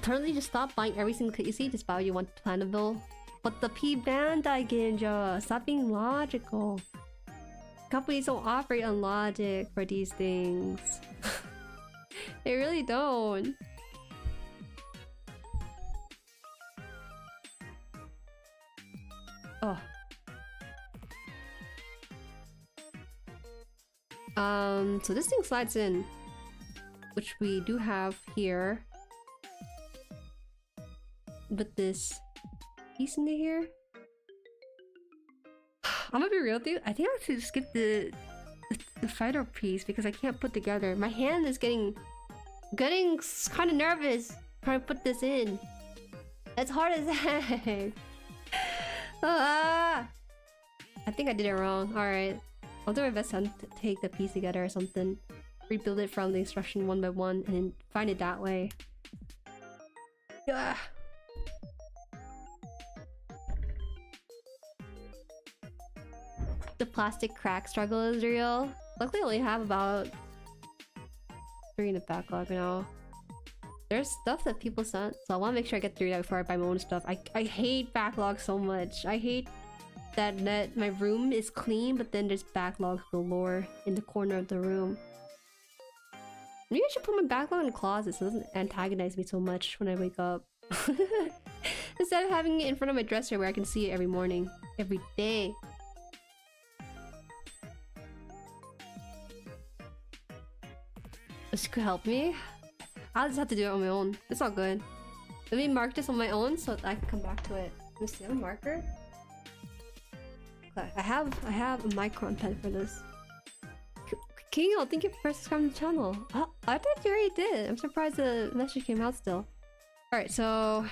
A: Totally just stop buying every single kit you see, just buy what you want to plan to build. But the P-Bandai Ginja! Stop being logical. Companies don't operate on logic for these things. They really don't. Oh. So this thing slides in, which we do have here. With this piece into here. I'm gonna be real with you. I think I have to skip the fighter piece because I can't put together. My hand is getting kind of nervous trying to put this in. It's hard as heck. I think I did it wrong. Alright. I'll do my best to take the piece together or something. Rebuild it from the instruction one by one and then find it that way. Yeah. The plastic crack struggle is real. Luckily I only have about 3 in the backlog now. There's stuff that people sent, so I want to make sure I get through that before I buy my own stuff. I hate backlog so much. I hate that my room is clean, but then there's backlog galore in the corner of the room. Maybe I should put my backlog in the closet so it doesn't antagonize me so much when I wake up. Instead of having it in front of my dresser where I can see it every morning, every day. This could help me. I'll just have to do it on my own. It's all good. Let me mark this on my own so that I can come back to it. Let me see, I have a marker. Okay, I have a micron pen for this. Kingo, thank you for subscribing to the channel. Oh, I thought you already did. I'm surprised the message came out still. Alright, so...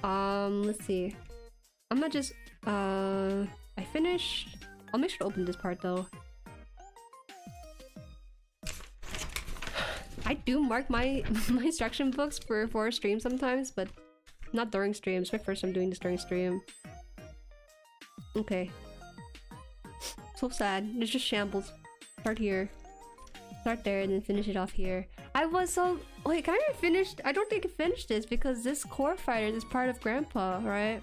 A: let's see. I'm gonna just... I finished... I'll make sure to open this part though. I do mark my instruction books for stream sometimes, but not during streams. It's my first time doing this during stream. Okay. So sad. It's just shambles. Start here. Start there and then finish it off here. I was so... Wait, can I even finish? I don't think I finished this because this core fighter is part of Grandpa, right?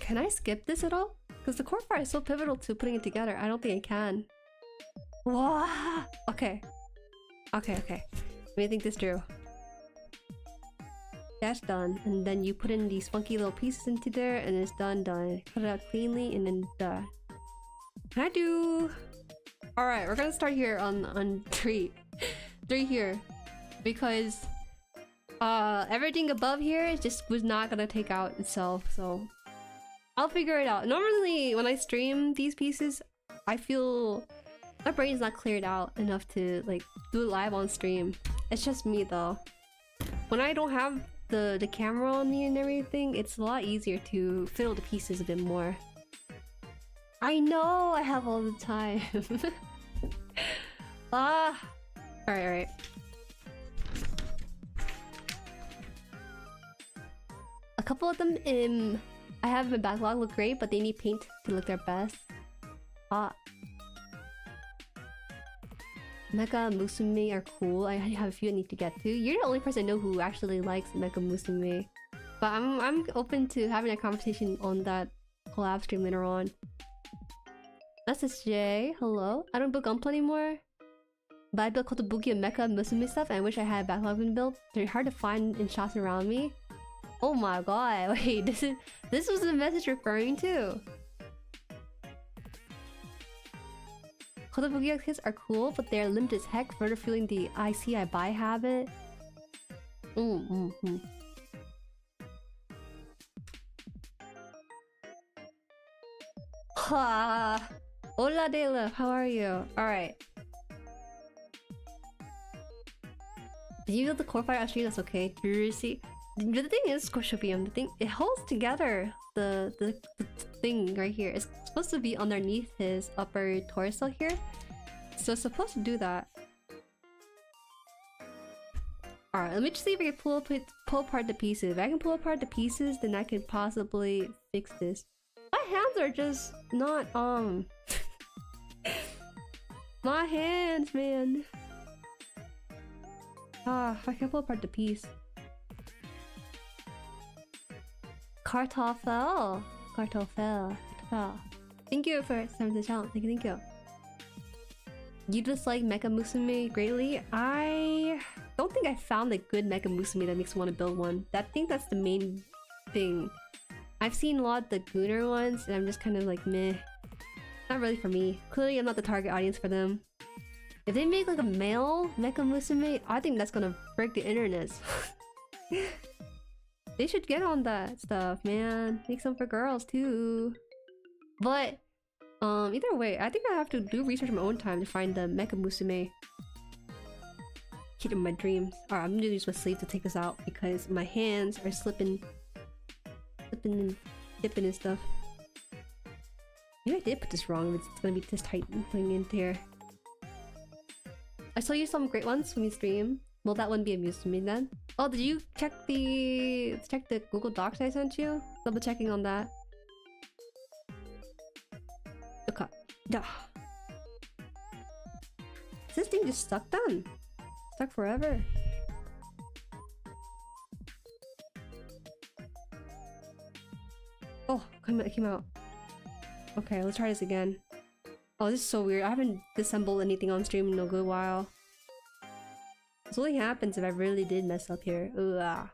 A: Can I skip this at all? Because the core fighter is so pivotal to putting it together. I don't think I can. Wow. Okay. Okay. Let me think this through. That's done. And then you put in these funky little pieces into there and it's done. Cut it out cleanly and then done. Can I do... Alright, we're gonna start here on 3. 3 here. Because everything above here just was not gonna take out itself, so I'll figure it out. Normally when I stream these pieces, I feel my brain's not cleared out enough to like do it live on stream. It's just me though. When I don't have the camera on me and everything, it's a lot easier to fiddle the pieces a bit more. I know I have all the time. Ah. Alright. A couple of them I have in my backlog look great, but they need paint to look their best. Ah. Mecha Musume are cool. I have a few I need to get to. You're the only person I know who actually likes Mecha Musume. But I'm open to having a conversation on that collab stream later on. SSJ, hello? I don't build gunpla anymore. But I built Kotobuki and Mecha Musume stuff and I wish I had a backlog been built. They're hard to find in shops around me. Oh my god, wait, this was the message referring to. Kotobuki kits are cool, but they're limited as heck, further fueling the I see I buy habit. Ha! Hola de love, how are you? Alright. Did you build the core fire stream? That's okay. See, the thing is, Scorpion, the thing, it holds together the thing right here. It's supposed to be underneath his upper torso here. So it's supposed to do that. Alright, let me just see if I can pull apart the pieces. If I can pull apart the pieces, then I can possibly fix this. My hands are just not my hands, man. Ah, if I can pull apart the piece. Kartoffel. Thank you for starting the channel. Thank you. You dislike Mecha Musume greatly? I don't think I found a good Mecha Musume that makes me want to build one. I think that's the main thing. I've seen a lot of the Gooner ones and I'm just kind of like meh. Not really for me. Clearly I'm not the target audience for them. If they make like a male Mecha Musume, I think that's gonna break the internet. They should get on that stuff, man. Make some for girls too. But either way, I think I have to do research on my own time to find the Mecha Musume. Kid in my dreams. Alright, I'm gonna use my sleeve to take this out because my hands are slipping dipping and stuff. Maybe I did put this wrong. It's gonna be this tight thing into here. I saw you some great ones when you stream. Will that one be amused to me then? Oh, did you check the Google Docs I sent you? Double checking on that. Okay. Duh. Is this thing just stuck then? Stuck forever. Oh, it came out. Okay, let's try this again. Oh, this is so weird. I haven't disassembled anything on stream in a good while. This only happens if I really did mess up here. Ugh.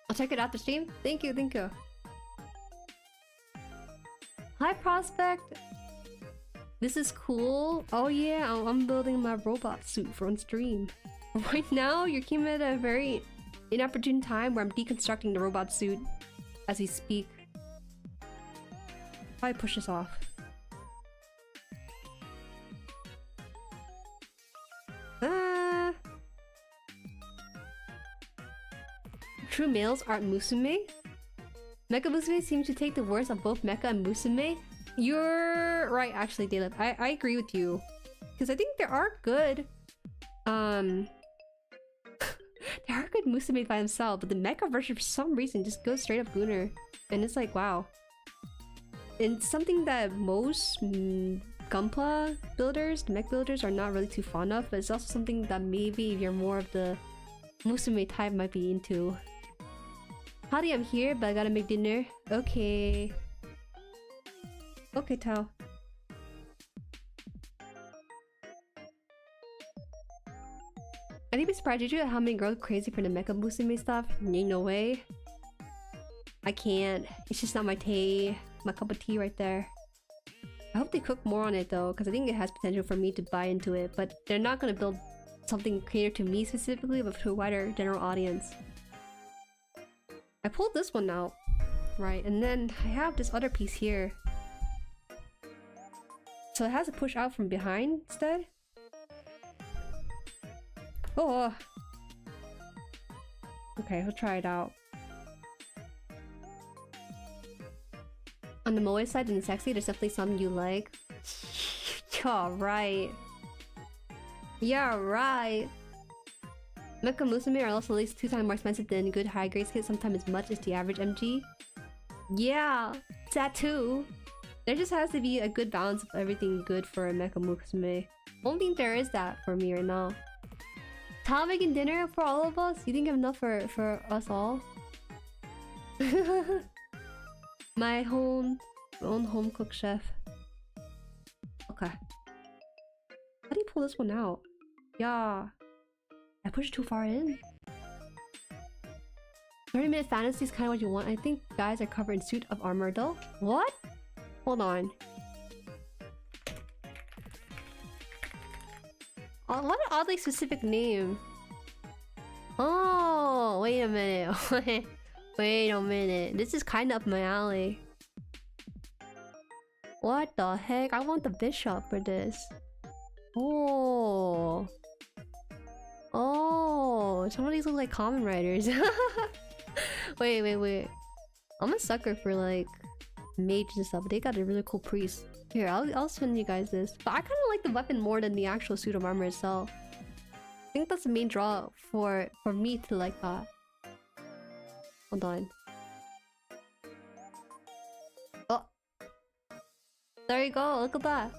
A: I'll check it out the stream. Thank you, thank you. Hi, Prospect. This is cool. Oh yeah, I'm building my robot suit for on stream. Right now, you came at a very inopportune time where I'm deconstructing the robot suit as we speak. Probably push this off. True males aren't Musume? Mecha Musume seems to take the worst of both Mecha and Musume. You're right, actually, Daleb. I agree with you. Because I think there are good... there are good Musume by themselves, but the Mecha version for some reason just goes straight up Gunner. And it's like, wow. And it's something that most gunpla builders, the mech builders, are not really too fond of, but it's also something that maybe if you're more of the Musume type might be into. Howdy, I'm here, but I gotta make dinner. Okay. Okay, Tao. I think we surprised you at how many girls crazy for the Mecha Musume stuff. No way. I can't. It's just not my tea. My cup of tea right there. I hope they cook more on it though, because I think it has potential for me to buy into it, but they're not gonna build something catered to me specifically, but to a wider general audience. I pulled this one out, right, and then I have this other piece here. So it has to push out from behind instead. Oh! Okay, we'll try it out. On the moe side and the sexy, there's definitely some you like. Yeah, right. Yeah, right. Mecha Musume are also at least 2 times more expensive than good high grade kits, sometimes as much as the average MG. Yeah, that too. There just has to be a good balance of everything good for a Mecha Musume. Don't think there is that for me right now. Tom making dinner for all of us? You think I'm enough for us all? My own home cook chef. Okay. How do you pull this one out? Yeah. I pushed too far in. 30-minute fantasy is kind of what you want. I think guys are covered in suit of armor though. What? Hold on. Oh, what an oddly specific name. Oh, wait a minute. Wait a minute. This is kind of up my alley. What the heck? I want the bishop for this. Oh. Oh, some of these look like common riders. Wait. I'm a sucker for like mages and stuff, but they got a really cool priest. Here, I'll send you guys this. But I kind of like the weapon more than the actual suit of armor itself. I think that's the main draw for me to like that. Hold on. Oh, there you go. Look at that.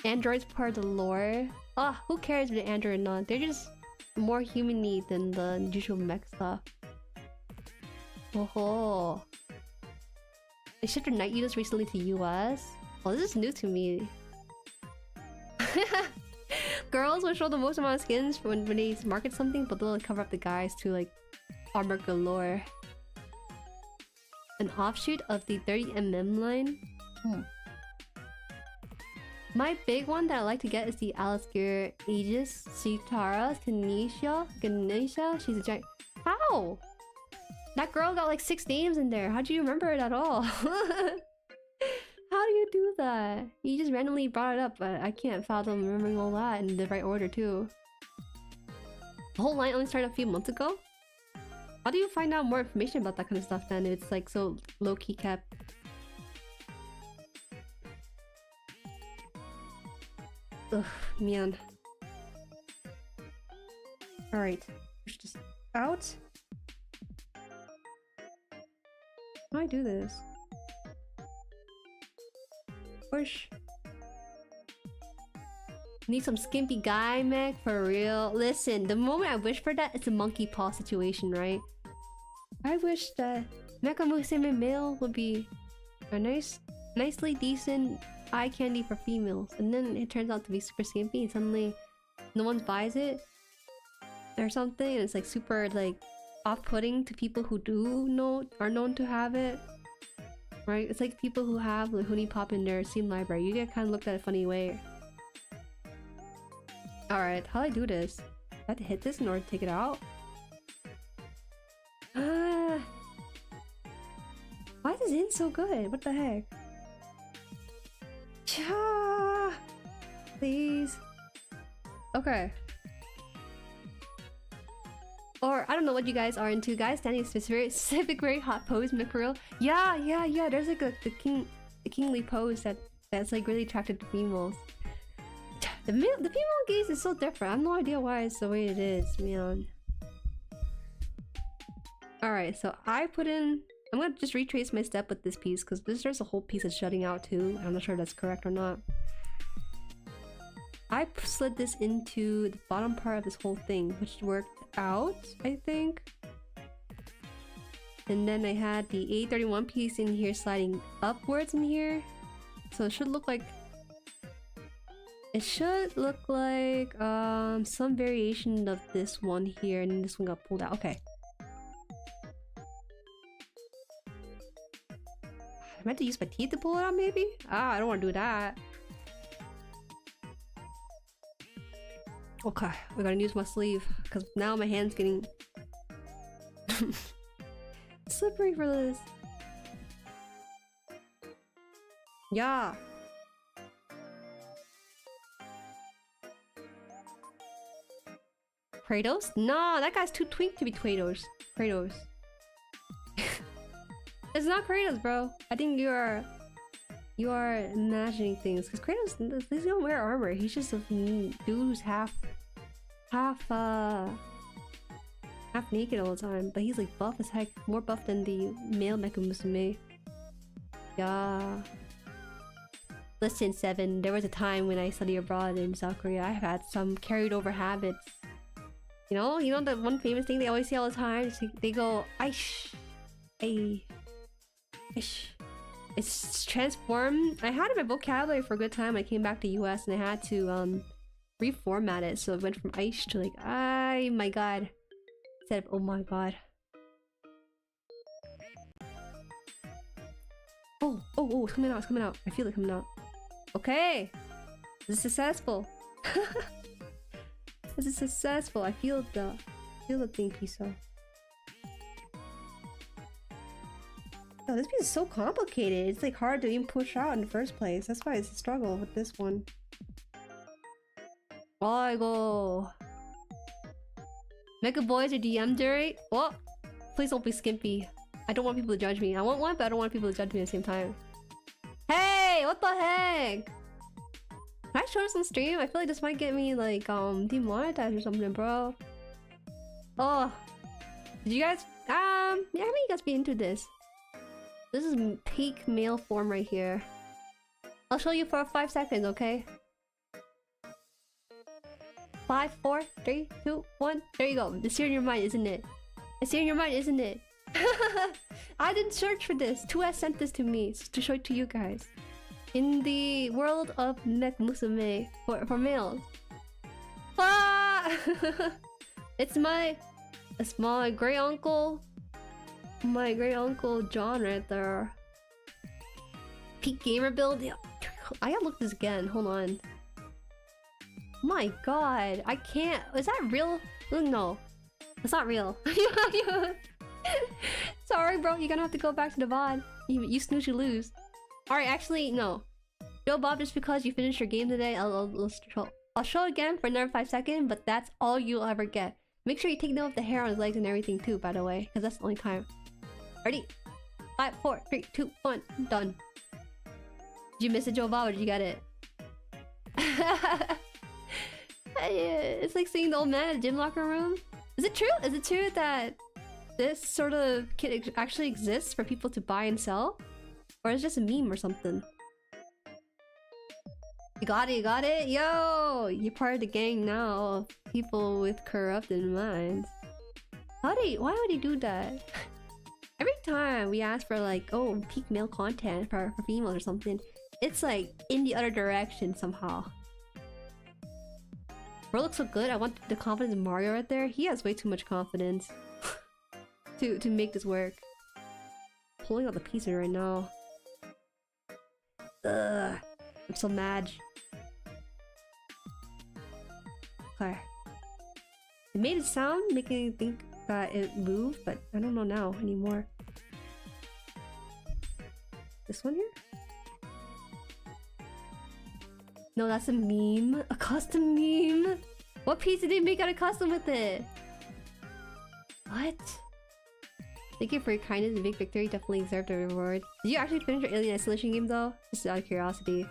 A: Androids part of the lore. Ah, who cares if they're android or not? They're just more human-y than the usual mech stuff. Oh, they shipped their Night Eaters recently to US. Oh, this is new to me. Girls will show the most amount of skins when they market something, but they'll like, cover up the guys to like armor galore. An offshoot of the 30mm line. My big one that I like to get is the Alice Gear Aegis Sitara Ganesha. She's a giant. How? That girl got like 6 names in there. How do you remember it at all? How do you do that? You just randomly brought it up, but I can't fathom remembering all that in the right order too. The whole line only started a few months ago? How do you find out more information about that kind of stuff then if it's like so low-key kept? Ugh, man. Alright. Push this out. How do I do this? Push. Need some skimpy guy mech for real. Listen, the moment I wish for that, it's a monkey paw situation, right? I wish that Mecha Musume male would be a nicely decent eye candy for females, and then it turns out to be super skimpy, and suddenly no one buys it or something, and it's like super like off-putting to people who are known to have it. Right? It's like people who have the Huni Pop in their scene library. You get kind of looked at a funny way. Alright, how do I do this? I have to hit this in order to take it out? Why is this in so good? What the heck? Cha! Please. Okay. Or, I don't know what you guys are into. Guys standing specific very hot pose, Mikro. Yeah. There's like the kingly pose that's like really attracted to females. The female gaze is so different. I have no idea why it's the way it is, man. Alright, so I put in... I'm gonna just retrace my step with this piece, because there's a whole piece that's shutting out too. I'm not sure if that's correct or not. I slid this into the bottom part of this whole thing, which worked out, I think. And then I had the A31 piece in here sliding upwards in here. So it should look like... some variation of this one here, and then this one got pulled out. Okay. I meant to use my teeth to pull it out, maybe? I don't want to do that. Okay, we gotta use my sleeve, because now my hand's getting slippery for this. Yeah. Kratos? Nah, that guy's too tweaked to be Kratos. It's not Kratos, bro. I think you are imagining things. Because Kratos, he's gonna wear armor. He's just a dude who's half naked all the time. But he's like buff as heck. More buff than the male Mecha Musume. Yeah. Listen, Seven. There was a time when I studied abroad in South Korea. I had some carried over habits. You know the one famous thing they always say all the time? They go, Aish. Ay. It's transformed. I had it in my vocabulary for a good time. I came back to US and I had to reformat it, so it went from Aish to like ay my god instead of oh my god. Oh, it's coming out. I feel it coming out. Okay, this is successful. This is successful. I feel the thing piece though. Oh, this piece is so complicated. It's like hard to even push out in the first place. That's why it's a struggle with this one. Oh, Mecha boys or DM Jueri? What? Please don't be skimpy. I don't want people to judge me. I want one, but I don't want people to judge me at the same time. Hey, what the heck? Can I show this on stream? I feel like this might get me like demonetized or something, bro. Oh, did you guys? Yeah, how many of you guys be into this? This is peak male form right here. I'll show you for 5 seconds, okay? 5, 4, 3, 2, 1. There you go. It's here in your mind, isn't it? It's here in your mind, isn't it? I didn't search for this. 2S sent this to me to show it to you guys. In the world of Mecha Musume for males. Ah! It's my great uncle. My great uncle John right there. Peak gamer build. Yeah. I gotta look this again. Hold on. My god, I can't. Is that real? No, it's not real. Sorry, bro. You're gonna have to go back to the VOD. You snooze, you lose. Alright, actually, no. Joe Bob, just because you finished your game today, I'll show again for another 5 seconds, but that's all you'll ever get. Make sure you take note of the hair on his legs and everything too, by the way, because that's the only time. Ready? 5, 4, 3, 2, 1, done. Did you miss it, Joe Bob, or did you get it? It's like seeing the old man in the gym locker room. Is it true? Is it true that this sort of kit actually exists for people to buy and sell? Or is it just a meme or something? You got it, you got it? Yo! You're part of the gang now. People with corrupted minds. Why would he do that? Every time we ask for like, oh, peak male content for females or something, it's like in the other direction somehow. Bro looks so good. I want the confidence in Mario right there. He has way too much confidence to make this work. Pulling out the pieces right now. Ugh. I'm so mad. Okay. It made a sound, making me think that it moved, but I don't know now anymore. This one here? No, that's a meme. A custom meme? What piece did they make out of custom with it? What? Thank you for your kindness. The big victory definitely deserved a reward. Did you actually finish your Alien Isolation game though? Just out of curiosity.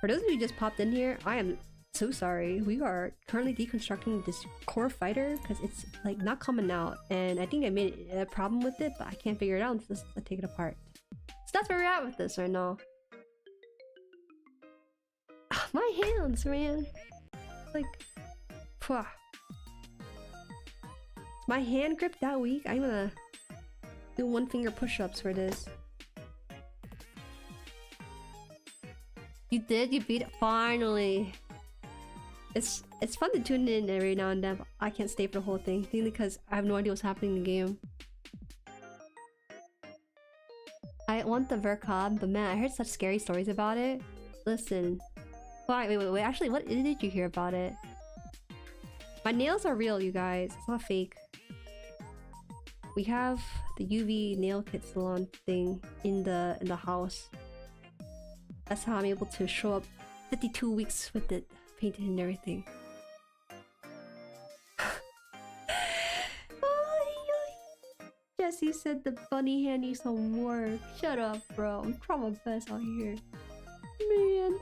A: For those of you who just popped in here, I am so sorry. We are currently deconstructing this core fighter because it's like not coming out, and I think I made a problem with it, but I can't figure it out. Let's take it apart. So that's where we're at with this right now. My hands, man. Like, phew. Is my hand grip that weak? I'm gonna do 1-finger push-ups for this. You did? You beat it? Finally! It's fun to tune in every now and then, but I can't stay for the whole thing. Mainly because I have no idea what's happening in the game. I want the Vercob, but man, I heard such scary stories about it. Listen. Wait, actually, what did you hear about it? My nails are real, you guys. It's not fake. We have the UV nail kit salon thing in the house. That's how I'm able to show up 52 weeks with it painted and everything. Jesse said the bunny hand needs some work. Shut up, bro. I'm trying my best out here. Man,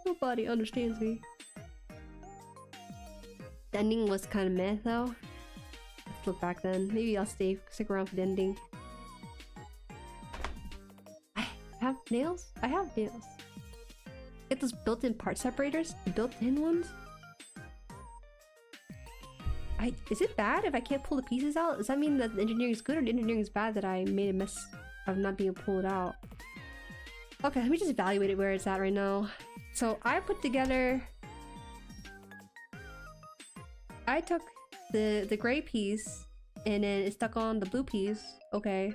A: nobody understands me. The ending was kind of meh though. Let's look back then. Maybe I'll stick around for the ending. I have nails? I have nails. Get those built-in part separators? The built-in ones? Is it bad if I can't pull the pieces out? Does that mean that the engineering is good or the engineering is bad that I made a mess of not being able to pull it out? Okay, let me just evaluate it where it's at right now. So I put together... I took the gray piece and then it stuck on the blue piece. Okay.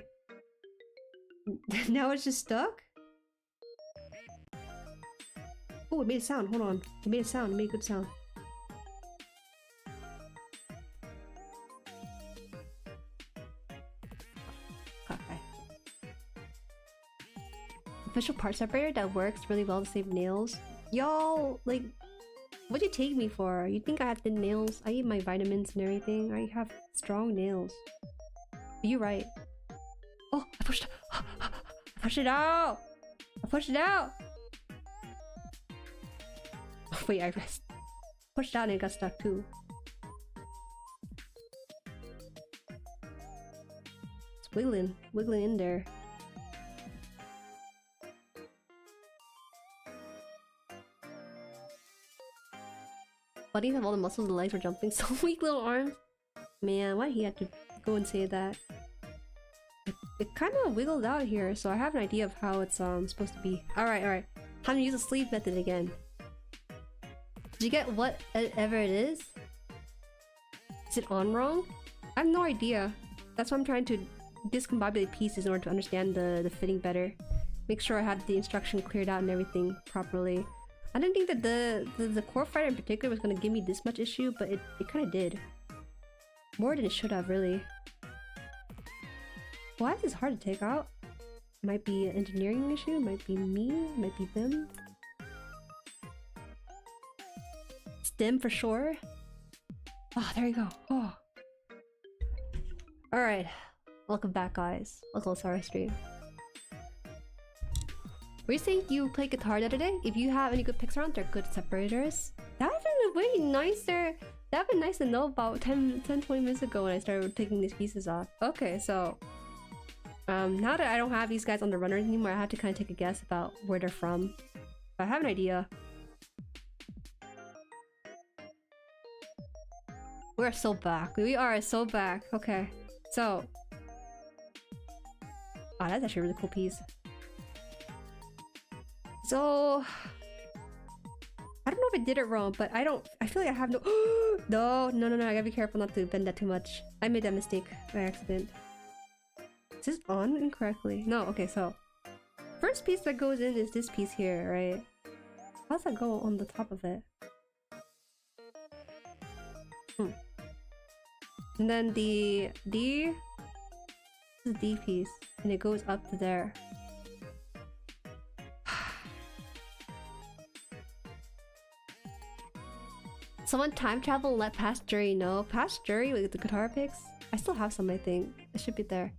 A: Now it's just stuck? Oh, it made a sound. Hold on. It made a sound. It made a good sound. Okay. Official part separator that works really well to save nails. Y'all, like, what'd you take me for? You think I have thin nails? I eat my vitamins and everything. I have strong nails. You're right. Oh, I pushed it out! I pushed it out! Oh, wait, I pushed out and it got stuck too. It's wiggling in there. Buddies have all the muscles, the legs are jumping, so weak little arms. Man, why he had to go and say that? It kind of wiggled out here, so I have an idea of how it's supposed to be. Alright. Time to use the sleeve method again. Did you get whatever it is? Is it on wrong? I have no idea. That's why I'm trying to discombobulate pieces in order to understand the fitting better. Make sure I have the instruction cleared out and everything properly. I didn't think that the core fighter in particular was going to give me this much issue, but it kind of did. More than it should have, really. Why is this hard to take out? Might be an engineering issue, might be me, might be them. It's them for sure. Oh, there you go. Oh. Alright. Welcome back, guys. Welcome to our stream. Were you saying you play guitar the other day? If you have any good picks around, they're good separators. That would have been way nicer. That would be nice to know about 10-20 minutes ago when I started taking these pieces off. Okay, so now that I don't have these guys on the runners anymore, I have to kind of take a guess about where they're from. I have an idea. We're so back. We are so back. Okay, so oh, that's actually a really cool piece. So I don't know if I did it wrong, but I feel like I have no no, I gotta be careful not to bend that too much. I made that mistake by accident. Is this on incorrectly? No, okay, so first piece that goes in is this piece here, right? How does that go on the top of it? And then the D, this is the D piece, and it goes up to there. Someone time travel and let past Jueri know. Past Jueri with the guitar picks? I still have some, I think. It should be there.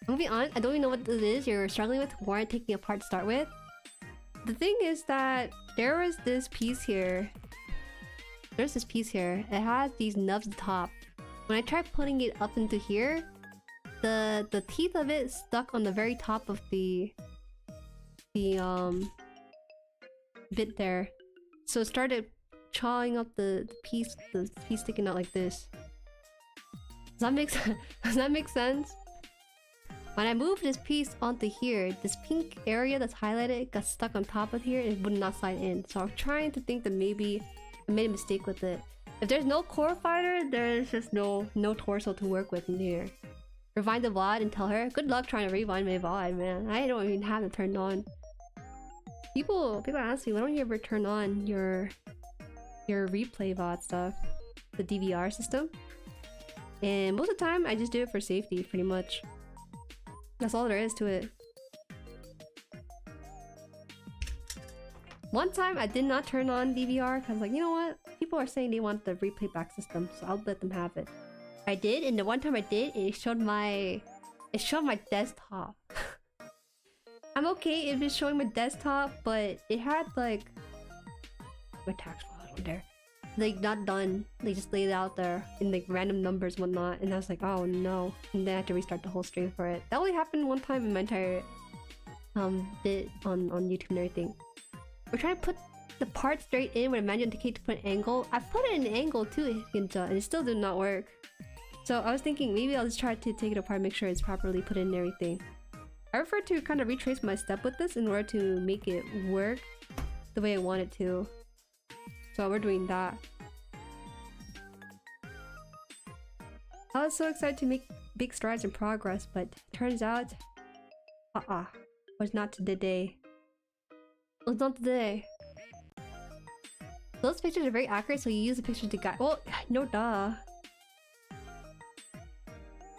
A: Moving on, I don't even know what it is you're struggling with, warrant taking apart to start with. The thing is that there was this piece here. There's this piece here. It has these nubs at the top. When I tried putting it up into here, the teeth of it stuck on the very top of the bit there, so it started chawing up the piece sticking out like this. Does that make sense? Does that make sense? When I moved this piece onto here, this pink area that's highlighted got stuck on top of here and it would not slide in. So I'm trying to think that maybe I made a mistake with it. If there's no core fighter, there's just no torso to work with in here. Rewind the VOD and tell her, good luck trying to rewind my VOD, man. I don't even have it turned on. People ask me, why don't you ever turn on your replay VOD stuff? The DVR system? And most of the time, I just do it for safety, pretty much. That's all there is to it. One time, I did not turn on DVR, because like, you know what? People are saying they want the replay back system, so I'll let them have it. I did, and the one time I did, it showed my desktop. I'm okay if it's showing my desktop, but it had like my tax file over there, like not done. They just laid it out there in like random numbers and whatnot, and I was like, oh no, and then I had to restart the whole stream for it. That only happened one time in my entire bit on YouTube and everything. We're trying to put the part straight in when I managed to put an angle. I put it in an angle too, and it still did not work. So I was thinking maybe I'll just try to take it apart and make sure it's properly put in and everything. I prefer to kind of retrace my step with this in order to make it work the way I want it to. So we're doing that. I was so excited to make big strides in progress, but turns out was not today. It was not today. Those pictures are very accurate, so you use the pictures to guide. Well, no duh.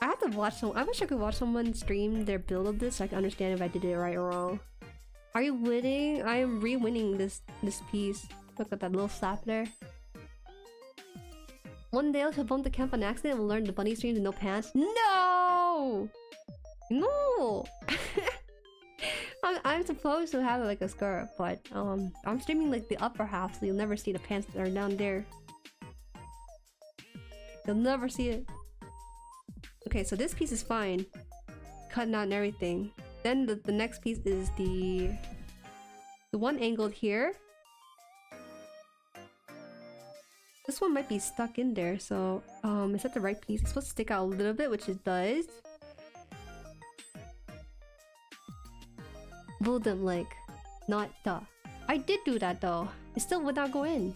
A: I have to watch some. I wish I could watch someone stream their build of this so I can understand if I did it right or wrong. Are you winning? I am re-winning this piece. Look at that little slap there. One day I'll bump the camp on accident and we'll learn the bunny streams and no pants. No! No! I'm supposed to have like a skirt, but I'm streaming like the upper half, so you'll never see the pants that are down there. You'll never see it. Okay, so this piece is fine. Cutting out and everything. Then the next piece is the one angled here. This one might be stuck in there, so is that the right piece? It's supposed to stick out a little bit, which it does. Build them like, not duh. I did do that though. It still would not go in.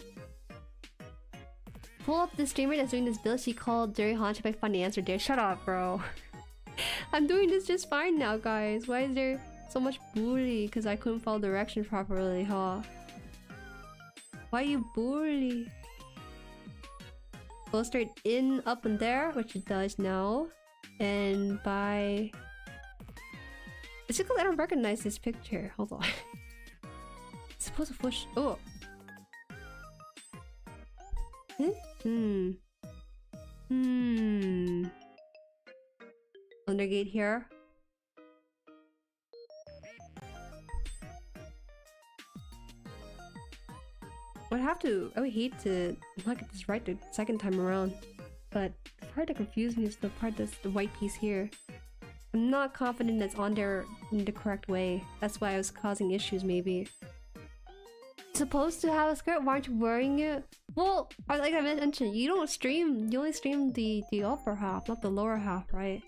A: Pull up the streamer that's doing this build. She called JueriHaan to make funny answer there. Shut up, bro. I'm doing this just fine now, guys. Why is there so much bully? Because I couldn't follow directions properly, huh? Why you bully? Go straight in, up and there, which it does now. And by... It's because I don't recognize this picture. Hold on. It's supposed to push... Oh! Undergate here. I would hate to not get this right the second time around. But the part that confused me is the part that's the white piece here. I'm not confident it's on there in the correct way. That's why I was causing issues, maybe. Supposed to have a skirt? Why aren't you wearing it? Well, like I mentioned, you don't stream. You only stream the upper half, not the lower half, right?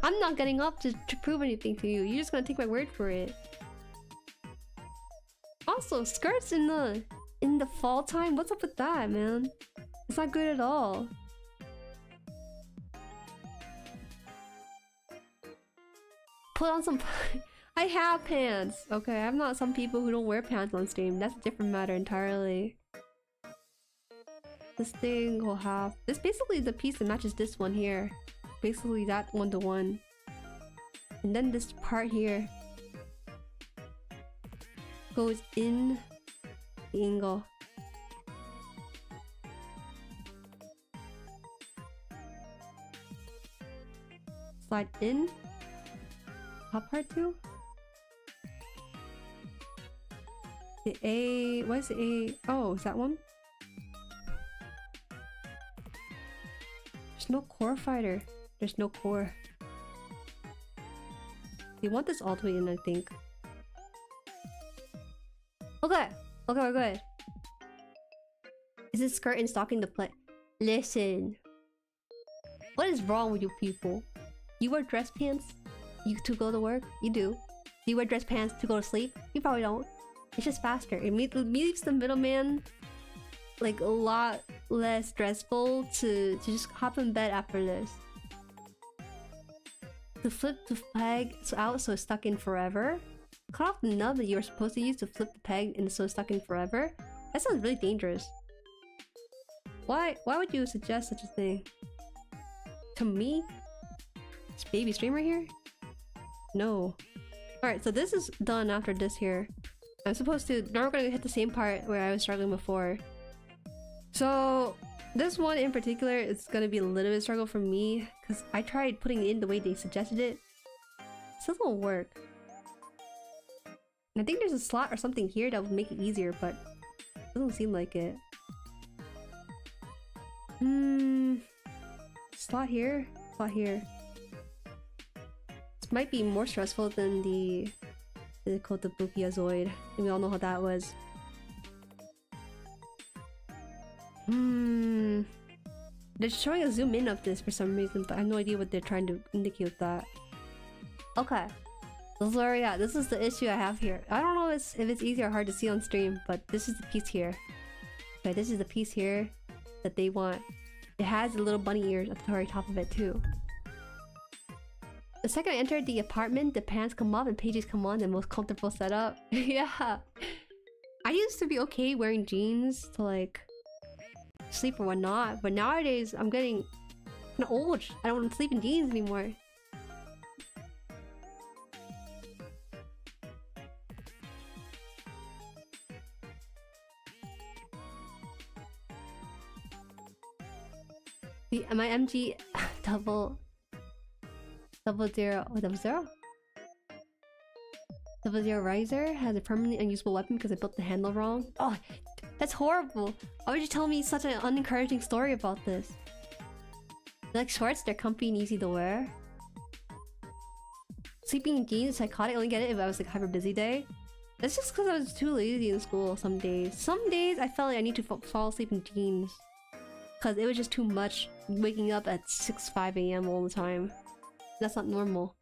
A: I'm not getting up to prove anything to you. You're just gonna take my word for it. Also, skirts in the fall time? What's up with that, man? It's not good at all. Put on some... I have pants! Okay, I'm not some people who don't wear pants on stream. That's a different matter entirely. This thing will have... This basically the piece that matches this one here. Basically that one-to-one. And then this part here goes in the angle. Slide in. Top part too? The A... What is the A? Oh, is that one? There's no core fighter. There's no core. You want this all the way in, I think. Okay. Okay, we're good. Is this skirt in stocking the play? Listen. What is wrong with you people? You wear dress pants to go to work? You do. Do you wear dress pants to go to sleep? You probably don't. It's just faster. It leaves the middleman like a lot less stressful to just hop in bed after this. To flip the peg out so it's stuck in forever. Cut off the nub that you're supposed to use to flip the peg and so it's stuck in forever. That sounds really dangerous. Why would you suggest such a thing? To me? This baby streamer here? No. Alright, so this is done after this here. I'm supposed to... Now we're gonna hit the same part where I was struggling before. So... This one in particular is gonna be a little bit of struggle for me because I tried putting it in the way they suggested it. It still won't work. And I think there's a slot or something here that would make it easier, but it doesn't seem like it. Slot here? Slot here. This might be more stressful than the Kotobukiazoid. And we all know how that was. They're showing a zoom in of this for some reason, but I have no idea what they're trying to indicate with that. Okay. So sorry, yeah, this is the issue I have here. I don't know if it's easy or hard to see on stream, but this is the piece here. Okay, this is the piece here that they want. It has the little bunny ears at the very top of it too. The second I entered the apartment, the pants come off and pages come on, the most comfortable setup. Yeah. I used to be okay wearing jeans to like sleep or whatnot, but nowadays I'm getting kind of old. I don't want to sleep in jeans anymore. My MG double zero riser has a permanently unusable weapon because I built the handle wrong. Oh, that's horrible. Why would you tell me such an unencouraging story about this? They're like shorts, they're comfy and easy to wear. Sleeping in jeans is psychotic. I only get it if I was like have a busy day. That's just because I was too lazy in school some days. Some days I felt like I need to fall asleep in jeans. Because it was just too much waking up at 5 a.m. all the time. That's not normal.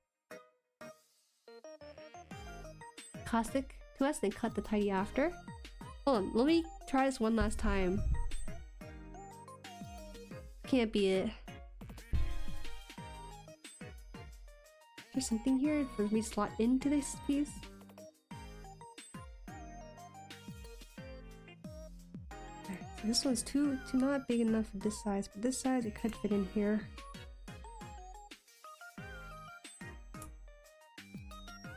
A: Caustic to us, then cut the tidy after. Hold on, let me try this one last time. Can't be it. There's something here for me to slot into this piece. This one's too not big enough for this size, but this size it could fit in here.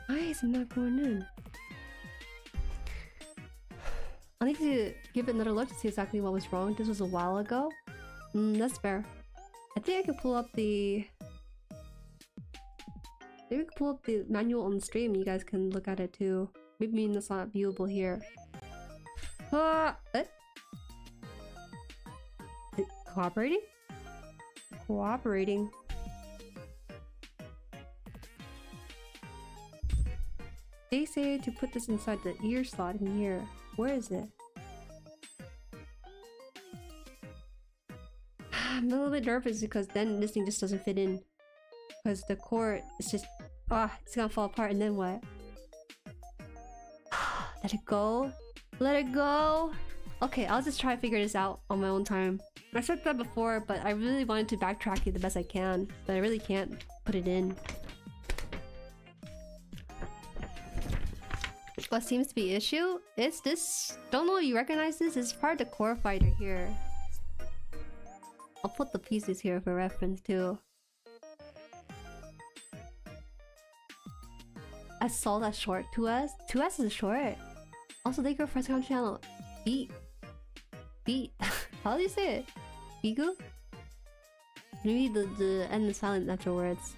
A: Why is it not going in? I need to give it another look to see exactly what was wrong. This was a while ago. That's fair. I think I can pull up the... Maybe we can pull up the manual on the stream. You guys can look at it too. Maybe that's not viewable here. Cooperating? Cooperating. They say to put this inside the ear slot in here. Where is it? I'm a little bit nervous because then this thing just doesn't fit in. Because the core is just... it's gonna fall apart and then what? Let it go. Let it go. Okay, I'll just try to figure this out on my own time. I said that before, but I really wanted to backtrack it the best I can. But I really can't put it in. What seems to be issue is this. Don't know if you recognize this. It's part of the core fighter here. I'll put the pieces here for reference too. I saw that short. 2S? 2S is a short. Also, thank you for first channel. Beat. How do you say it? Bigu? Maybe the end is silent afterwards.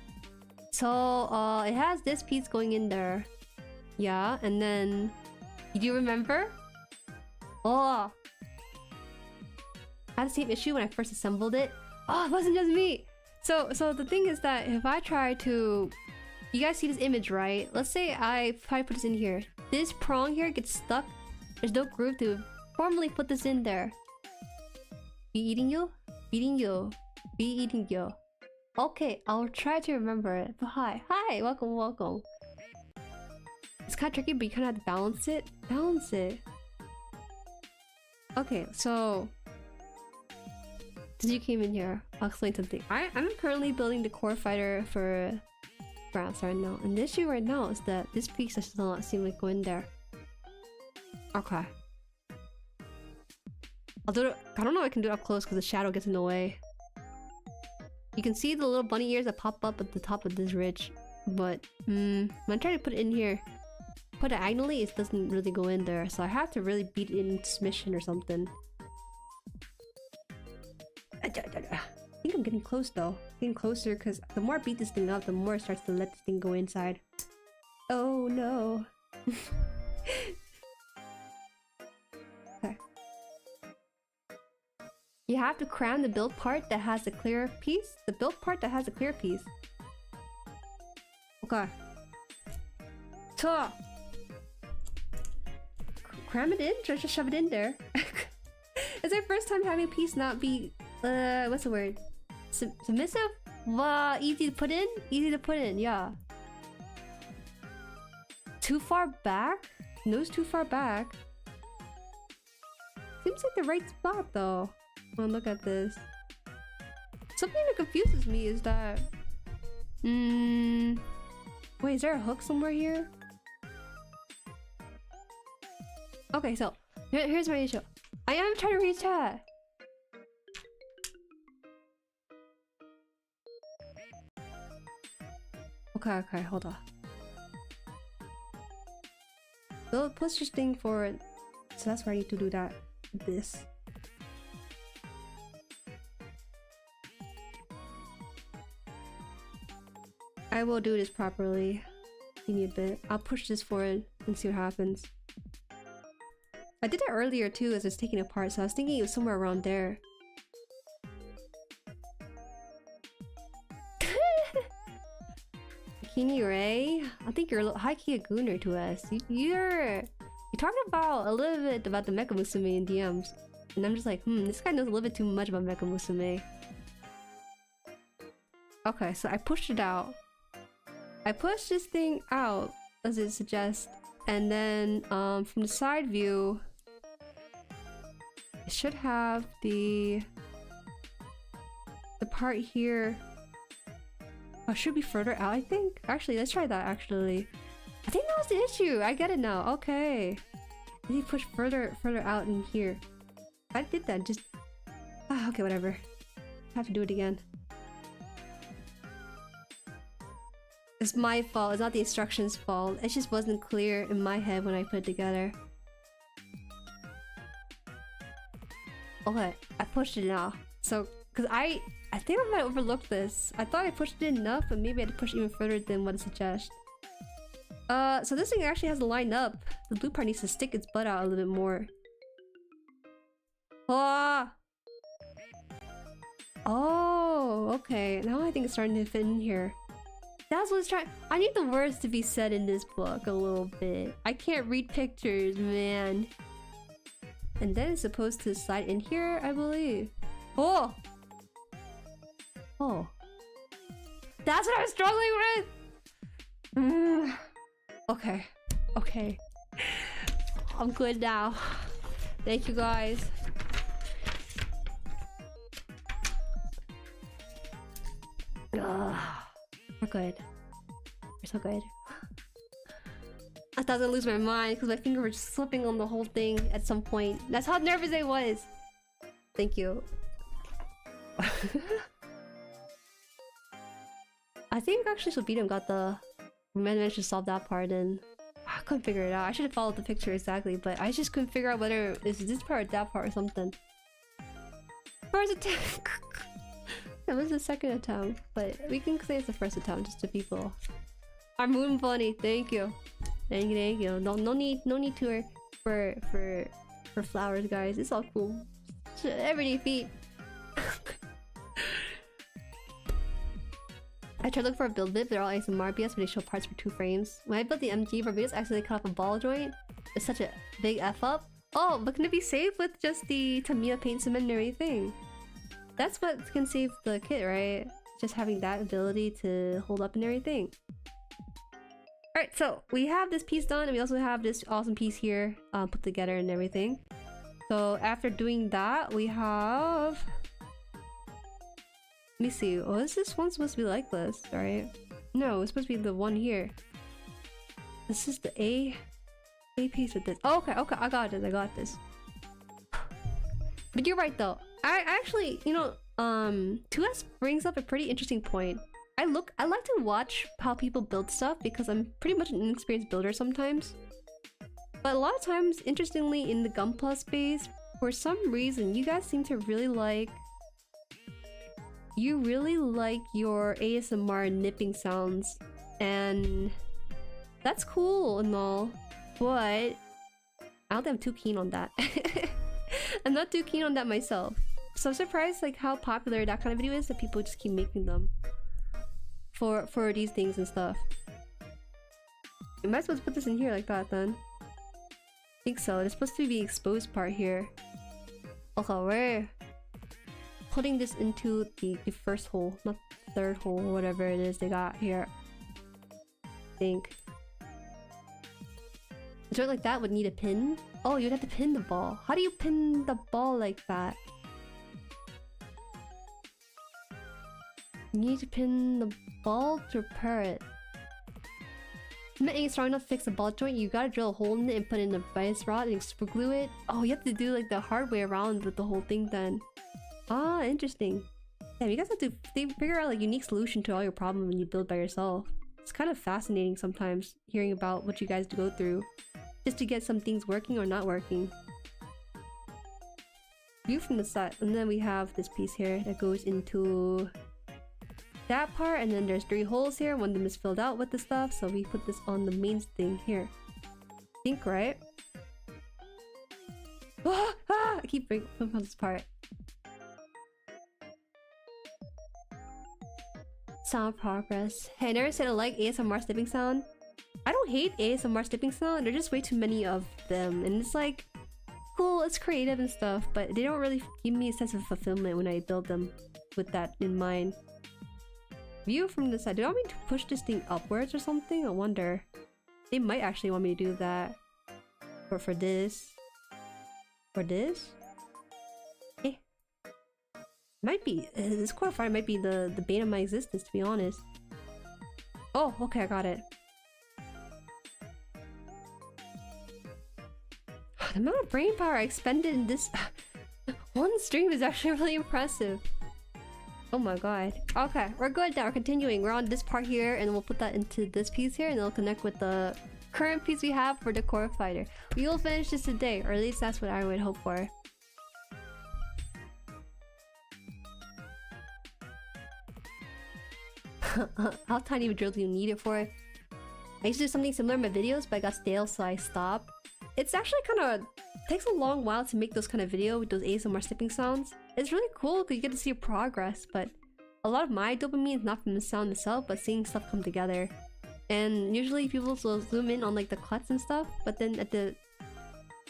A: So, it has this piece going in there. Yeah, and then... Do you remember? Oh! I had the same issue when I first assembled it. Oh, it wasn't just me! So the thing is that if I try to... You guys see this image, right? Let's say I try to put this in here. This prong here gets stuck. There's no groove to formally put this in there. Be eating you? Eating you. Be eating you. Okay, I'll try to remember it. But hi. Hi! Welcome. It's kind of tricky, but you kind of have to balance it. Balance it. Okay, so... Since you came in here, I'll explain something. I'm currently building the core fighter for France right now. And the issue right now is that this piece does not seem like go in there. Okay. I'll do it. I don't know if I can do it up close because the shadow gets in the way. You can see the little bunny ears that pop up at the top of this ridge. But, when I try to put it in here, put it diagonally, it doesn't really go in there. So I have to really beat it into submission or something. I think I'm getting close though. Getting closer because the more I beat this thing up, the more it starts to let this thing go inside. Oh no. Okay. You have to cram the build part that has the clear piece. The build part that has a clear piece. Okay. So cram it in? Should I just shove it in there? It's my first time having a piece not be what's the word? Submissive? Easy to put in? Easy to put in, yeah. Too far back? Nose too far back. Seems like the right spot though. Oh, look at this. Something that confuses me is that... Wait, is there a hook somewhere here? Okay, so here's my issue. I am trying to read chat. Okay, hold on. So push this thing forward. So that's where I need to do that. This. I will do this properly. Give me a bit. I'll push this forward and see what happens. I did that earlier too as it's taking apart, so I was thinking it was somewhere around there. Bikini Ray? I think you're a high-key a gooner to us. You're talking about a little bit about the Mecha Musume in DMs. And I'm just like, this guy knows a little bit too much about Mecha Musume. Okay, so I pushed it out. I pushed this thing out, as it suggests. And then, from the side view... It should have the part here. Oh, it should be further out, I think. Actually, let's try that, actually. I think that was the issue. I get it now. Okay. I need to push further out in here. I did that, just... okay, whatever. I have to do it again. It's my fault. It's not the instructions' fault. It just wasn't clear in my head when I put it together. Okay, I pushed it now. So, cause I think I might overlook this. I thought I pushed it enough, but maybe I had to push even further than what it suggests. So this thing actually has to line up. The blue part needs to stick its butt out a little bit more. Ah! Oh, okay. Now I think it's starting to fit in here. That's what it's trying. I need the words to be said in this book a little bit. I can't read pictures, man. And then it's supposed to slide in here, I believe. Oh! Oh. That's what I was struggling with! Okay. Okay. I'm good now. Thank you guys. Ugh. We're good. We're so good. I thought I was gonna lose my mind because my finger was slipping on the whole thing at some point. That's how nervous I was. Thank you. I think actually Shabidam got the... We managed to solve that part and... I couldn't figure it out. I should have followed the picture exactly, but I just couldn't figure out whether it's this part or that part or something. First attempt! That was the second attempt, but we can say it's the first attempt just to people. I'm moon bunny, thank you. Thank you. No need to for flowers, guys. It's all cool. Everyday feet. I tried to look for a build bit, but they're all ASMR BS, but they show parts for 2 frames. When I built the MG, Barbados accidentally cut off a ball joint. It's such a big F up. Oh, but can it be saved with just the Tamiya paint cement and everything? That's what can save the kit, right? Just having that ability to hold up and everything. Alright, so we have this piece done, and we also have this awesome piece here put together and everything. So after doing that, we have... Let me see. Oh, is this one supposed to be like this, right? No, it's supposed to be the one here. This is the A piece with this. Oh, okay, I got this. But you're right though. I actually, you know, 2S brings up a pretty interesting point. I like to watch how people build stuff because I'm pretty much an inexperienced builder sometimes. But a lot of times, interestingly, in the gunpla space, for some reason, you guys seem to really like... You really like your ASMR nipping sounds. And... that's cool and all. But... I don't think I'm too keen on that. I'm not too keen on that myself. So I'm surprised like how popular that kind of video is that people just keep making them. For these things and stuff. Am I supposed to put this in here like that then? I think so. There's supposed to be the exposed part here. Okay, we're putting this into the first hole, not the third hole or whatever it is they got here. I think. A joint like that would need a pin? Oh, you'd have to pin the ball. How do you pin the ball like that? You need to pin the ball to repair it. Cement ain't strong enough to fix the ball joint. You gotta drill a hole in it and put in a bias rod and super glue it. Oh, you have to do like the hard way around with the whole thing then. Ah, interesting. Damn, you guys have to figure out like a unique solution to all your problems when you build by yourself. It's kind of fascinating sometimes hearing about what you guys go through just to get some things working or not working. View from the side, and then we have this piece here that goes into that part, and then there's 3 holes here. One of them is filled out with the stuff, so we put this on the main thing here. I think, right? Ah, I keep breaking from this part. Sound progress. Hey, I never said I like ASMR snipping sound. I don't hate ASMR snipping sound, there's just way too many of them, and it's like cool, it's creative and stuff, but they don't really give me a sense of fulfillment when I build them with that in mind. View from the side. Do you want me to push this thing upwards or something? I wonder. They might actually want me to do that. Or for this. For this? Eh. Might be. This core fire might be the bane of my existence, to be honest. Oh, okay, I got it. The amount of brain power I expended in this one stream is actually really impressive. Oh my god. Okay, we're good now. We're continuing. We're on this part here, and we'll put that into this piece here, and it'll connect with the current piece we have for the core fighter. We will finish this today, or at least that's what I would hope for. How tiny of a drill do you need it for? I used to do something similar in my videos, but I got stale, so I stopped. It's actually kind of takes a long while to make those kind of video with those ASMR snipping sounds. It's really cool because you get to see your progress, but a lot of my dopamine is not from the sound itself, but seeing stuff come together. And usually people will zoom in on like the cuts and stuff, but then at the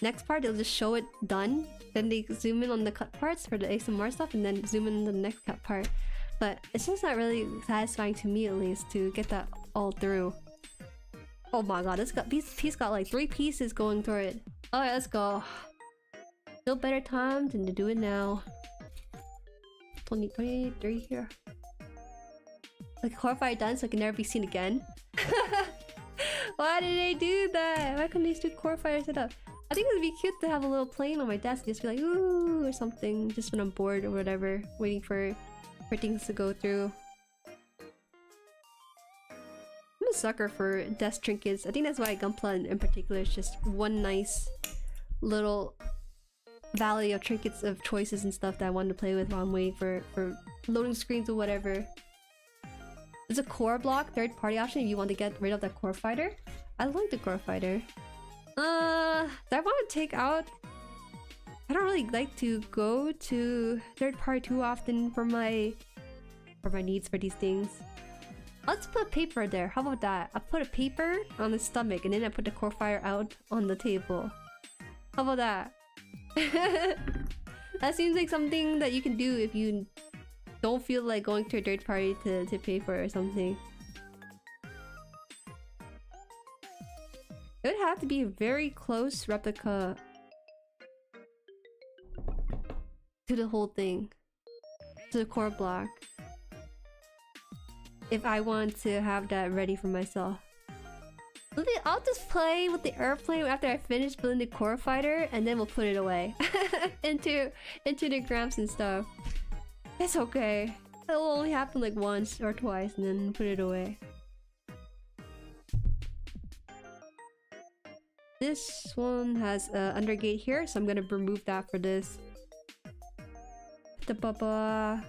A: next part they'll just show it done. Then they zoom in on the cut parts for the ASMR stuff, and then zoom in on the next cut part. But it's just not really satisfying to me, at least, to get that all through. Oh my god, this piece got like 3 pieces going through it. Alright, let's go. No better time than to do it now. 2023 here. Like core fire done so it can never be seen again. Why did they do that? Why couldn't they just do core fire setup? I think it would be cute to have a little plane on my desk, just be like ooh or something, just when I'm bored or whatever, waiting for things to go through. I'm a sucker for desk trinkets. I think that's why Gunpla in particular is just one nice little valley of trinkets of choices and stuff that I wanted to play with while I'm waiting for loading screens or whatever. There's a core block third-party option if you want to get rid of that core fighter. I like the core fighter. That I want to take out. I don't really like to go to third-party too often for my needs for these things. Let's put paper there. How about that? I put a paper on the stomach and then I put the core fire out on the table. How about that? That seems like something that you can do if you don't feel like going to a third party to pay for it or something. It would have to be a very close replica to the whole thing. To the core block. If I want to have that ready for myself. I'll just play with the airplane after I finish building the core fighter, and then we'll put it away into the grams and stuff. It's okay. It'll only happen like once or twice, and then put it away. This one has undergate here, so I'm gonna remove that for this. The baba.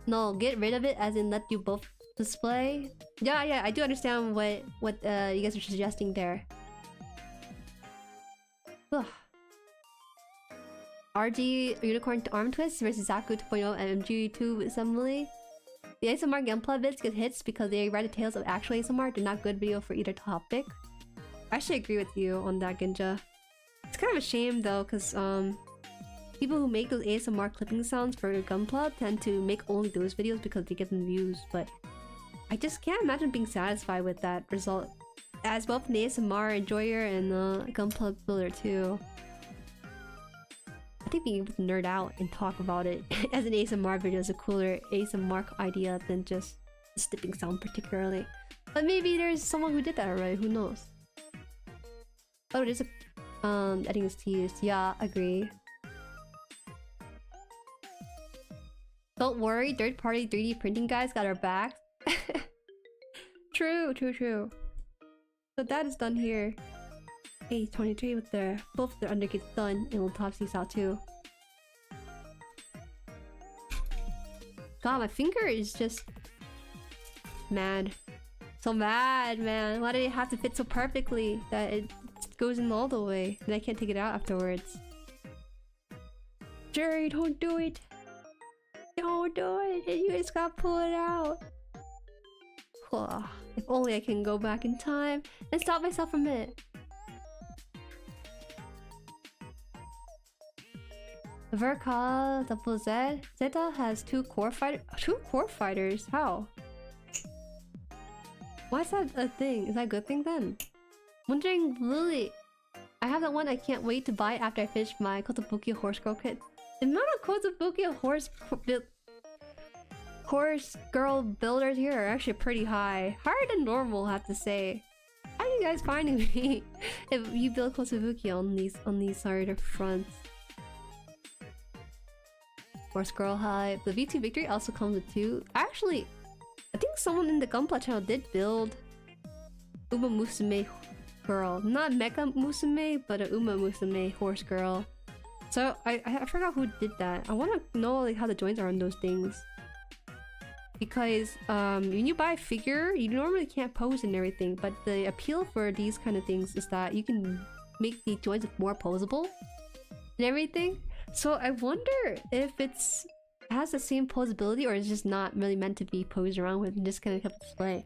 A: No, get rid of it as in let you both display. Yeah, I do understand what you guys are suggesting there. Ugh. RG Unicorn Arm Twist versus Zaku 2.0 and MG2 Assembly. The ASMR gameplay vids get hits because they ride the tails of actual ASMR. They're not good video for either topic. I actually agree with you on that, Ginja. It's kind of a shame though, because people who make those ASMR clipping sounds for Gunpla tend to make only those videos because they get them views, but I just can't imagine being satisfied with that result as both an ASMR enjoyer and a Gunpla builder too. I think being able to nerd out and talk about it as an ASMR video is a cooler ASMR idea than just the snipping sound particularly. But maybe there's someone who did that already, who knows? Oh, there's a I think it's teased. Yeah, agree. Don't worry, third-party 3D printing guys got our back. True. So that is done here. A23 with both their undergates done, and we'll top these out too. God, my finger is just mad. So mad, man. Why did it have to fit so perfectly that it goes in all the way and I can't take it out afterwards? Jueri, don't do it. Don't do it. You just gotta pull it out. Oh, if only I can go back in time and stop myself from it. Verka double Z. Zeta has two core fighters. How? Why is that a thing? Is that a good thing then? Wondering Lily. I have that one I can't wait to buy after I finish my Kotobuki horse girl kit. The amount of Kotobuki horse girl builders here are actually pretty high. Higher than normal, I have to say. How are you guys finding me if you build Kotobuki on these sort of fronts? Horse girl high. The V2 victory also comes with 2. Actually, I think someone in the Gunpla channel did build Uma Musume girl. Not Mecha Musume, but a Uma Musume horse girl. So I forgot who did that. I want to know like how the joints are on those things. Because when you buy a figure, you normally can't pose and everything, but the appeal for these kind of things is that you can make the joints more posable and everything. So I wonder if it has the same posability or it's just not really meant to be posed around with and just kind of kept display.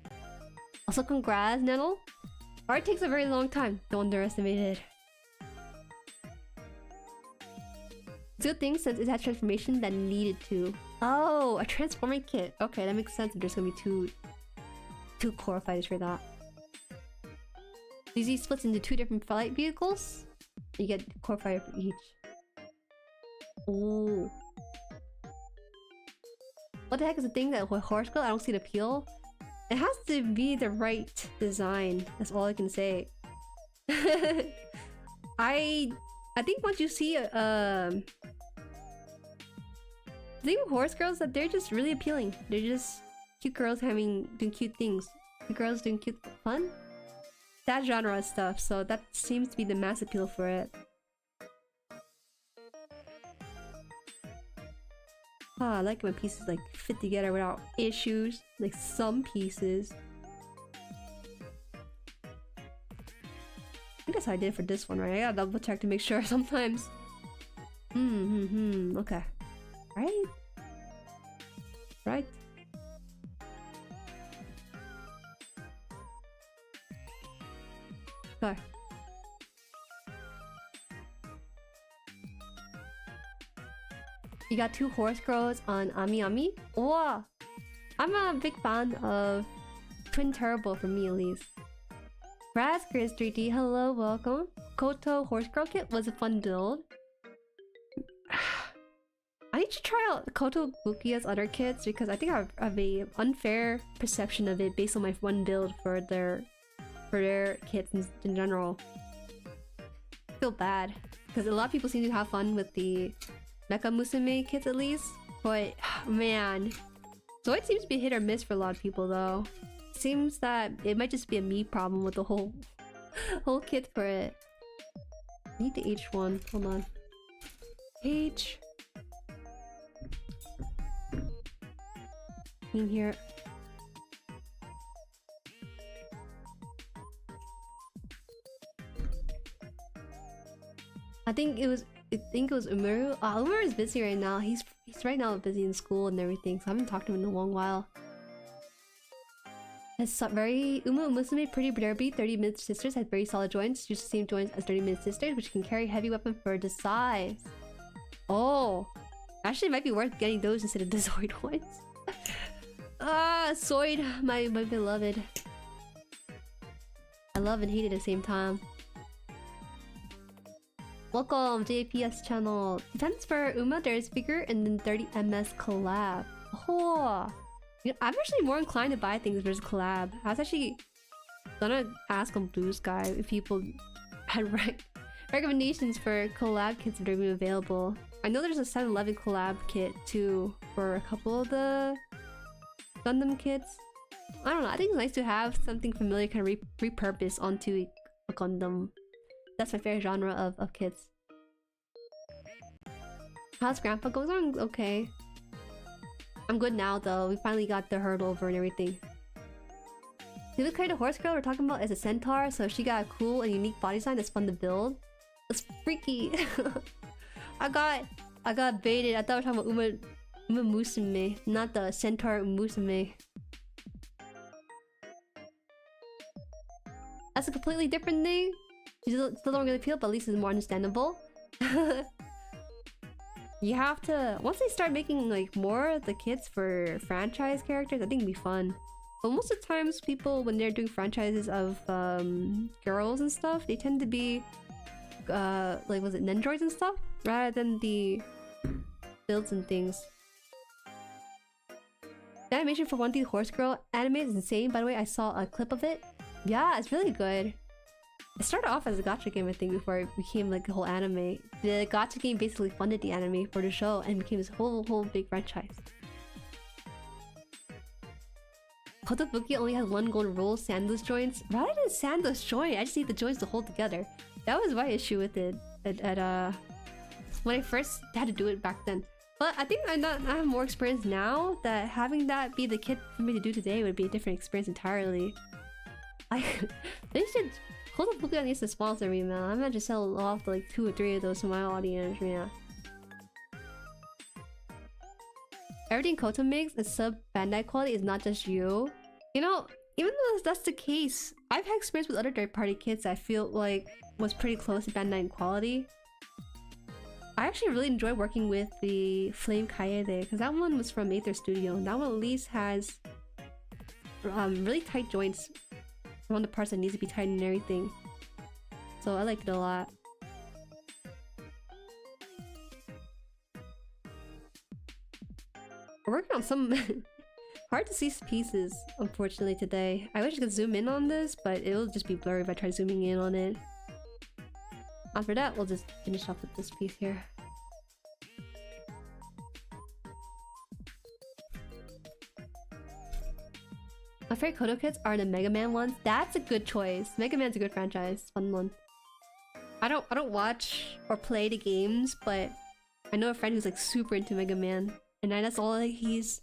A: Also congrats, Nettle. Art takes a very long time, don't underestimate it. It's a good thing since it had transformation that needed to. Oh, a transforming kit. Okay, that makes sense if there's gonna be two core fighters for that. Easy splits into 2 different flight vehicles. You get core fighter for each. Oh. What the heck is the thing that with horse girl? I don't see the appeal. It has to be the right design. That's all I can say. I think once you see the thing with horse girls that they're just really appealing. They're just cute girls doing cute things. Cute girls doing cute fun. That genre of stuff. So that seems to be the mass appeal for it. I like when pieces like fit together without issues. Like some pieces. I guess I did for this one, right? I gotta double check to make sure sometimes. Okay. Right? Right? Okay. You got 2 horse girls on Ami Ami? Wow! I'm a big fan of Twin Turbo for me at least. Raspberries 3D, hello, welcome. Koto horse girl kit was a fun build. I need to try out Koto Bukiya's other kits because I think I have a unfair perception of it based on my one build for their kits in general. I feel bad because a lot of people seem to have fun with the Mecha Musume kits at least, but man, so it seems to be hit or miss for a lot of people though. Seems that it might just be a me problem with the whole kit for it. I need the H one. Hold on. H. In here. I think it was Umaru. Umaru is busy right now. He's right now busy in school and everything, so I haven't talked to him in a long while. Has very Musume Pretty Derby 30-minute sisters has very solid joints. Use the same joints as 30-minute sisters, which can carry heavy weapon for the size. Oh, actually, it might be worth getting those instead of the Zoid ones. Zoid, my beloved. I love and hate it at the same time. Welcome, JPS channel. Depends for Uma, there's figure and then 30ms collab. Oh, you know, I'm actually more inclined to buy things versus collab. I was actually gonna ask on Blue Sky if people had recommendations for collab kits if they're even available. I know there's a 7-Eleven collab kit too for a couple of the Gundam kits. I don't know, I think it's nice to have something familiar kind of repurposed onto a Gundam. That's my favorite genre of kits. How's Grandpa? Goes on okay. I'm good now though, we finally got the hurdle over and everything. The kind of horse girl we're talking about is a centaur, so she got a cool and unique body design that's fun to build. It's freaky. I got baited. I thought we were talking about Uma Musume, not the centaur Musume. That's a completely different thing. Still don't really appeal, but at least it's more understandable. You have to... Once they start making like more of the kits for franchise characters, I think it'd be fun. But most of the times people, when they're doing franchises of girls and stuff, they tend to be like, was it Nendroids and stuff? Rather than the builds and things. The animation for One Piece Horse Girl anime is insane. By the way, I saw a clip of it. Yeah, it's really good. It started off as a gacha game, I think, before it became like a whole anime. The gacha game basically funded the anime for the show and became this whole big franchise. Kotobuki only has one golden rule, sandwich joints. Rather than sandwich joint, I just need the joints to hold together. That was my issue with it at when I first had to do it back then. But I think I have more experience now that having that be the kit for me to do today would be a different experience entirely. They should... Hololive needs to sponsor me, man. I'm gonna just sell off like 2 or 3 of those to my audience, man. Everything Koto makes is sub-Bandai quality is not just you. You know, even though that's the case, I've had experience with other third-party kits that I feel like was pretty close to Bandai in quality. I actually really enjoy working with the Flame Kaede because that one was from Aether Studio. And that one at least has really tight joints around the parts that needs to be tightened and everything. So I liked it a lot. We're working on some hard to see pieces, unfortunately, today. I wish I could zoom in on this, but it'll just be blurry if I try zooming in on it. After that, we'll just finish off with this piece here. My favorite Koto kits are the Mega Man ones. That's a good choice. Mega Man's a good franchise. Fun one. I don't watch or play the games, but I know a friend who's like super into Mega Man. And that's all like his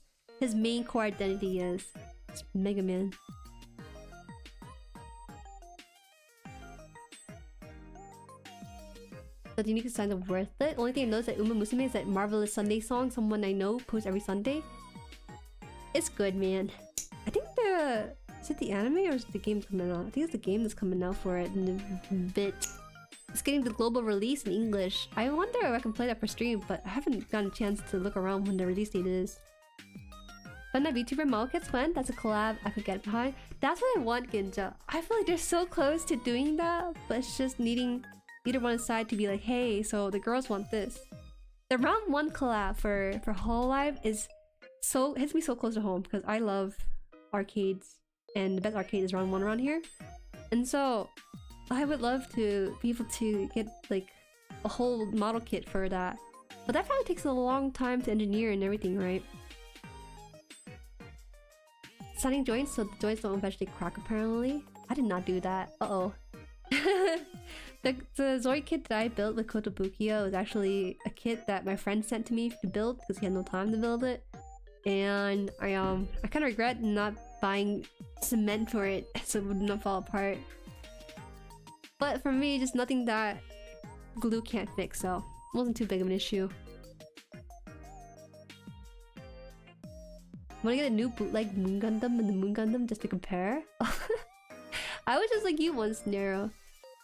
A: main core identity is. It's Mega Man. The unique designs are worth it. Only thing I noticed at Uma Musume is that Marvelous Sunday song, someone I know posts every Sunday. It's good, man. I think is it the anime or is it the game coming out? I think it's the game that's coming out for it in a bit. It's getting the global release in English. I wonder if I can play that for stream, but I haven't gotten a chance to look around when the release date is. When that VTuber model kits when, that's a collab I could get behind. That's what I want, Ginja. I feel like they're so close to doing that, but it's just needing either one side to be like, hey, so the girls want this. The round 1 collab for Hololive is so hits me so close to home because I love arcades and the best arcade is round 1 around here. And so I would love to be able to get like a whole model kit for that. But that probably takes a long time to engineer and everything, right? Signing joints so the joints don't eventually crack apparently. I did not do that. Uh-oh. The Zori kit that I built with Kotobukiya was actually a kit that my friend sent to me to build because he had no time to build it. And I kind of regret not buying cement for it so it would not fall apart. But for me, just nothing that glue can't fix, so it wasn't too big of an issue. Wanna get a new bootleg Moon Gundam and the Moon Gundam just to compare? I was just like you once, Nero.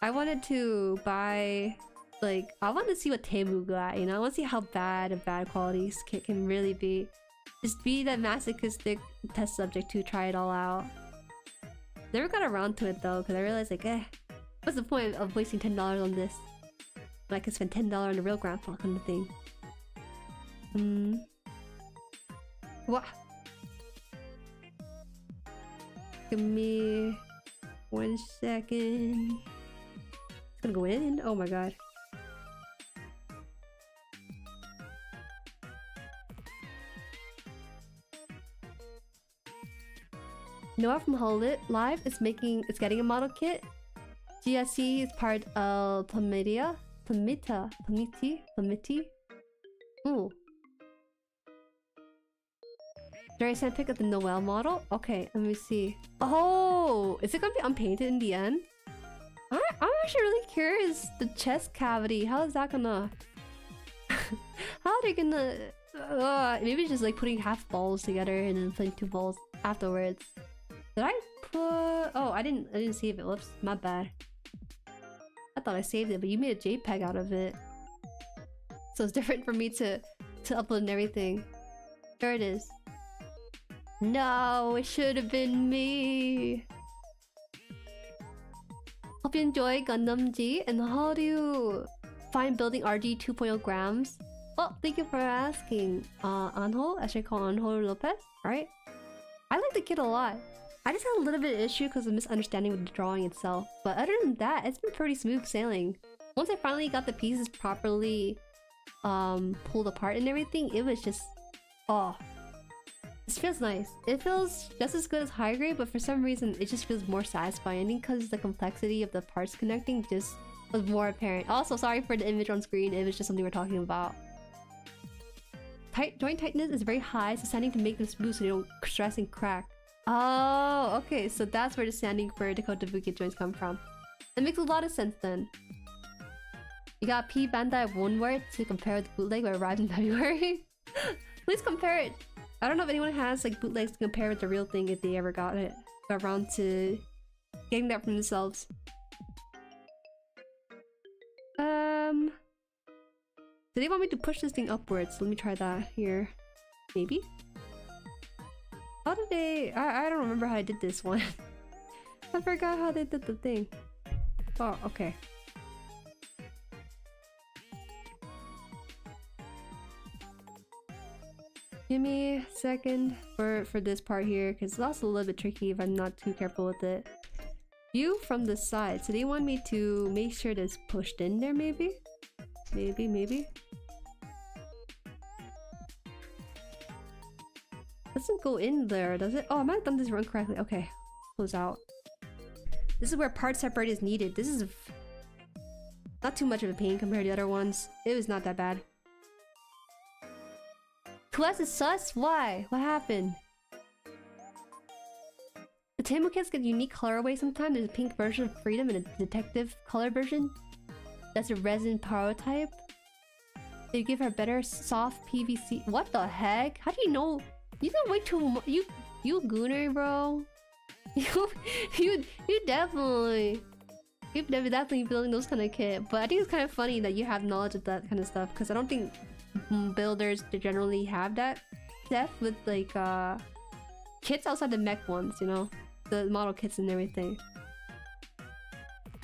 A: I wanted to buy, like, I wanted to see what Temu got, you know? I want to see how bad a bad quality kit can really be. Just be that masochistic test subject to try it all out. Never got around to it though, because I realized like, what's the point of wasting $10 on this? When I could spend $10 on a real grandpa kind of thing. What? Give me 1 second. It's gonna go in? Oh my god. Noah from Hololive is getting a model kit. GSC is part of Plumiti. Ooh. Jueri sent pick of the Noel model? Okay, let me see. Oh! Is it gonna be unpainted in the end? I'm actually really curious. The chest cavity, how is that gonna... how are they gonna... maybe just like putting half balls together and then putting 2 balls afterwards. Did I put... Oh, I didn't save it. Whoops, my bad. I thought I saved it, but you made a JPEG out of it. So it's different for me to upload and everything. There it is. No, it should have been me. Hope you enjoy Gundam G. And how do you find building RG 2.0 grams? Well, thank you for asking. Anjo, I should call Anjo Lopez, right? I like the kit a lot. I just had a little bit of issue because of misunderstanding with the drawing itself. But other than that, it's been pretty smooth sailing. Once I finally got the pieces properly pulled apart and everything, it was just... oh. This feels nice. It feels just as good as high grade, but for some reason it just feels more satisfying. I think because the complexity of the parts connecting just was more apparent. Also, sorry for the image on screen. It was just something we're talking about. Joint tightness is very high, so sanding to make them smooth so they don't stress and crack. Oh, okay. So that's where the sanding for Dakota Buki joints come from. That makes a lot of sense then. You got P Bandai Wonward to compare with bootleg where it arrived in February. Please compare it. I don't know if anyone has like bootlegs to compare with the real thing if they ever got around to getting that for themselves. Do they want me to push this thing upwards? Let me try that here. Maybe? How did they... I don't remember how I did this one. I forgot how they did the thing. Oh, okay. Give me a second for this part here, because it's also a little bit tricky if I'm not too careful with it. View from the side. So they want me to make sure that's pushed in there, maybe? Maybe. Doesn't go in there, does it? Oh, I might have done this wrong correctly. Okay, close out. This is where part separate is needed. This is not too much of a pain compared to the other ones. It was not that bad. 2S is sus? Why? What happened? The Tamo kits get unique colorway sometimes. There's a pink version of Freedom and a detective color version. That's a resin prototype. They give her better soft PVC. What the heck? How do you know? You know way too much. You gooner, bro. You definitely building those kind of kit. But I think it's kind of funny that you have knowledge of that kind of stuff, because I don't think builders generally have that depth with like kits outside the mech ones, you know, the model kits and everything.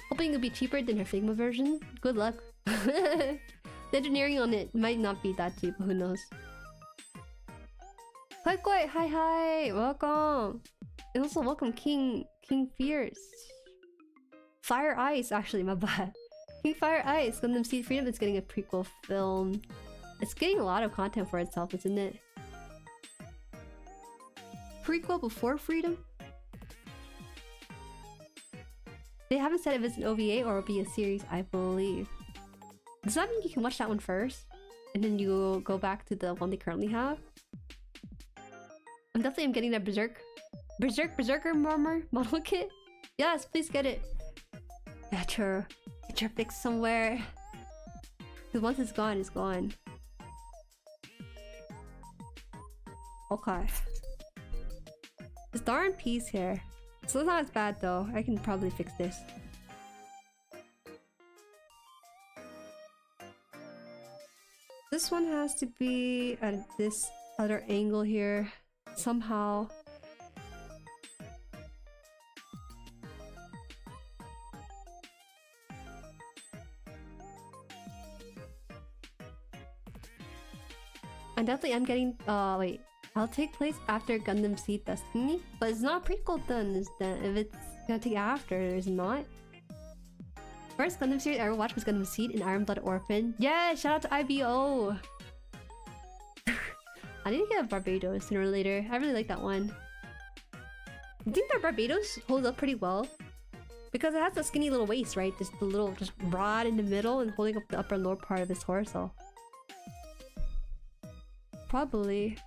A: Hoping it'll be cheaper than her Figma version. Good luck. The engineering on it might not be that cheap, who knows. Quite, hi, welcome. And also welcome King Fierce. Fire Ice, actually, my bad. King Fire Ice, Gundam Seed Freedom is getting a prequel film. It's getting a lot of content for itself, isn't it? Prequel before Freedom? They haven't said if it's an OVA or it'll be a series, I believe. Does that mean you can watch that one first? And then you go back to the one they currently have? I'm definitely getting that Berserker Murmur model kit. Yes, please get it. Get your fix somewhere. Because once it's gone, it's gone. Okay. This darn piece here. So it's not as bad though. I can probably fix this. This one has to be at this other angle here. Somehow. And definitely I'm getting wait. I'll take place after Gundam Seed Destiny, but it's not a prequel then, is that? If it's gonna take after, it's not. First Gundam series I ever watched was Gundam Seed and Iron Blood Orphan. Yeah, shout out to IBO! I need to get a Barbados sooner or later. I really like that one. I think that Barbados holds up pretty well. Because it has the skinny little waist, right? Just the little rod in the middle and holding up the upper and lower part of his torso. Probably.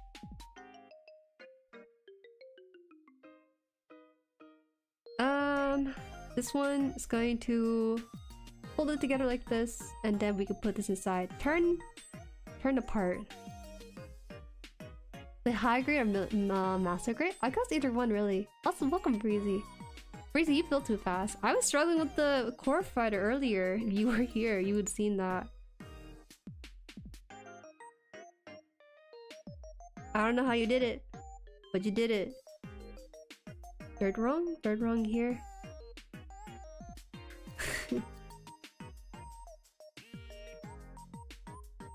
A: This one is going to hold it together like this, and then we can put this inside. Turn apart. The high grade or master grade? I guess either one really. Also, welcome Breezy. Breezy, you built too fast. I was struggling with the core fighter earlier. If you were here, you would have seen that. I don't know how you did it, but you did it. Third rung here.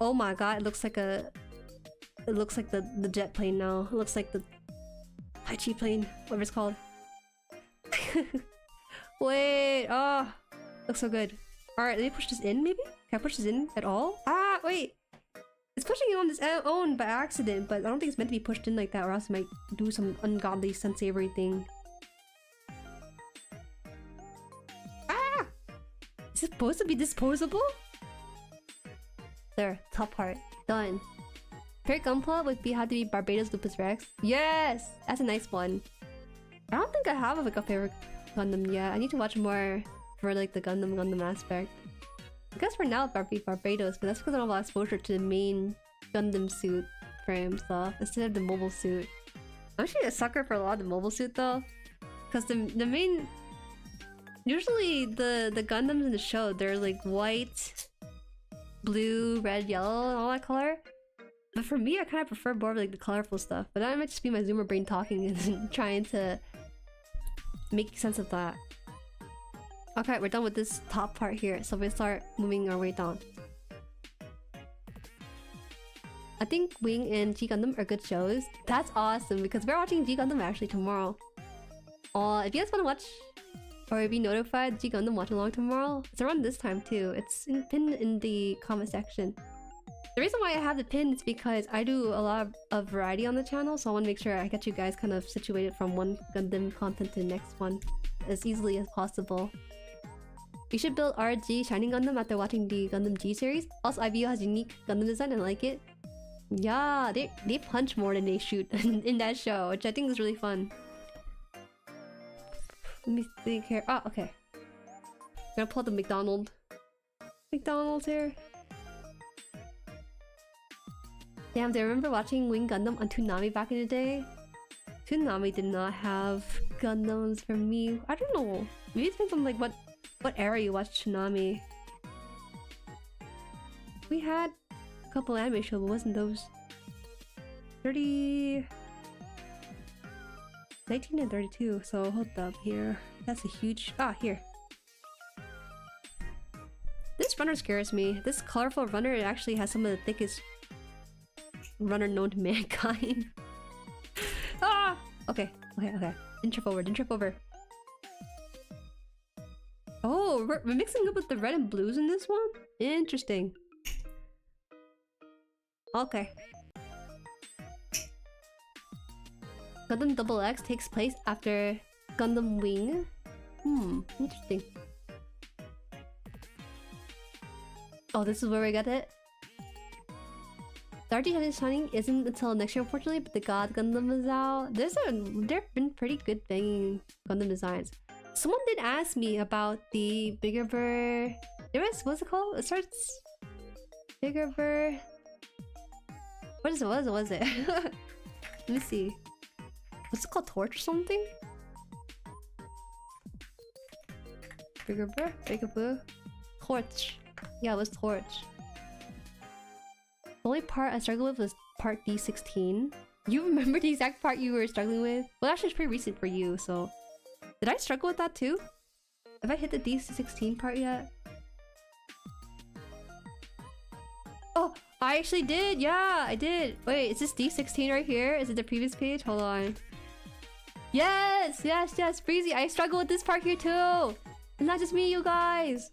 A: Oh my god, it looks like the jet plane now. It looks like the Tai Chi plane, whatever it's called. Wait, oh, looks so good. Alright, let me push this in maybe? Can I push this in at all? Ah, wait! It's pushing it on its own by accident, but I don't think it's meant to be pushed in like that, or else it might do some ungodly unsavory thing. Ah! this supposed to be disposable? There, top part. Done. Favorite gunpla would have to be Barbados Lupus Rex. Yes! That's a nice one. I don't think I have like a favorite Gundam yet. I need to watch more for like the Gundam aspect. I guess for now Barbados, but that's because I don't have a lot of exposure to the main Gundam suit frame stuff instead of the mobile suit. I'm actually a sucker for a lot of the mobile suit though. Because the main... Usually the Gundams in the show, they're like white, blue, red, yellow, and all that color. But for me, I kind of prefer more of like the colorful stuff. But that might just be my Zoomer brain talking and trying to make sense of that. Okay, we're done with this top part here, so we'll start moving our way down. I think Wing and G Gundam are good shows. That's awesome because we're watching G Gundam actually tomorrow. If you guys want to watch or be notified G Gundam watch along tomorrow, it's around this time too. It's pinned in the comment section. The reason why I have the pin is because I do a lot of variety on the channel, so I want to make sure I get you guys kind of situated from one Gundam content to the next one as easily as possible. You should build RG Shining Gundam after watching the Gundam G series. Also, IVO has unique Gundam design and I like it. Yeah, they punch more than they shoot in that show, which I think is really fun. Let me think here. Oh, okay. I'm gonna pull out the McDonald's here. Damn, do I remember watching Wing Gundam on Toonami back in the day? Toonami did not have Gundams for me. I don't know. Maybe it depends on like what era you watched Toonami. We had a couple anime shows, but wasn't those 30... 19 and 32, so hold up here. That's a huge... Ah, here. This runner scares me. This colorful runner actually has some of the thickest runner known to mankind. Ah! Okay. Didn't trip over. Oh, we're mixing up with the red and blues in this one? Interesting. Okay. Gundam Double X takes place after Gundam Wing. Interesting. Oh, this is where we got it? The RG Shining isn't until next year, unfortunately, but the God Gundam is out. There have been pretty good banging Gundam designs. Someone did ask me about the Bigger Burr... What's it called? It starts... Bigger Burr... What is it? Let me see. What's it called? Torch or something? Bigger Burr? Torch. Yeah, it was Torch. The only part I struggled with was part D16. You remember the exact part you were struggling with? Well, actually it's pretty recent for you, so... Did I struggle with that too? Have I hit the D16 part yet? Oh! I actually did! Yeah, I did! Wait, is this D16 right here? Is it the previous page? Hold on. Yes! Breezy! I struggle with this part here too! It's not just me, you guys!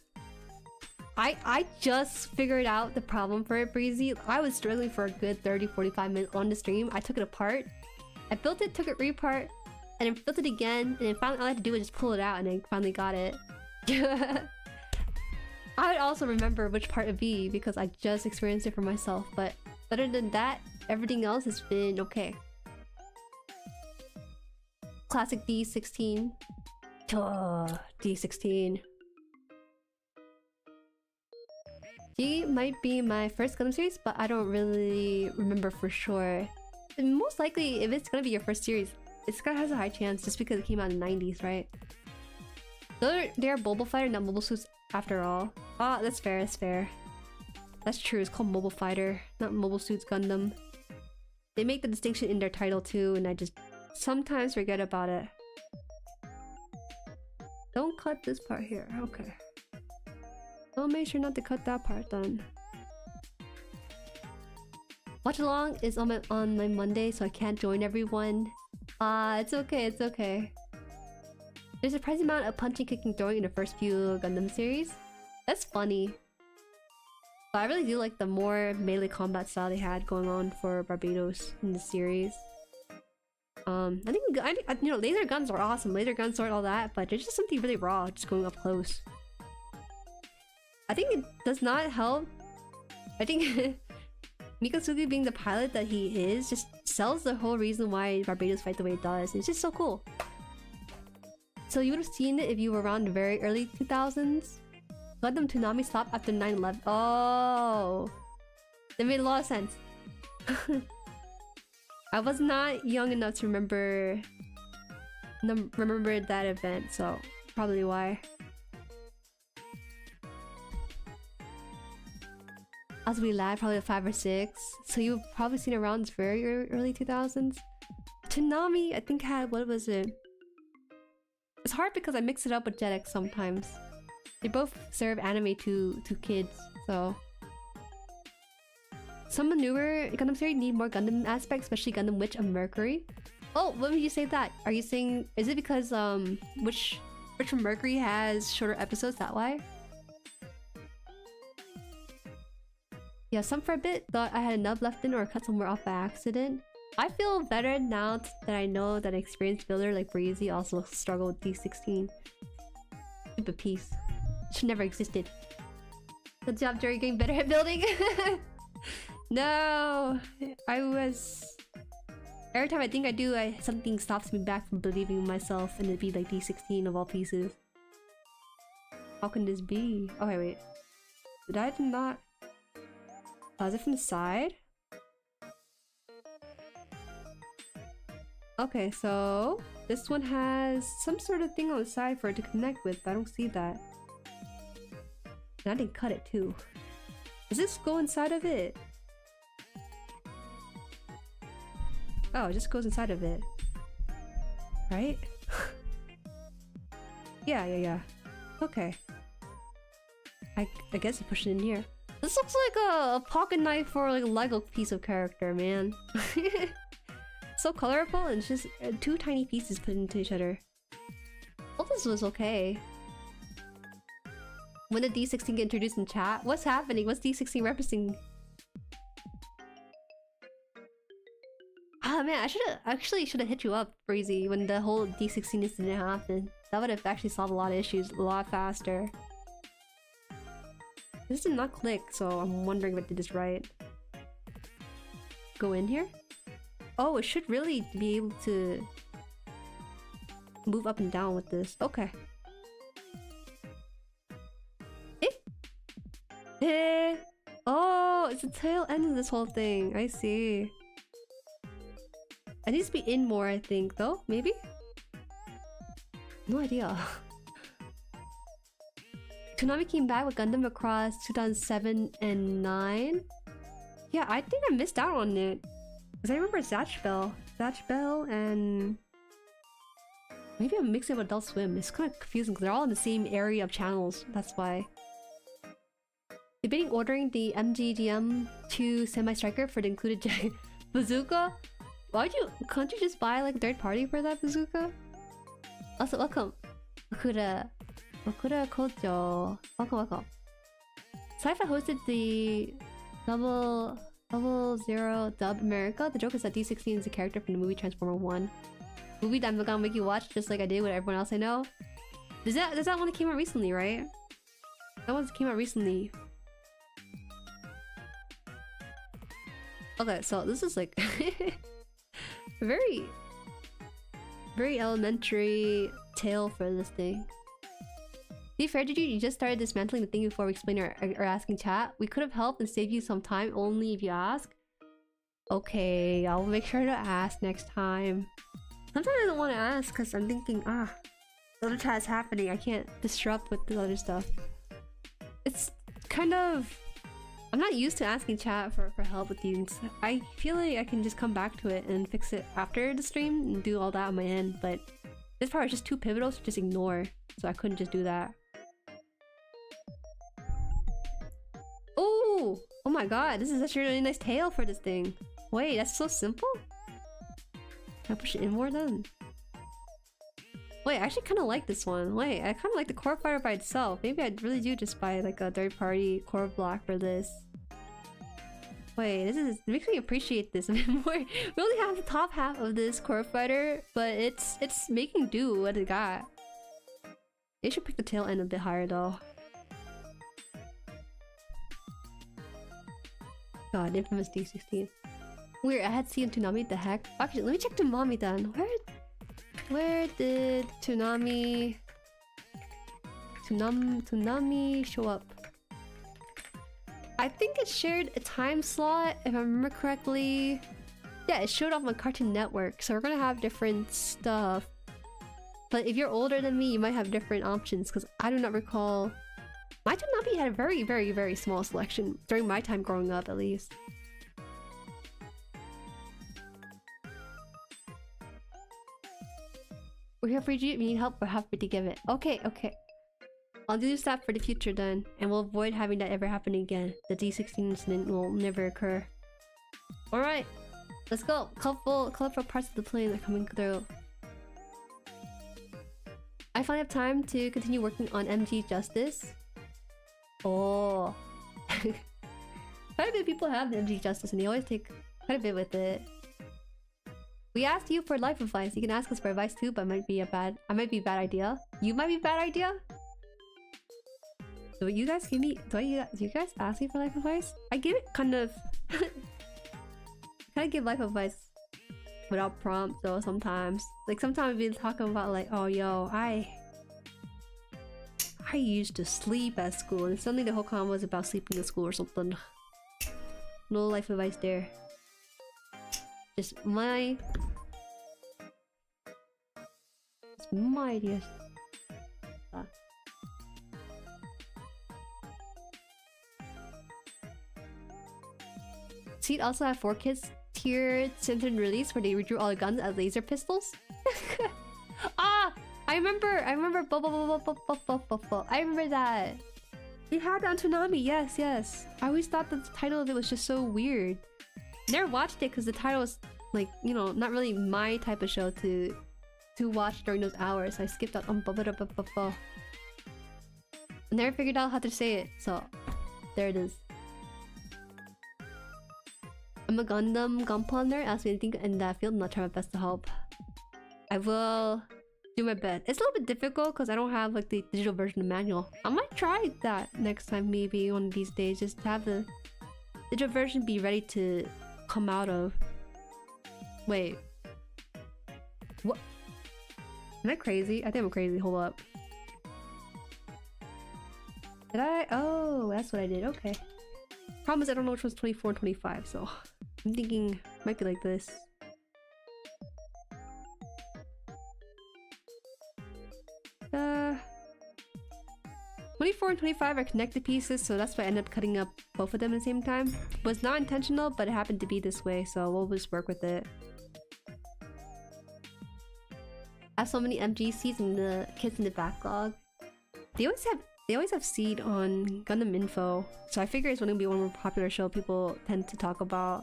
A: I just figured out the problem for it, Breezy. I was struggling for a good 30-45 minutes on the stream. I took it apart. I built it, took it apart, and then built it again, and then finally all I had to do was just pull it out, and I finally got it. I would also remember which part to be because I just experienced it for myself, but other than that, everything else has been okay. Classic D16. D16. G might be my first Gundam series, but I don't really remember for sure. And most likely, if it's gonna be your first series, it's gonna have a high chance just because it came out in the 90s, right? They're Mobile Fighter, not Mobile Suits after all. Ah, that's fair, That's true, it's called Mobile Fighter, not Mobile Suits Gundam. They make the distinction in their title too, and I just sometimes forget about it. Don't cut this part here, okay. I'll make sure not to cut that part then. Watch along is on my Monday, so I can't join everyone. It's okay. There's a surprising amount of punching, kicking, throwing in the first few Gundam series. That's funny. But I really do like the more melee combat style they had going on for Barbados in the series. I think you know, laser guns are awesome, laser gun sword, all that, but there's just something really raw just going up close. I think it does not help. I think Mikatsuki being the pilot that he is just sells the whole reason why Barbados fight the way it does. It's just so cool. So you would have seen it if you were around the very early 2000s. Gundam Toonami stopped after 9/11. Oh, that made a lot of sense. I was not young enough to remember that event, so probably why. As we lad, probably 5 or 6. So you've probably seen around very early 2000s. Toonami, I think had, what was it? It's hard because I mix it up with Jetix sometimes. They both serve anime to kids, so... Some newer Gundam series need more Gundam aspects, especially Gundam Witch of Mercury. Oh, when would you say that? Are you saying... Is it because Witch of Mercury has shorter episodes, that why? Yeah, some for a bit thought I had a nub left in or cut somewhere off by accident. I feel better now that I know that an experienced builder like Breezy also struggled with D16. Stupid piece. Should never existed. Good job, Jueri, getting better at building. No, I was... Every time I think I do, something stops me back from believing in myself, and it'd be like D16 of all pieces. How can this be? Okay, wait. Did I not... Oh, is it from the side? Okay, so... This one has some sort of thing on the side for it to connect with, but I don't see that. And I didn't cut it too. Does this go inside of it? Oh, it just goes inside of it. Right? Yeah. Okay. I guess you push it in here. This looks like a pocket knife for like a Lego piece of character, man. So colorful and it's just 2 tiny pieces put into each other. Well, this was okay. When did D16 get introduced in chat? What's happening? What's D16 referencing? Ah man, I should have hit you up, Breezy, when the whole D16 incident happened. That would have actually solved a lot of issues a lot faster. This did not click, so I'm wondering if I did this right. Go in here? Oh, it should really be able to move up and down with this. Okay. Oh, it's the tail end of this whole thing. I see. It needs to be in more, I think, though? Maybe? No idea. Toonami came back with Gundam across 2007 and 9. Yeah, I think I missed out on it. Because I remember Zatch Bell and... Maybe I'm mixing it with Adult Swim. It's kind of confusing because they're all in the same area of channels. That's why. Debating ordering the MGDM2 semi-striker for the included bazooka? Can't you just buy like third party for that bazooka? Also, welcome. Okura Kojo. Welcome. Sci-Fi hosted the Double Zero Dub America. The joke is that D16 is a character from the movie Transformer 1. Movie that I'm gonna make you watch just like I did with everyone else I know. There's that one that came out recently, right? That one came out recently. Okay, so this is like very elementary tale for this thing. To be fair, did you just started dismantling the thing before we explain or asking chat? We could have helped and saved you some time only if you ask. Okay, I'll make sure to ask next time. Sometimes I don't want to ask because I'm thinking, the other chat is happening. I can't disrupt with the other stuff. It's kind of... I'm not used to asking chat for help with things. I feel like I can just come back to it and fix it after the stream and do all that on my end, but this part is just too pivotal to just ignore, so I couldn't just do that. Oh my god, this is actually a really nice tail for this thing. Wait, that's so simple? Can I push it in more then? Wait, I actually kind of like this one. Wait, I kind of like the core fighter by itself. Maybe I really do just buy like a third-party core block for this. Wait, it makes me appreciate this a bit more. We only have the top half of this core fighter, but it's making do what it got. They should pick the tail end a bit higher though. God, infamous D16. Weird, I had seen Toonami. The heck? Actually, let me check Toonami then. Where did Toonami show up? I think it shared a time slot, if I remember correctly. Yeah, it showed up on Cartoon Network, so we're gonna have different stuff. But if you're older than me, you might have different options, because I do not recall. My Toonami had a very, very, very small selection during my time growing up, at least. We're here for you. If you need help, we're happy to give it. Okay, okay. I'll do that for the future then, and we'll avoid having that ever happen again. The D16 incident will never occur. Alright, let's go. Colorful parts of the plane are coming through. I finally have time to continue working on MG Justice. Oh. Quite a bit of people have the MG Justice and they always take quite a bit with it. We asked you for life advice. You can ask us for advice too, but I might be a bad idea. You might be a bad idea? Do you guys give me... do you guys ask me for life advice? I give it kind of... kind of give life advice without prompt though sometimes. Like sometimes we've been talking about like, oh yo, I used to sleep at school, and suddenly the whole convo was about sleeping at school or something. No life advice there. Just my ideas. Seed also have 4 kids tiered centered release where they redrew all the guns as laser pistols. Ah, I remember. I remember that. We had that on Toonami. Yes, yes. I always thought that the title of it was just so weird. Never watched it because the title was like, you know, not really my type of show to watch during those hours. I skipped out on never figured out how to say it, so there it is. I'm a gunpla nerd. Ask me anything in that field and I'll try my best to help. I will do my best. It's a little bit difficult because I don't have like the digital version of the manual. I might try that next time, maybe one of these days, just to have the digital version be ready to come out of. Wait. What? Am I crazy? I think I'm crazy. Hold up. Did I? Oh, that's what I did. Okay. Problem is I don't know which one's 24 and 25, so I'm thinking it might be like this. Uh, 24 and 25 are connected pieces, so that's why I ended up cutting up both of them at the same time. It was not intentional, but it happened to be this way, so we'll just work with it. I have so many MGCs and the kids in the backlog. They always have Seed on Gundam Info, so I figure it's going to be one more popular show people tend to talk about.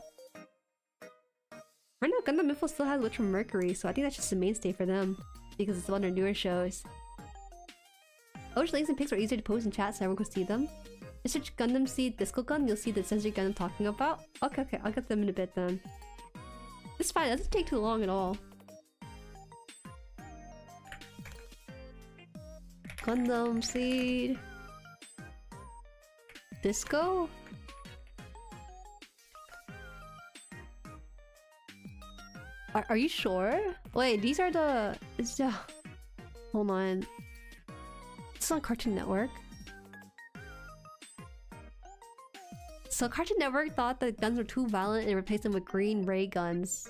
A: Right now, Gundam Info still has Witch from Mercury, so I think that's just a mainstay for them because it's one of their newer shows. I wish links and pics were easier to post in chat so everyone could see them. Just search Gundam Seed Disco Gun, you'll see the sensory gun I'm talking about. Okay, okay, I'll get them in a bit then. It's fine, it doesn't take too long at all. Gundam Seed Disco? Are you sure? Wait, these are the... hold on. It's on Cartoon Network. So Cartoon Network thought that guns were too violent and replaced them with green ray guns.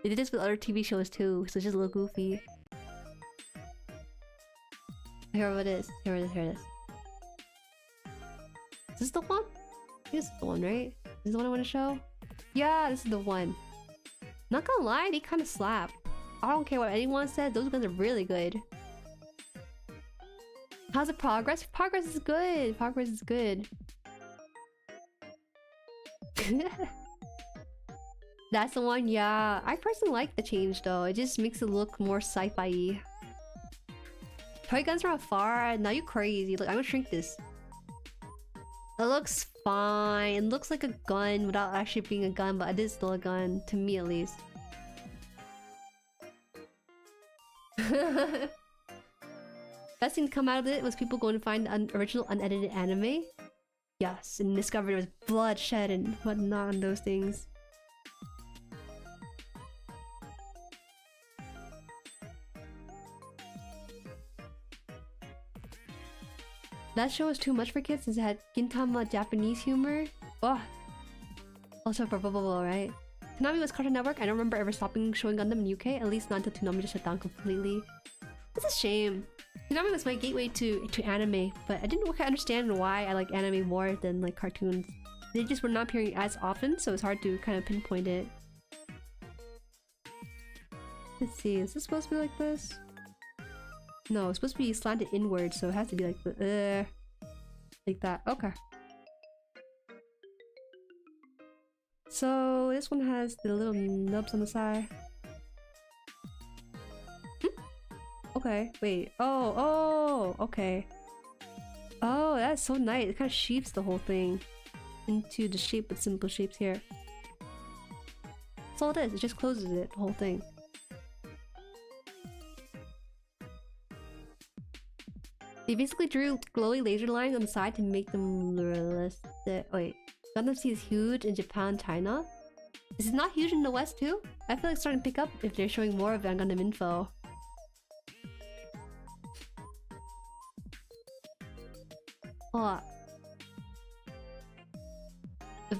A: They did this with other TV shows too, so it's just a little goofy. Here it is. Here it is. Here it is. Is this the one? I think this is the one, right? Is this the one I want to show? Yeah, this is the one. Not gonna lie, they kind of slap. I don't care what anyone said, those guns are really good. How's the progress? Progress is good. Progress is good. That's the one, yeah. I personally like the change though. It just makes it look more sci-fi-y. Toy guns from afar? Now you crazy. Look, I'm gonna shrink this. It looks fine. It looks like a gun without actually being a gun, but it is still a gun. To me, at least. Best thing to come out of it was people going to find the original unedited anime. Yes, and discovered there was bloodshed and whatnot on those things. That show was too much for kids since it had Gintama Japanese humor. Oh. Also for Bubble, right? Toonami was Cartoon Network. I don't remember ever stopping showing Gundam in UK, at least not until Toonami just shut down completely. It's a shame. Toonami was my gateway to anime, but I didn't quite understand why I like anime more than like cartoons. They just were not appearing as often, so it's hard to kind of pinpoint it. Let's see, is this supposed to be like this? No, it's supposed to be slanted inward, so it has to be like the like that. Okay. So this one has the little nubs on the side. Okay, wait. Oh, okay. Oh, that's so nice. It kind of shapes the whole thing into the shape with simple shapes here. That's all it is. It just closes it, the whole thing. They basically drew glowy laser lines on the side to make them realistic. Wait, Gundam Sea is huge in Japan, China. Is it not huge in the West too? I feel like it's starting to pick up if they're showing more of Gundam info. Oh.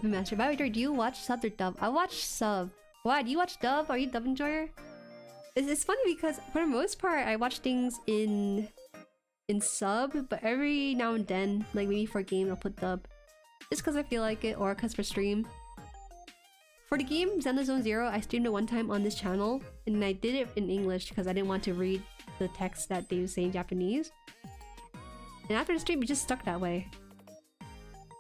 A: Master, by the way, do you watch sub or dub? I watch sub. Why? Do you watch dub? Are you dub enjoyer? It's funny because for the most part, I watch things in sub, but every now and then, like maybe for a game, I'll put dub. Just because I feel like it, or because for stream. For the game Zelda Zone Zero, I streamed it one time on this channel, and I did it in English because I didn't want to read the text that they would say in Japanese. And after the stream, it just stuck that way.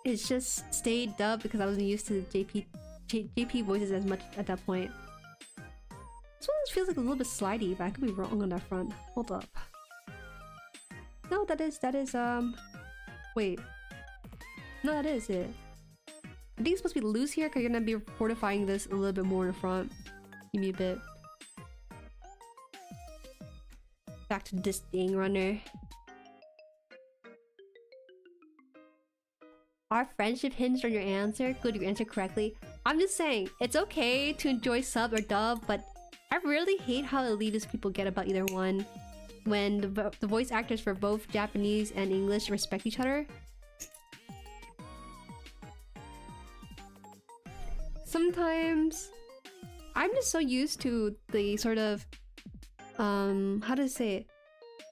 A: It's just stayed dubbed because I wasn't used to JP voices as much at that point. This one feels like a little bit slidey, but I could be wrong on that front. Hold up. No, that is wait. No, that is it. I think it's supposed to be loose here because you're gonna be fortifying this a little bit more in the front. Give me a bit. Back to this thing runner. Our friendship hinged on your answer. Good, you answered correctly. I'm just saying, it's okay to enjoy sub or dub, but I really hate how elitist people get about either one. When the voice actors for both Japanese and English respect each other. Sometimes I'm just so used to the sort of how to say it,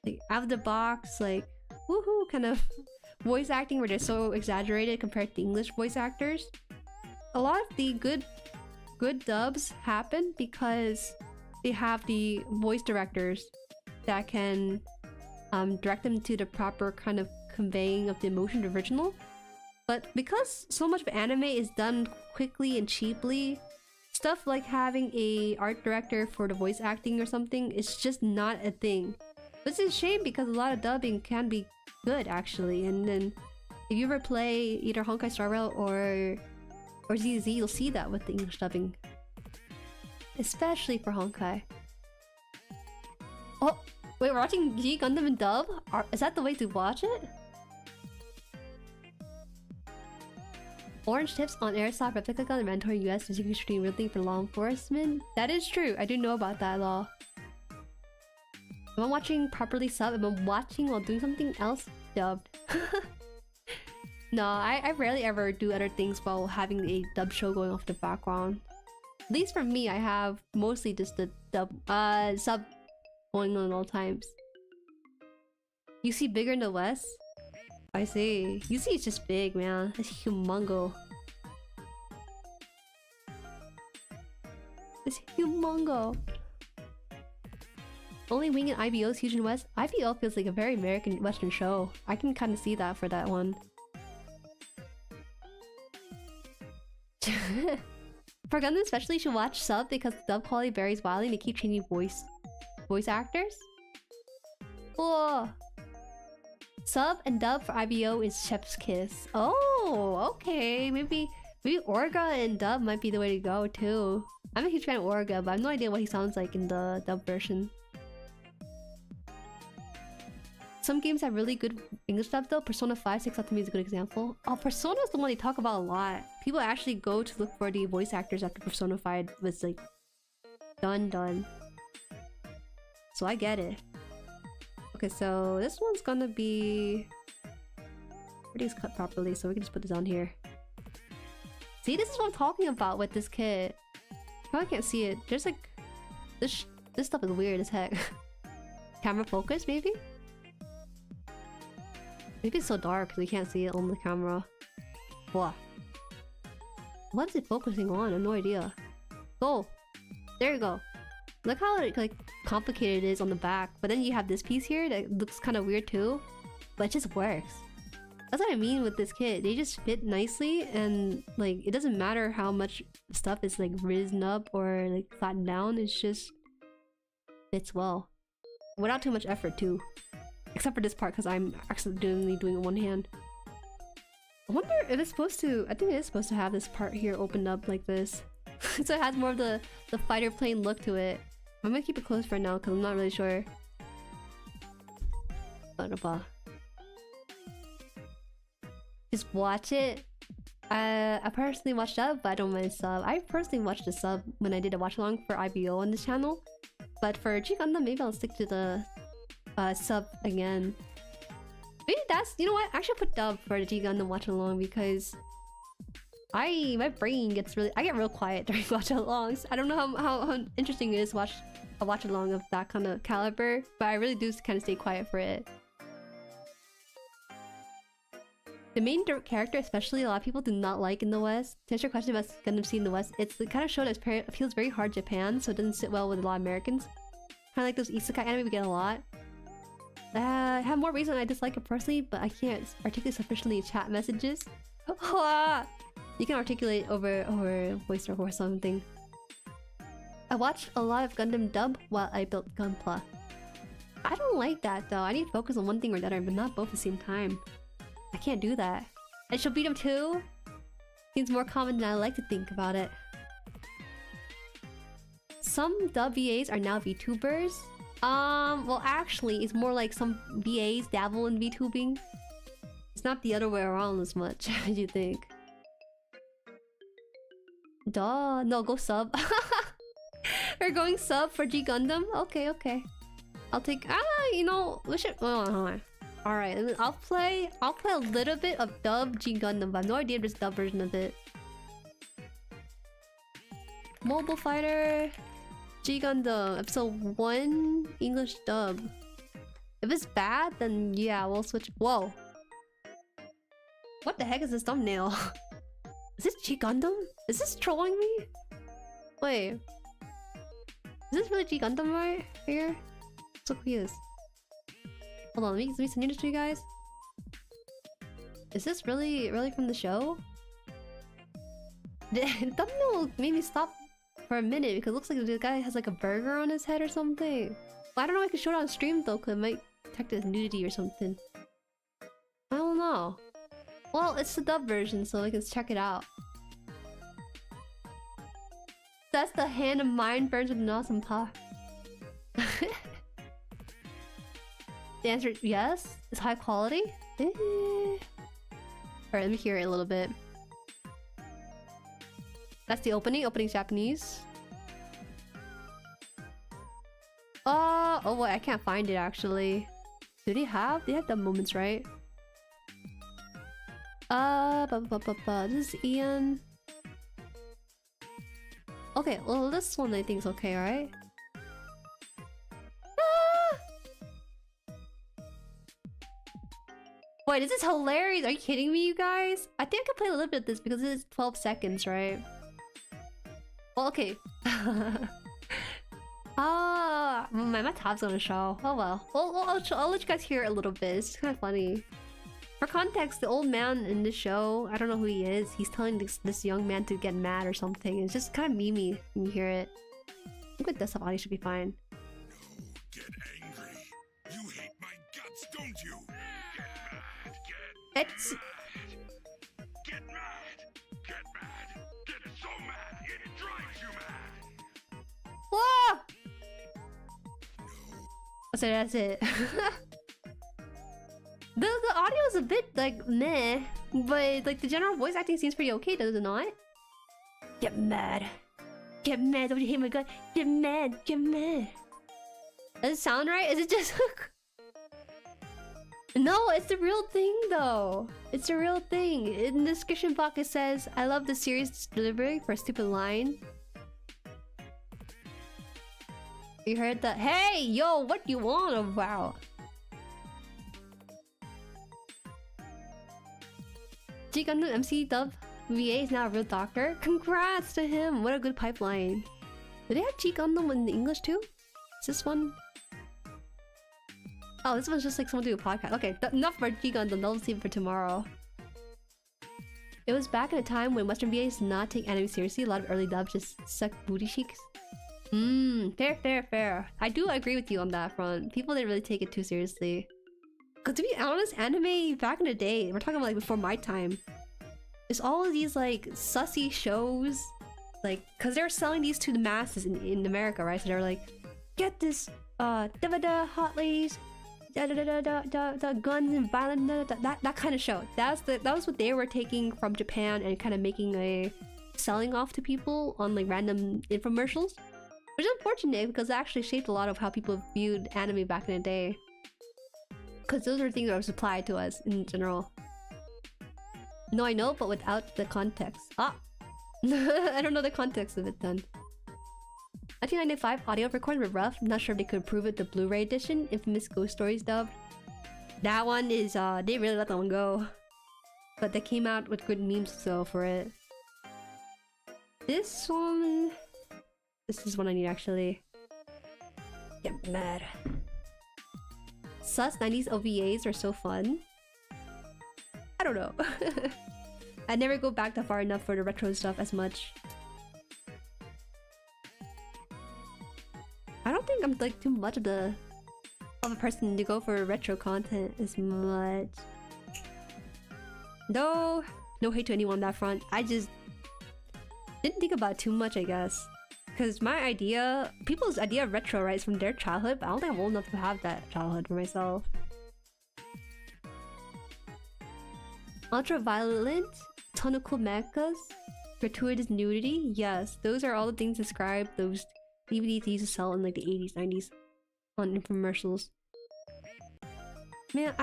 A: like out of the box, like woohoo kind of voice acting where they're so exaggerated compared to English voice actors. A lot of the good dubs happen because they have the voice directors that can direct them to the proper kind of conveying of the emotion of the original. But because so much of anime is done quickly and cheaply, stuff like having a art director for the voice acting or something is just not a thing. Which is a shame because a lot of dubbing can be good actually. And then if you ever play either Honkai Star Rail or ZZ, you'll see that with the English dubbing. Especially for Honkai. Oh, wait, we're watching G Gundam in dub? Is that the way to watch it? Orange tips on airsoft replica gun and mandatory US physical shooting really for law enforcement? That is true, I do know about that law. If I'm watching properly sub, if I'm watching while doing something else, dubbed. No, I rarely ever do other things while having a dub show going off the background. At least for me, I have mostly just the dub, sub going on at all times. You see bigger in the West? I see. You see it's just big, man. It's humongo. It's humongo. Only Wing and IBO's huge in West. IBO feels like a very American Western show. I can kind of see that for that one. For Gundam especially, you should watch sub because the dub quality varies wildly and they keep changing voice actors. Oh. Sub and dub for IBO is chef's kiss. Oh, okay. Maybe Orga and dub might be the way to go too. I'm a huge fan of Orga, but I have no idea what he sounds like in the dub version. some games have really good English dub though. Persona 5 6 out to me is a good example. Oh, Persona is the one they talk about a lot. People actually go to look for the voice actors after Persona 5 was like done. So I get it. Okay, so this one's gonna be... Everything's cut properly, so we can just put this on here. See, this is what I'm talking about with this kit. Probably can't see it. There's like... This stuff is weird as heck. Camera focus, maybe? Maybe it's so dark because we can't see it on the camera. What? What is it focusing on? I have no idea. Oh! There you go. Look how like complicated it is on the back. But then you have this piece here that looks kind of weird too. But it just works. That's what I mean with this kit. They just fit nicely and like it doesn't matter how much stuff is like risen up or like flattened down. It's just fits well. Without too much effort too. Except for this part because I'm accidentally doing it one hand. I wonder if it's supposed to... I think it is supposed to have this part here opened up like this. So it has more of the fighter plane look to it. I'm gonna keep it closed for now because I'm not really sure. Just watch it. I personally watched sub, but I don't mind sub. I personally watched the sub when I did a watch along for IBO on this channel. But for G Gundam, maybe I'll stick to the sub again. Maybe that's... You know what? I should put dub for the G Gundam watch along because my brain gets really... I get real quiet during watch alongs. I don't know how interesting it is to watch a watch along of that kind of caliber, but I really do kind of stay quiet for it. The main character, especially, a lot of people do not like in the West. To answer your question about Gundam Seed in the West, it's the kind of show that feels very hard Japan, so it doesn't sit well with a lot of Americans. Kind of like those isekai anime we get a lot. I have more reason I dislike it personally, but I can't articulate sufficiently in chat messages. You can articulate over voice or something. I watched a lot of Gundam dub while I built gunpla. I don't like that though. I need to focus on one thing or the other, but not both at the same time. I can't do that. I shall beat him too? Seems more common than I like to think about it. Some dub VAs are now VTubers. Well actually, it's more like some VAs dabble in VTubing. It's not the other way around as much as you think. Duh. No, go sub. We're going sub for G Gundam? Okay. I'll take... you know, we should... Alright, I'll play a little bit of dub G Gundam, but I have no idea if there's a dub version of it. Mobile Fighter G Gundam episode 1 English dub. If it's bad, then yeah, we'll switch. Whoa. What the heck is this thumbnail? Is this G Gundam? Is this trolling me? Wait. Is this really G Gundam right here? So confused. Hold on, let me send this to you guys. Is this really from the show? The thumbnail made me stop for a minute because it looks like the guy has like a burger on his head or something. Well, I don't know if I can show it on stream though because it might detect his nudity or something. I don't know. Well, it's the dub version, so we can check it out. That's the hand of mine burns with an awesome paw. The answer is yes. It's high quality. Alright, let me hear it a little bit. That's the opening. Opening's Japanese. Oh wait, I can't find it actually. Do they have the moments, right? This is Ian. Okay, well this one I think is okay, right? Wait, this is hilarious! Are you kidding me, you guys? I think I could play a little bit of this because it is 12 seconds, right? Well, okay. My tab's gonna show. Oh well. I'll let you guys hear it a little bit. It's kind of funny. For context, the old man in this show, I don't know who he is. He's telling this young man to get mad or something. It's just kind of memey when you hear it. I think with desktop audio should be fine.
B: No, get angry. You hate my guts, don't you?
A: It's...
B: Get mad! Get mad! Get so mad it drives you mad!
A: Whoa! So that's it. The audio is a bit like meh, but like the general voice acting seems pretty okay, does it not? Get mad. Get mad, don't you hate my gun? Get mad, get mad. Does it sound right? Is it just... No, it's the real thing though. It's the real thing. In the description box it says, I love the serious delivery for a stupid line. You heard that? Hey, yo, what you want about? G Gundam MC Dub VA is now a real doctor. Congrats to him. What a good pipeline. Do they have G Gundam in English too? Is this one? Oh, this one's just like someone doing a podcast. Okay, enough for G Gundam. They'll save it for tomorrow. It was back in a time when Western VAs did not take anime seriously. A lot of early dubs just sucked booty cheeks. Fair. I do agree with you on that front. People didn't really take it too seriously. Cause to be honest, anime back in the day, we're talking about like before my time, it's all of these like sussy shows, like cause they're selling these to the masses in America, right? So they're like, get this da hot ladies, da guns and violence, that kind of show. That was what they were taking from Japan and kind of making a selling off to people on like random infomercials. Which is unfortunate because it actually shaped a lot of how people viewed anime back in the day. Because those are things that were supplied to us in general. No, I know, but without the context. Ah! I don't know the context of it then. 1995 audio recordings were rough. I'm not sure if they could improve it. The Blu-ray edition, Infamous Ghost Stories dub. That one is, they really let that one go. But they came out with good memes so for it. This one... This is one I need actually. Get mad. Sus 90s OVAs are so fun. I don't know. I never go back that far enough for the retro stuff as much. I don't think I'm like too much of a person to go for retro content as much. No hate to anyone on that front. I just didn't think about it too much, I guess. Because my idea, people's idea of retro, right, is from their childhood, but I don't think I'm old enough to have that childhood for myself. Ultra-violent, ton of cool mechas, gratuitous nudity, yes, those are all the things described those DVDs they used to sell in like the 80s, 90s on infomercials. Man,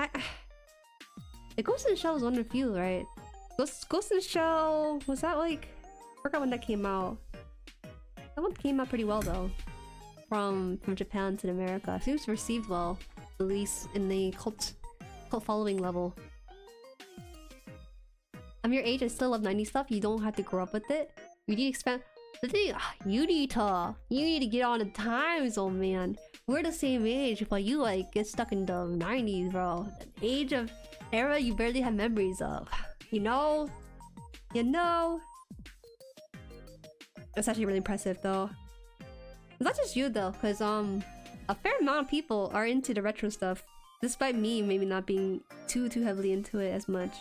A: the Ghost in the Shell was one of the few, right? Ghost in the Shell, was that like... I forgot when that came out. That one came out pretty well though. From Japan to America. Seems received well. At least in the cult following level. I'm your age, I still love 90s stuff. You don't have to grow up with it. You need to expand. The thing, you need to get on the times, old man. We're the same age, but you like get stuck in the 90s, bro. An age of era you barely have memories of. You know? It's actually really impressive though. It's not just you though, because a fair amount of people are into the retro stuff, despite me maybe not being too heavily into it as much.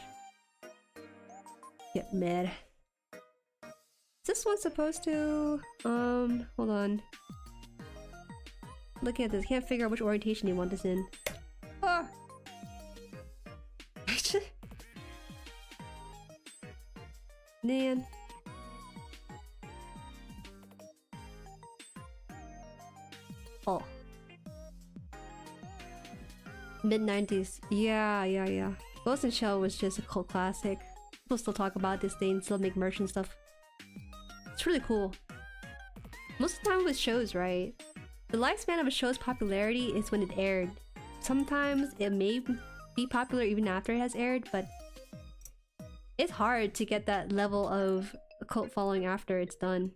A: Get mad. Is this one supposed to hold on. Looking at this, can't figure out which orientation you want this in. Ah! Man. Oh. Mid-90s. Yeah. Ghost in the Shell was just a cult classic. People still talk about this day and still make merch and stuff. It's really cool. Most of the time with shows, right? The lifespan of a show's popularity is when it aired. Sometimes it may be popular even after it has aired, but it's hard to get that level of a cult following after it's done.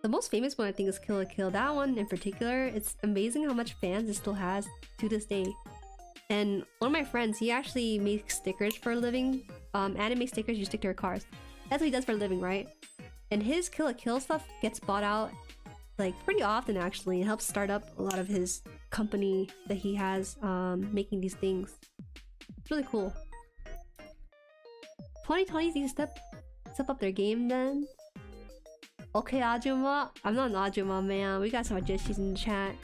A: The most famous one I think is Kill la Kill. That one in particular, it's amazing how much fans it still has to this day. And one of my friends, he actually makes stickers for a living. Anime stickers you stick to your cars. That's what he does for a living, right? And his Kill la Kill stuff gets bought out like pretty often actually. It helps start up a lot of his company that he has making these things. It's really cool. 2020s need to step up their game then. Okay, Ajuma. I'm not an Ajuma, man. We got some Ajishis in the chat.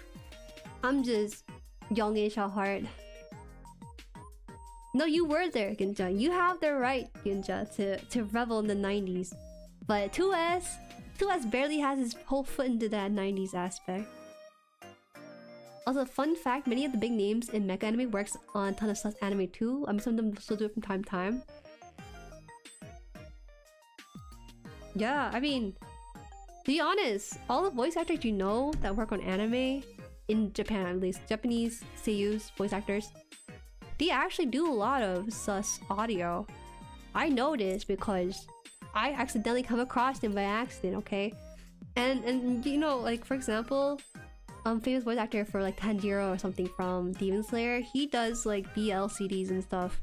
A: I'm just youngish at heart. No, you were there, Ginja. You have the right, Ginja, to revel in the 90s. But 2S barely has his whole foot into that 90s aspect. Also, fun fact, many of the big names in mecha anime works on a ton of stuff anime too. I mean, some of them still do it from time to time. Yeah, I mean, to be honest, all the voice actors you know that work on anime, in Japan at least, Japanese seiyus, voice actors, they actually do a lot of sus audio. I know this because I accidentally come across it by accident, okay? And you know, like for example, famous voice actor for like Tanjiro or something from Demon Slayer, he does like BL CDs and stuff.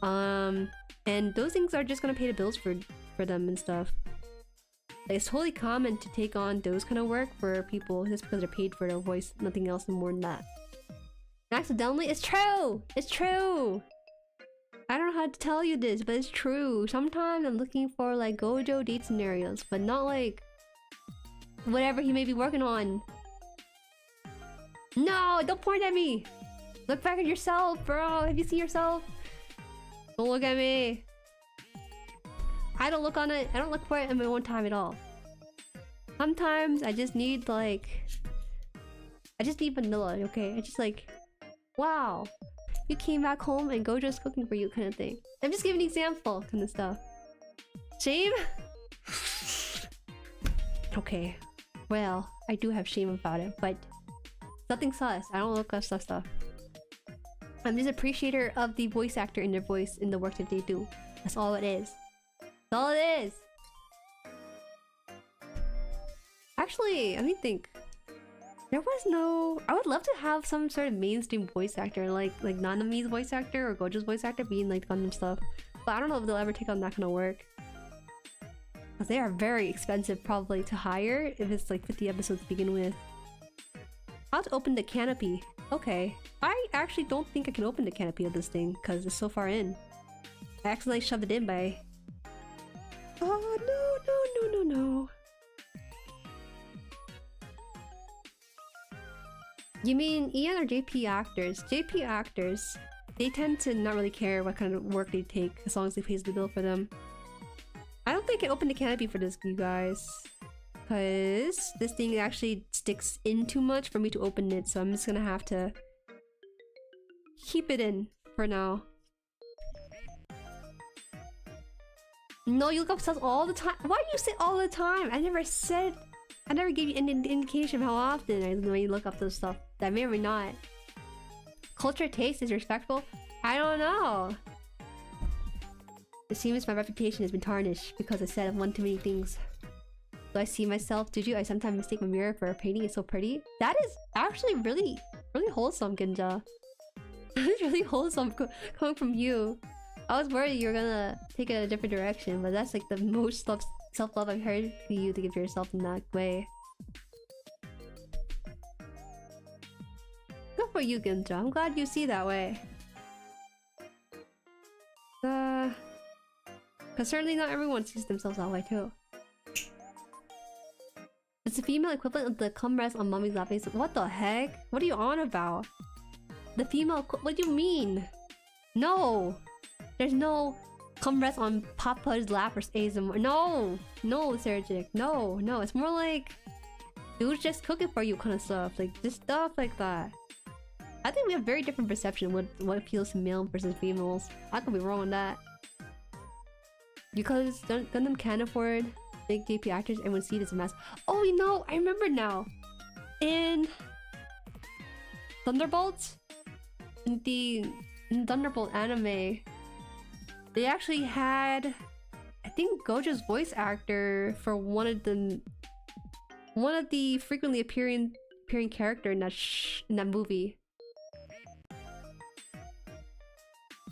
A: And those things are just gonna pay the bills for them and stuff. Like, it's totally common to take on those kind of work for people just because they're paid for their voice, nothing else and more than that. Accidentally, it's true! It's true! I don't know how to tell you this, but it's true. Sometimes I'm looking for like Gojo date scenarios, but not like whatever he may be working on. No, don't point at me! Look back at yourself, bro! Have you seen yourself? Don't look at me! I don't look on it, I don't look for it in my own time at all. Sometimes I just need like... I just need vanilla, okay? I just like... Wow! You came back home and Gojo's cooking for you kind of thing. I'm just giving an example kind of stuff. Shame? Okay. Well, I do have shame about it, but... Nothing sus. I don't look up stuff. I'm just an appreciator of the voice actor in their voice in the work that they do. That's all it is. That's all it is! Actually, let me think. There was no... I would love to have some sort of mainstream voice actor, like Nanami's voice actor or Gojo's voice actor being like Gundam stuff. But I don't know if they'll ever take on that kind of work. Because they are very expensive probably to hire if it's like 50 episodes to begin with. How to open the canopy. Okay. I actually don't think I can open the canopy of this thing because it's so far in. I accidentally shoved it in by... Oh no. You mean Ian or JP actors? JP actors, they tend to not really care what kind of work they take as long as they pays the bill for them. I don't think I can open the canopy for this, you guys. Because this thing actually sticks in too much for me to open it, so I'm just gonna have to keep it in for now. No, you look up stuff all the time. Why do you say all the time? I never gave you an indication of how often when you look up those stuff. That may or may not. Culture taste is respectful? I don't know. It seems my reputation has been tarnished because I said one too many things. Do I see myself? Did you? I sometimes mistake my mirror for a painting. It's so pretty. That is actually really wholesome, Ginja. It's really wholesome coming from you. I was worried you were gonna take it a different direction, but that's like the most self-love I've heard for you to give to yourself in that way. Good for you, Ginja. I'm glad you see that way. Because certainly not everyone sees themselves that way too. It's the female equivalent of the cum rest on mommy's lap. What the heck? What are you on about? The female... What do you mean? No! There's no cum rest on Papa's lap or ASMR. No! No, Sergic. No. It's more like... dudes just cooking for you kind of stuff. Like, just stuff like that. I think we have very different perception of what appeals to male versus females. I could be wrong on that. Because Gundam can afford big JP actors, everyone sees it as a mess. Oh, you know, I remember now. In Thunderbolts, in the Thunderbolt anime, they actually had, I think, Gojo's voice actor for one of the frequently appearing character in that movie.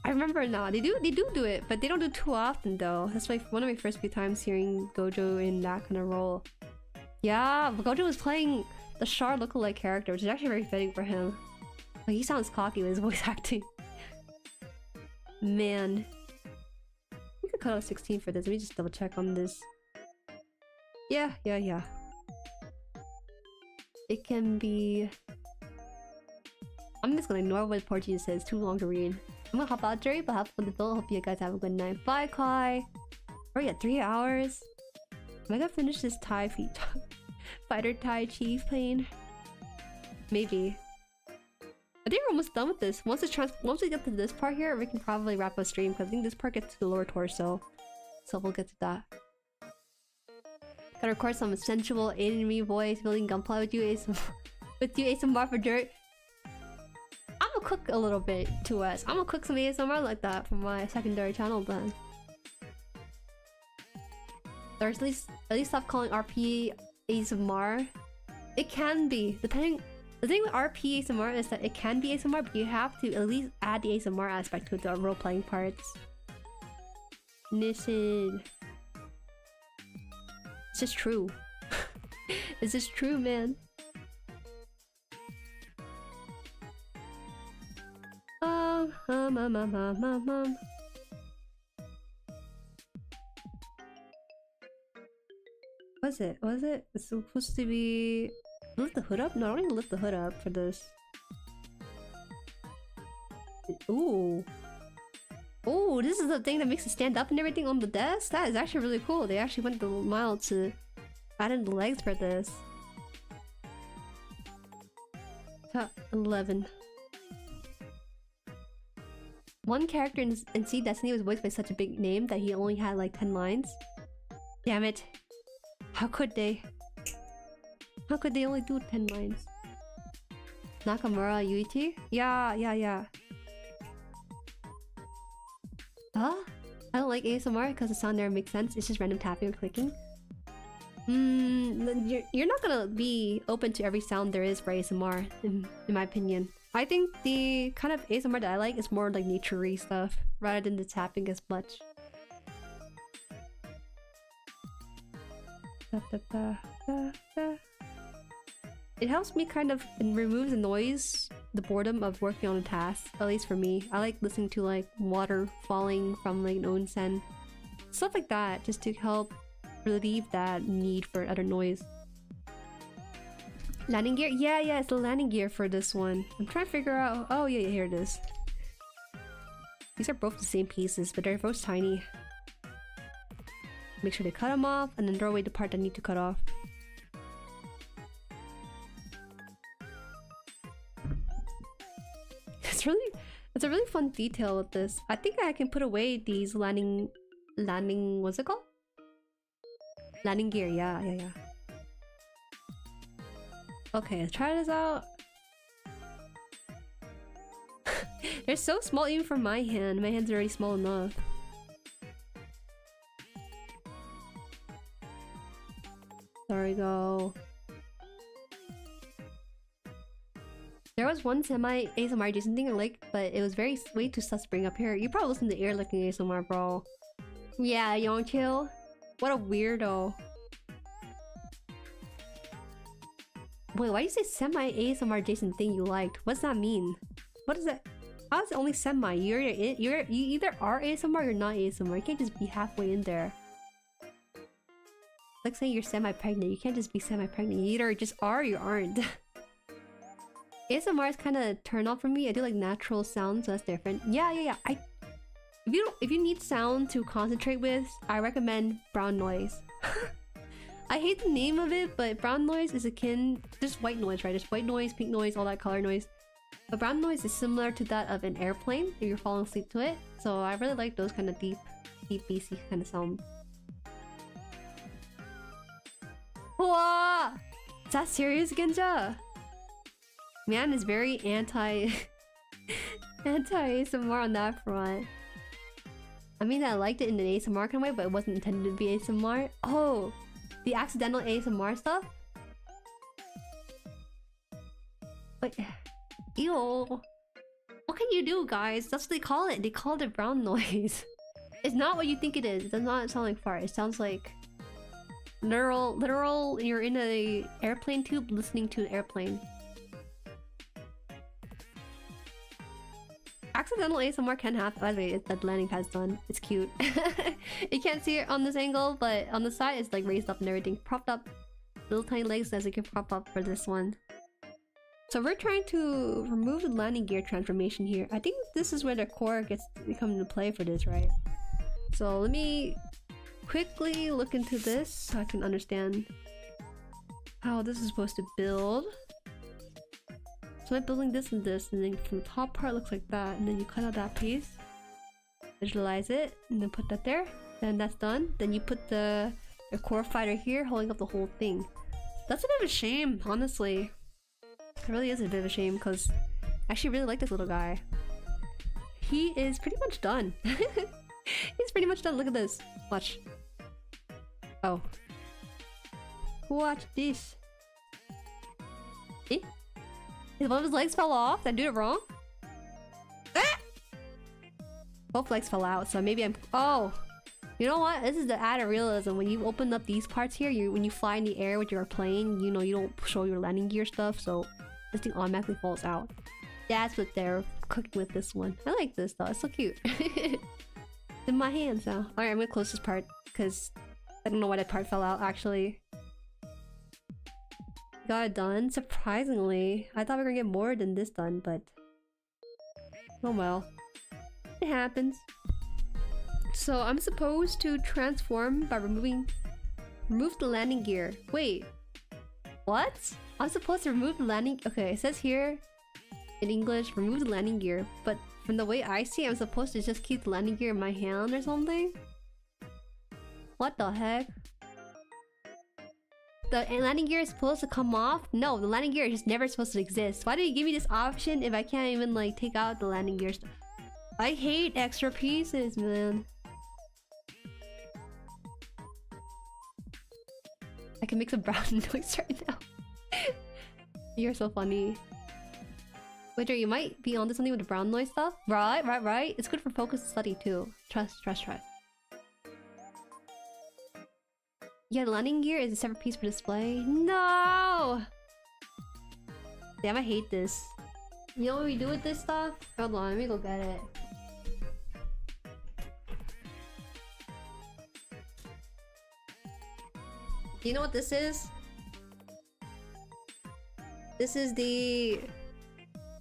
A: I remember now. They do it, but they don't do it too often though. That's like one of my first few times hearing Gojo in that kind of role. Yeah, but Gojo was playing the Char lookalike character, which is actually very fitting for him. Like, he sounds cocky with his voice acting. Man. We could cut out 16 for this. Let me just double check on this. Yeah. It can be... I'm just gonna ignore what Portuguese says. Too long to read. I'm gonna hop out, Jueri, but have fun with the build. Hope you guys have a good night. Bye, Kai. We're at 3 hours. Am I gonna finish this fighter Tai Chi plane? Maybe. I think we're almost done with this. Once we get to this part here, we can probably wrap up stream because I think this part gets to the lower torso. So we'll get to that. Gotta record some sensual enemy voice building gunpla with you, ASMR for dirt. I'm gonna cook a little bit to us. I'm gonna cook some ASMR like that for my secondary channel then. Or at least stop calling RP ASMR. It can be, depending. The thing with RP ASMR is that it can be ASMR, but you have to at least add the ASMR aspect to the role-playing parts. Listen. It's just true. It's just true, man. Was it? It's supposed to be... Lift the hood up? No, I don't need to lift the hood up for this. Ooh. Ooh, this is the thing that makes it stand up and everything on the desk? That is actually really cool. They actually went the mile to add in the legs for this. Top 11. One character in Sea Destiny was voiced by such a big name that he only had like 10 lines. Damn it. How could they? How could they only do 10 lines? Nakamura Yuichi? Yeah. Huh? I don't like ASMR because the sound never makes sense. It's just random tapping or clicking. You're not gonna be open to every sound there is for ASMR, in my opinion. I think the kind of ASMR that I like is more like nature-y stuff, rather than the tapping as much. It helps me kind of and removes the noise, the boredom of working on a task. At least for me, I like listening to like water falling from like an onsen, stuff like that, just to help relieve that need for other noise. Landing gear? Yeah, it's the landing gear for this one. I'm trying to figure out. Oh yeah, here it is. These are both the same pieces, but they're both tiny. Make sure to cut them off and then throw away the part that I need to cut off. It's a really fun detail with this. I think I can put away these landing what's it called? Landing gear, yeah. Okay, let's try this out. They're so small even for my hand. My hand's already small enough. There we go. There was one semi-ASMR Jason thing I liked, but it was way too sus to bring up here. You probably listen to ear licking ASMR, bro. Yeah, Yongchill. What a weirdo. Wait, why do you say semi-ASMR Jason thing you liked? What's that mean? What is it? How is it only semi? You either are ASMR or you're not ASMR. You can't just be halfway in there. It's like saying you're semi-pregnant. You can't just be semi-pregnant. You either just are or you aren't. ASMR is kind of turn off for me. I do like natural sounds, so that's different. Yeah. If you need sound to concentrate with, I recommend brown noise. I hate the name of it, but brown noise is akin. There's white noise, right? There's white noise, pink noise, all that color noise. But brown noise is similar to that of an airplane if you're falling asleep to it. So I really like those kind of deep bassy kind of sounds. Whoa! Is that serious, Genja? Man is very anti-ASMR on that front. I mean, I liked it in an ASMR kind of way, but it wasn't intended to be ASMR. Oh, the accidental ASMR stuff? Wait, ew. What can you do, guys? That's what they call it. They call it brown noise. It's not what you think it is. It does not sound like fart. It sounds like literal. You're in a airplane tube listening to an airplane. Accidental ASMR can happen. By the way, that landing pad's done. It's cute. You can't see it on this angle, but on the side it's like raised up and everything. Propped up. Little tiny legs as it can prop up for this one. So we're trying to remove the landing gear transformation here. I think this is where the core gets to come into play for this, right? So let me quickly look into this so I can understand how this is supposed to build. So I'm building this and this, and then from the top part looks like that, and then you cut out that piece, visualize it, and then put that there. Then that's done. Then you put the core fighter here, holding up the whole thing. That's a bit of a shame, honestly. It really is a bit of a shame because I actually really like this little guy. He is pretty much done. He's pretty much done. Look at this. Watch. Oh. Watch this. Eh? One of his legs fell off? Did I do it wrong? Ah! Both legs fell out, so maybe I'm... Oh! You know what? This is the added realism. When you open up these parts here, when you fly in the air with your plane, you know, you don't show your landing gear stuff, so this thing automatically falls out. That's what they're cooking with this one. I like this though. It's so cute. It's in my hands now. Alright, I'm gonna close this part because I don't know why that part fell out actually. Got it done. Surprisingly. I thought we were gonna get more than this done, but oh well. It happens. So I'm supposed to transform by remove the landing gear. Wait. What? I'm supposed to remove the landing... Okay, it says here in English, remove the landing gear. But from the way I see it, I'm supposed to just keep the landing gear in my hand or something? What the heck? The landing gear is supposed to come off? No, the landing gear is just never supposed to exist. Why did you give me this option if I can't even like take out the landing gear stuff? I hate extra pieces, man. I can make some brown noise right now. You're so funny. Wait, you might be onto something with the brown noise stuff? Right. It's good for focus study too. Trust. Yeah, the landing gear is a separate piece for display. No! Damn, I hate this. You know what we do with this stuff? Hold on, let me go get it. Do you know what this is? This is the...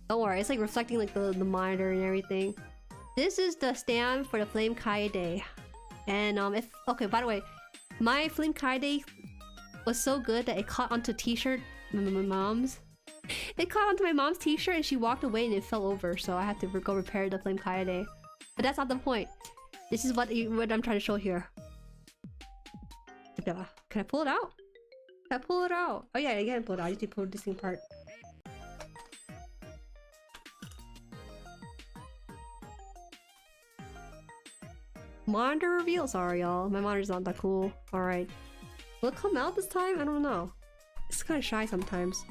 A: Don't worry, it's like reflecting like the monitor and everything. This is the stand for the Flame Kaede. And okay, by the way, my Flame Kaede was so good that it caught onto t-shirt my mom's. It caught onto my mom's t-shirt and she walked away and it fell over, so I had to go repair the Flame Kaede. But that's not the point. This is what I'm trying to show here. Can I pull it out? Can I pull it out? Oh yeah, I can pull it out. I just need to pull this thing apart. Monitor reveal? Sorry y'all, my monitor's not that cool. Alright. Will it come out this time? I don't know. It's kind of shy sometimes.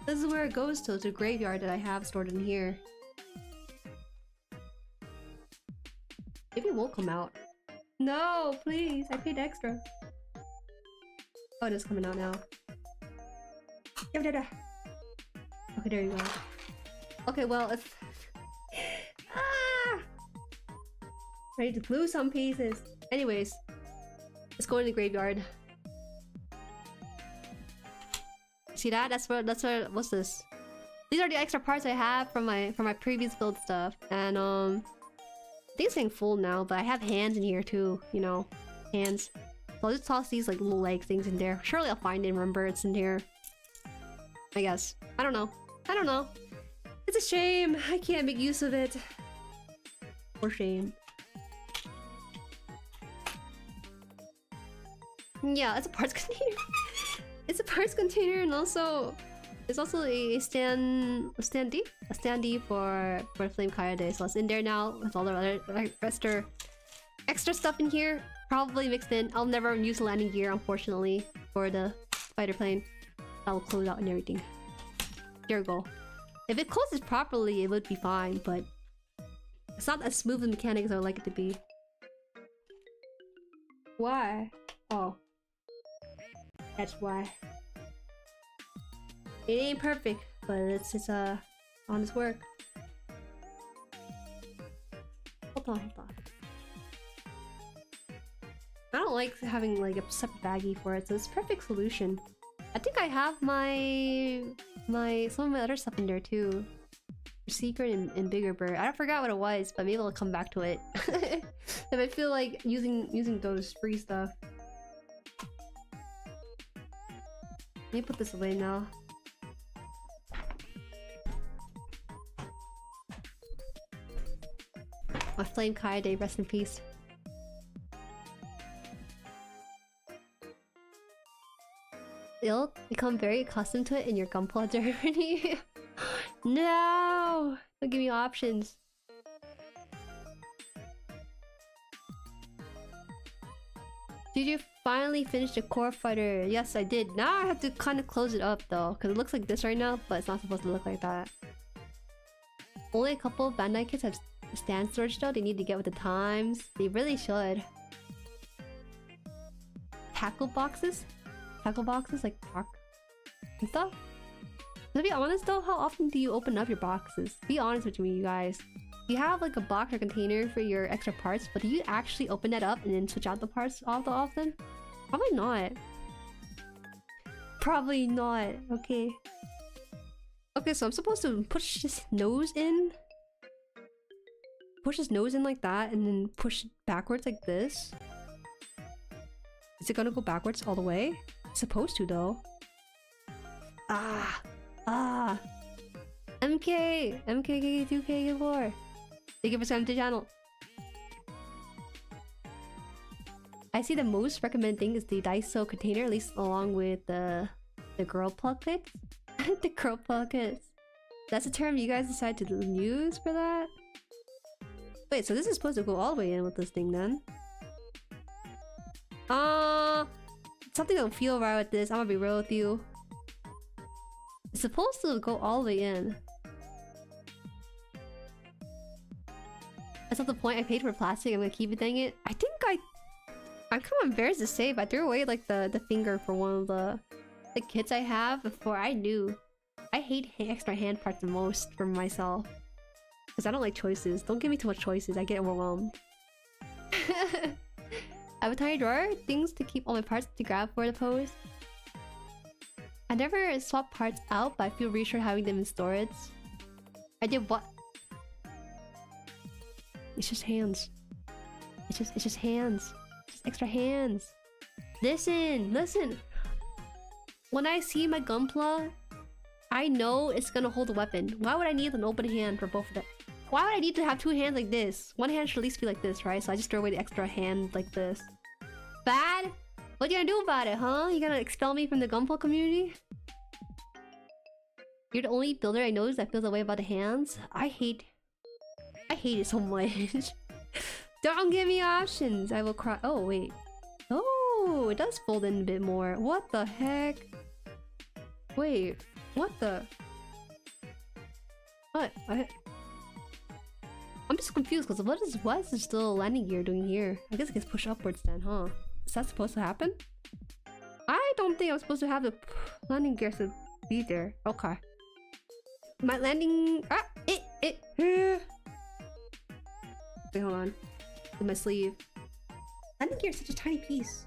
A: This is where it goes to. It's a graveyard that I have stored in here. Maybe it won't come out. No, please. I paid extra. Oh, it is coming out now. Okay, there you go. Okay, well, it's... Ah! I need to glue some pieces. Anyways, let's go in the graveyard. See that? That's what. What's this? These are the extra parts I have from my previous build stuff, and I think it's getting full now. But I have hands in here too. You know, hands. So I'll just toss these like little leg things in there. Surely I'll find it and remember it's in here. I guess. I don't know. It's a shame I can't make use of it. For shame. Yeah, it's a parts container. It's a parts container, and also it's also a standee for Flame Kaede. So it's in there now with all the other extra stuff in here, probably mixed in. I'll never use landing gear, unfortunately, for the fighter plane. That will close out and everything. There we go. If it closes properly, it would be fine, but it's not as smooth a mechanic as I would like it to be. Why? Oh. That's why. It ain't perfect, but it's honest work. Hold on. I don't like having like a separate baggie for it, so it's a perfect solution. I think I have my some of my other stuff in there too. Secret and bigger bird. I forgot what it was, but maybe I'll come back to it. If I feel like using those free stuff. Let me put this away now. My flame Kaede, rest in peace. You'll become very accustomed to it in your gunpla journey. No! Don't give me options. Did you finally finish the core fighter? Yes, I did. Now I have to kind of close it up though, because it looks like this right now, but it's not supposed to look like that. Only a couple of Bandai kits have stand storage though. They need to get with the times. They really should. Tackle boxes? Tackle boxes like rock and stuff? To be honest though, how often do you open up your boxes? Be honest with me, you guys. You have like a box or container for your extra parts, but do you actually open that up and then switch out the parts all the often? Probably not. Probably not. Okay. Okay, so I'm supposed to push his nose in. Push his nose in like that and then push it backwards like this. Is it gonna go backwards all the way? It's supposed to though. MK! MKK2K4! Thank you for subscribing to the channel. I see the most recommended thing is the Daiso container, at least along with the girl plug kits. The girl plug kits. That's a term you guys decide to use for that? Wait, so this is supposed to go all the way in with this thing then? Something don't feel right with this, I'm gonna be real with you. It's supposed to go all the way in. That's not the point. I paid for plastic, I'm gonna keep it, dang it. I think I'm kind of embarrassed to say, but I threw away like the finger for one of the kits I have before I knew. I hate extra hand parts the most for myself. Because I don't like choices. Don't give me too much choices, I get overwhelmed. I have a tiny drawer, things to keep all my parts to grab for the pose. I never swap parts out, but I feel reassured having them in storage. I did what? It's just hands. It's just hands. Just extra hands. Listen! When I see my gunpla, I know it's gonna hold a weapon. Why would I need an open hand for both of them? Why would I need to have two hands like this? One hand should at least be like this, right? So I just throw away the extra hand like this. Bad? What you gonna do about it, huh? You gonna expel me from the gunpla community? You're the only builder I know that feels that way about the hands. I hate it so much. Don't give me options. I will cry. Oh, wait. Oh, it does fold in a bit more. What the heck? Wait, what the? What? I'm just confused because what is this still landing gear doing here? I guess it gets pushed upwards then, huh? Is that supposed to happen? I don't think I'm supposed to have the landing gear to be there. Okay. My landing... Wait, hold on. In my sleeve. Landing gear is such a tiny piece.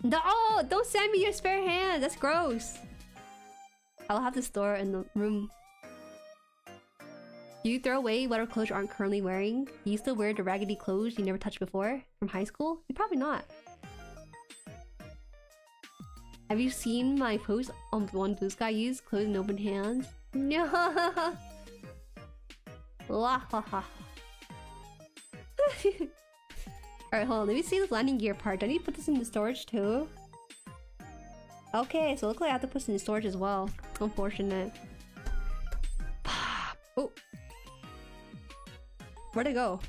A: No! Don't send me your spare hand! That's gross! I'll have to store in the room. Do you throw away whatever clothes you aren't currently wearing? Do you still wear the raggedy clothes you never touched before? From high school? You're probably not. Have you seen my post on the one Blue Sky used? Clothes in open hands? No! La ha ha. Alright, hold on. Let me see this landing gear part. Do I need to put this in the storage too? Okay, so it looks like I have to put this in the storage as well. Unfortunate. Oh! Where'd it go?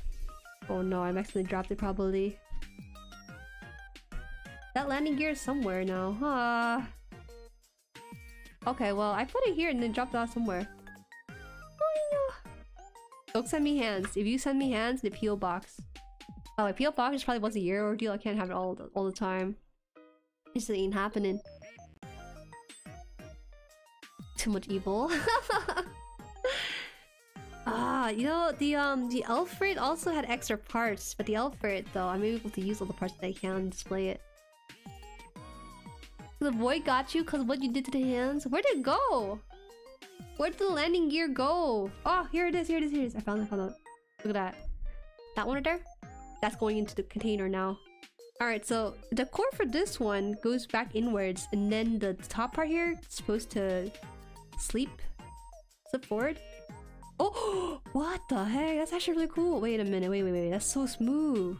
A: Oh no, I accidentally dropped it probably. That landing gear is somewhere now. Okay, well, I put it here and then dropped it out somewhere. Oh no! Don't send me hands. If you send me hands, the P.O. box. Oh, a P.O. box is probably once a year ordeal. I can't have it all the time. It just ain't happening. Too much evil. You know, the Alfred also had extra parts, but the Alfred though, I'm able to use all the parts that I can and display it. The boy got you because what you did to the hands. Where'd it go? Where'd the landing gear go? Oh, here it is, here it is, here it is. I found it, Look at that. That one right there? That's going into the container now. Alright, so the core for this one goes back inwards, and then the top part here is supposed to slip forward. Oh, what the heck? That's actually really cool. Wait a minute, wait. That's so smooth.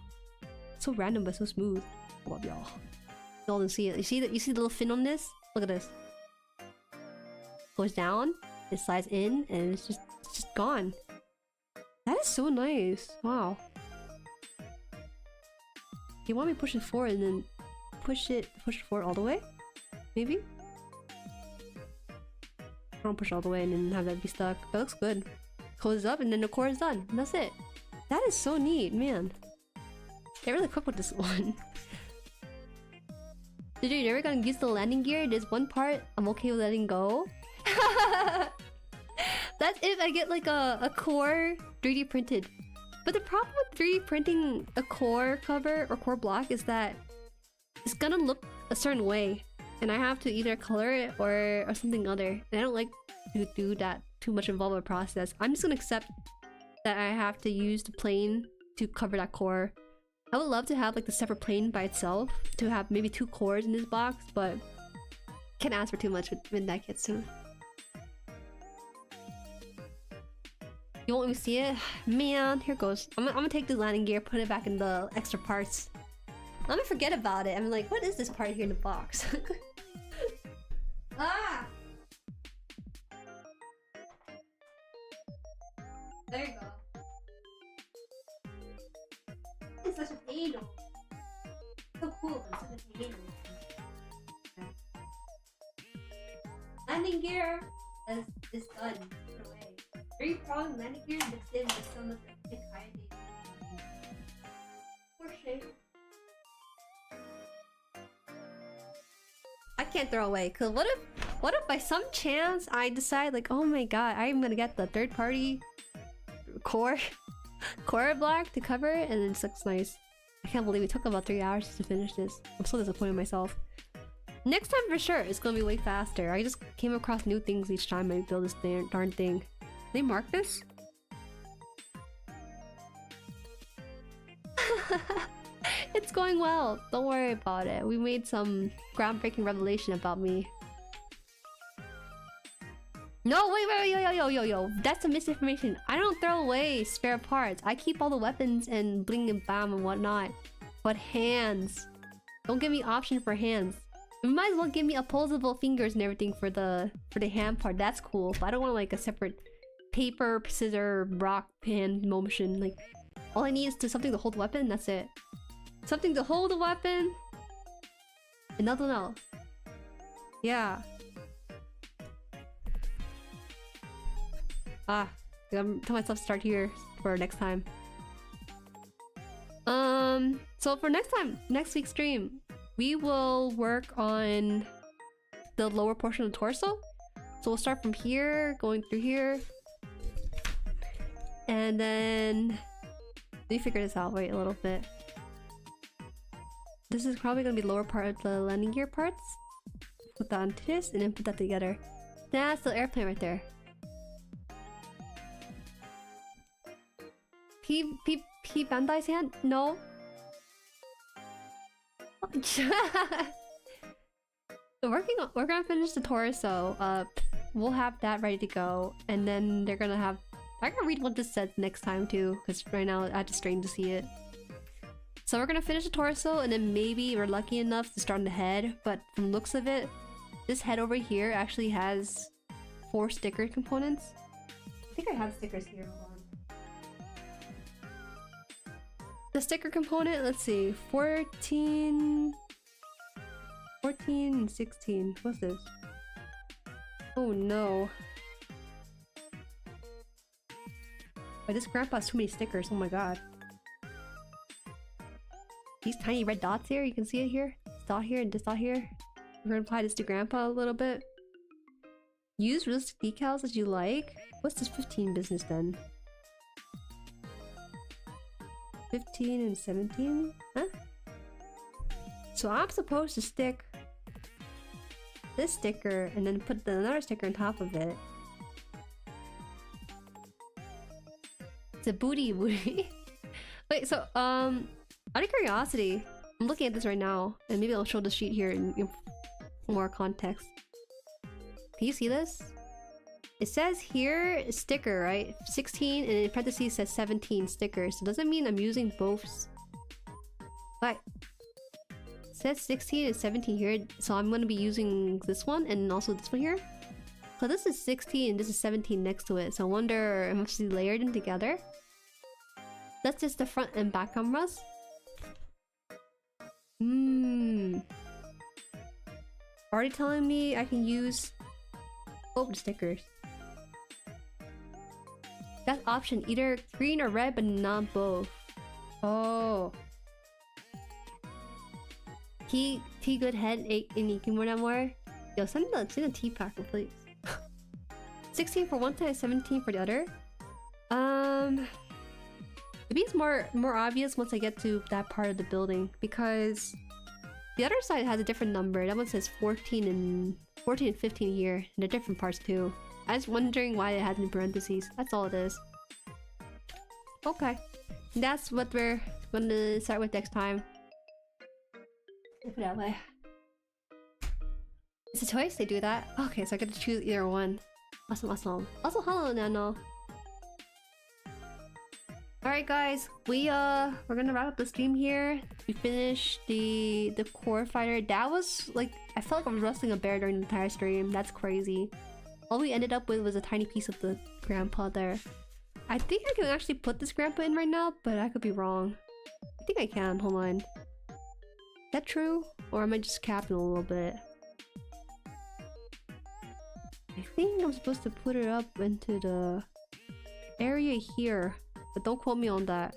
A: So random, but so smooth. I love y'all. Y'all didn't see it. You see the little fin on this? Look at this. Goes down, it slides in, and it's just gone. That is so nice. Wow. You want me to push it forward and then push it forward all the way? Maybe? I don't push all the way and then have that be stuck. That looks good. Close it up and then the core is done. And that's it. That is so neat, man. They're really quick with this one. Did you ever gonna use the landing gear? There's one part I'm okay with letting go. That's if I get like a core 3D printed. But the problem with 3D printing a core cover or core block is that it's gonna look a certain way. And I have to either color it or something other. And I don't like to do that too much involved in the process. I'm just gonna accept that I have to use the plane to cover that core. I would love to have like the separate plane by itself to have maybe 2 cores in this box, but can't ask for too much when that gets to. You want me to see it? Man, here goes. I'm gonna take the landing gear, put it back in the extra parts. I'm gonna forget about it. I'm like, what is this part here in the box? Ah! There you go. It's such a anal. So cool, but such an anal. Landing gear is done. 3-pronged landing gear mixed in with some of the thick iodine. Poor shape. I can't throw away, cause what if by some chance I decide like, oh my god, I'm gonna get the third-party core block to cover it, and it looks nice. I can't believe it took about 3 hours to finish this. I'm so disappointed in myself. Next time for sure, it's gonna be way faster. I just came across new things each time I build this darn thing. They mark this? It's going well. Don't worry about it. We made some groundbreaking revelation about me. No, wait, yo. That's some misinformation. I don't throw away spare parts. I keep all the weapons and bling and bam and whatnot. But hands. Don't give me option for hands. You might as well give me opposable fingers and everything for the hand part. That's cool. But I don't want like a separate paper, scissor, rock, hand motion. Like, all I need is something to hold the weapon. That's it. Something to hold the weapon. And nothing else. Yeah. I'm telling myself to start here for next time. So for next week's stream, we will work on the lower portion of the torso. So we'll start from here, going through here. And then let me figure this out. Wait a little bit. This is probably gonna be lower part of the landing gear parts. Put that onto this and then put that together. That's the airplane right there. P Bandai's hand? No. We're gonna finish the torso. We'll have that ready to go, and then they're gonna have. I gotta read what this says next time too, because right now I have to strain to see it. So we're gonna finish the torso, and then maybe we're lucky enough to start on the head. But from looks of it, this head over here actually has 4 sticker components. I think I have stickers here. Hold on. The sticker component, let's see, 14 and 16. What's this? Oh no. Wait, this grandpa has too many stickers. Oh my god. These tiny red dots here, you can see it here. This dot here and this dot here. We're gonna apply this to grandpa a little bit. Use realistic decals as you like. What's this 15 business then? 15 and 17? Huh? So I'm supposed to stick this sticker and then put another sticker on top of it. It's a booty. Wait, so out of curiosity, I'm looking at this right now, and maybe I'll show the sheet here in more context. Can you see this? It says here sticker, right? 16, and in parentheses says 17 stickers. So does that mean I'm using both? What? It says 16 and 17 here, so I'm gonna be using this one and also this one here. So this is 16 and this is 17 next to it. So I wonder if I'm actually layered in together. That's just the front and back cameras. Already telling me I can use both stickers. That option, either green or red, but not both. Oh. Tea good head, 8 in Ikimura more. Yo, send the tea pack, please. 16 for one side, 17 for the other. It becomes more obvious once I get to that part of the building, because the other side has a different number. That one says 14 and 15 here, and they're different parts too. I was wondering why it has in parentheses. That's all it is. Okay, that's what we're gonna start with next time. Put it that way. It's a choice. They do that. Okay, so I get to choose either one. Awesome, awesome. Also, hello, Nano. Alright guys, we're gonna wrap up the stream here. We finished the core fighter. That was like, I felt like I was wrestling a bear during the entire stream. That's crazy. All we ended up with was a tiny piece of the grandpa there. I think I can actually put this grandpa in right now, but I could be wrong. I think I can, hold on. Is that true? Or am I just capping a little bit? I think I'm supposed to put it up into the area here. But don't quote me on that.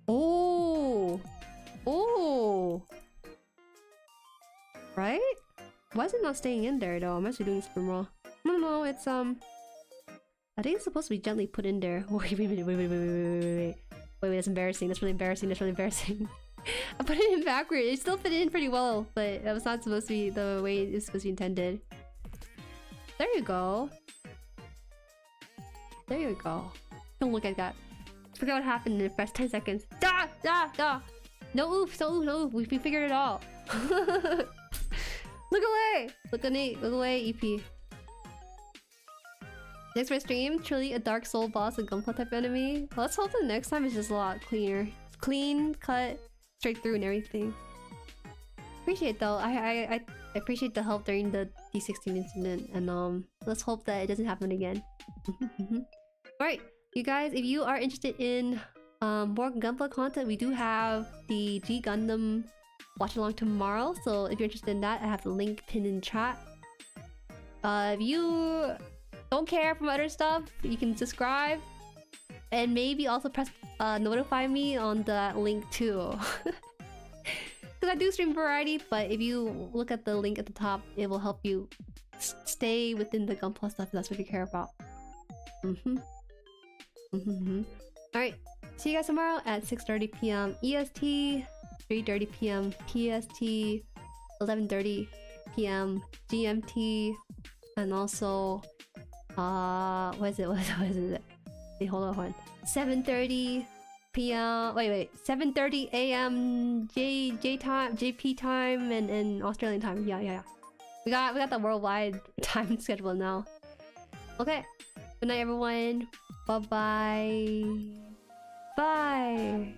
A: Oh! Oh! Right? Why is it not staying in there though? I'm actually doing this wrong. No, it's I think it's supposed to be gently put in there. Wait, that's embarrassing. That's really embarrassing. I put it in backward. It still fit in pretty well, but it was not supposed to be the way it's supposed to be intended. There you go. There you go. Don't look at that. Forget what happened in the first 10 seconds. No oof, no oof. We figured it out. Look away! Look away, EP. Next for stream, truly a Dark Soul boss, a gunpla type enemy. Let's hope the next time is just a lot cleaner. Clean, cut, straight through and everything. Appreciate it though. I appreciate the help during the D16 incident, and let's hope that it doesn't happen again. Alright, you guys, if you are interested in more gunpla content, we do have the G Gundam watch along tomorrow, so if you're interested in that, I have the link pinned in chat. If you don't care from other stuff, you can subscribe and maybe also press notify me on that link too. Because I do stream variety, but if you look at the link at the top, it will help you stay within the gunpla stuff if that's what you care about. Alright, see you guys tomorrow at 6:30 p.m. EST, 3:30 p.m. PST, 11:30 p.m. GMT, and also what is it? Wait, hold on. 7:30 p.m. Wait, 7:30 a.m. JP time and Australian time. Yeah. We got the worldwide time schedule now. Okay. Good night, everyone. Bye-bye. Bye.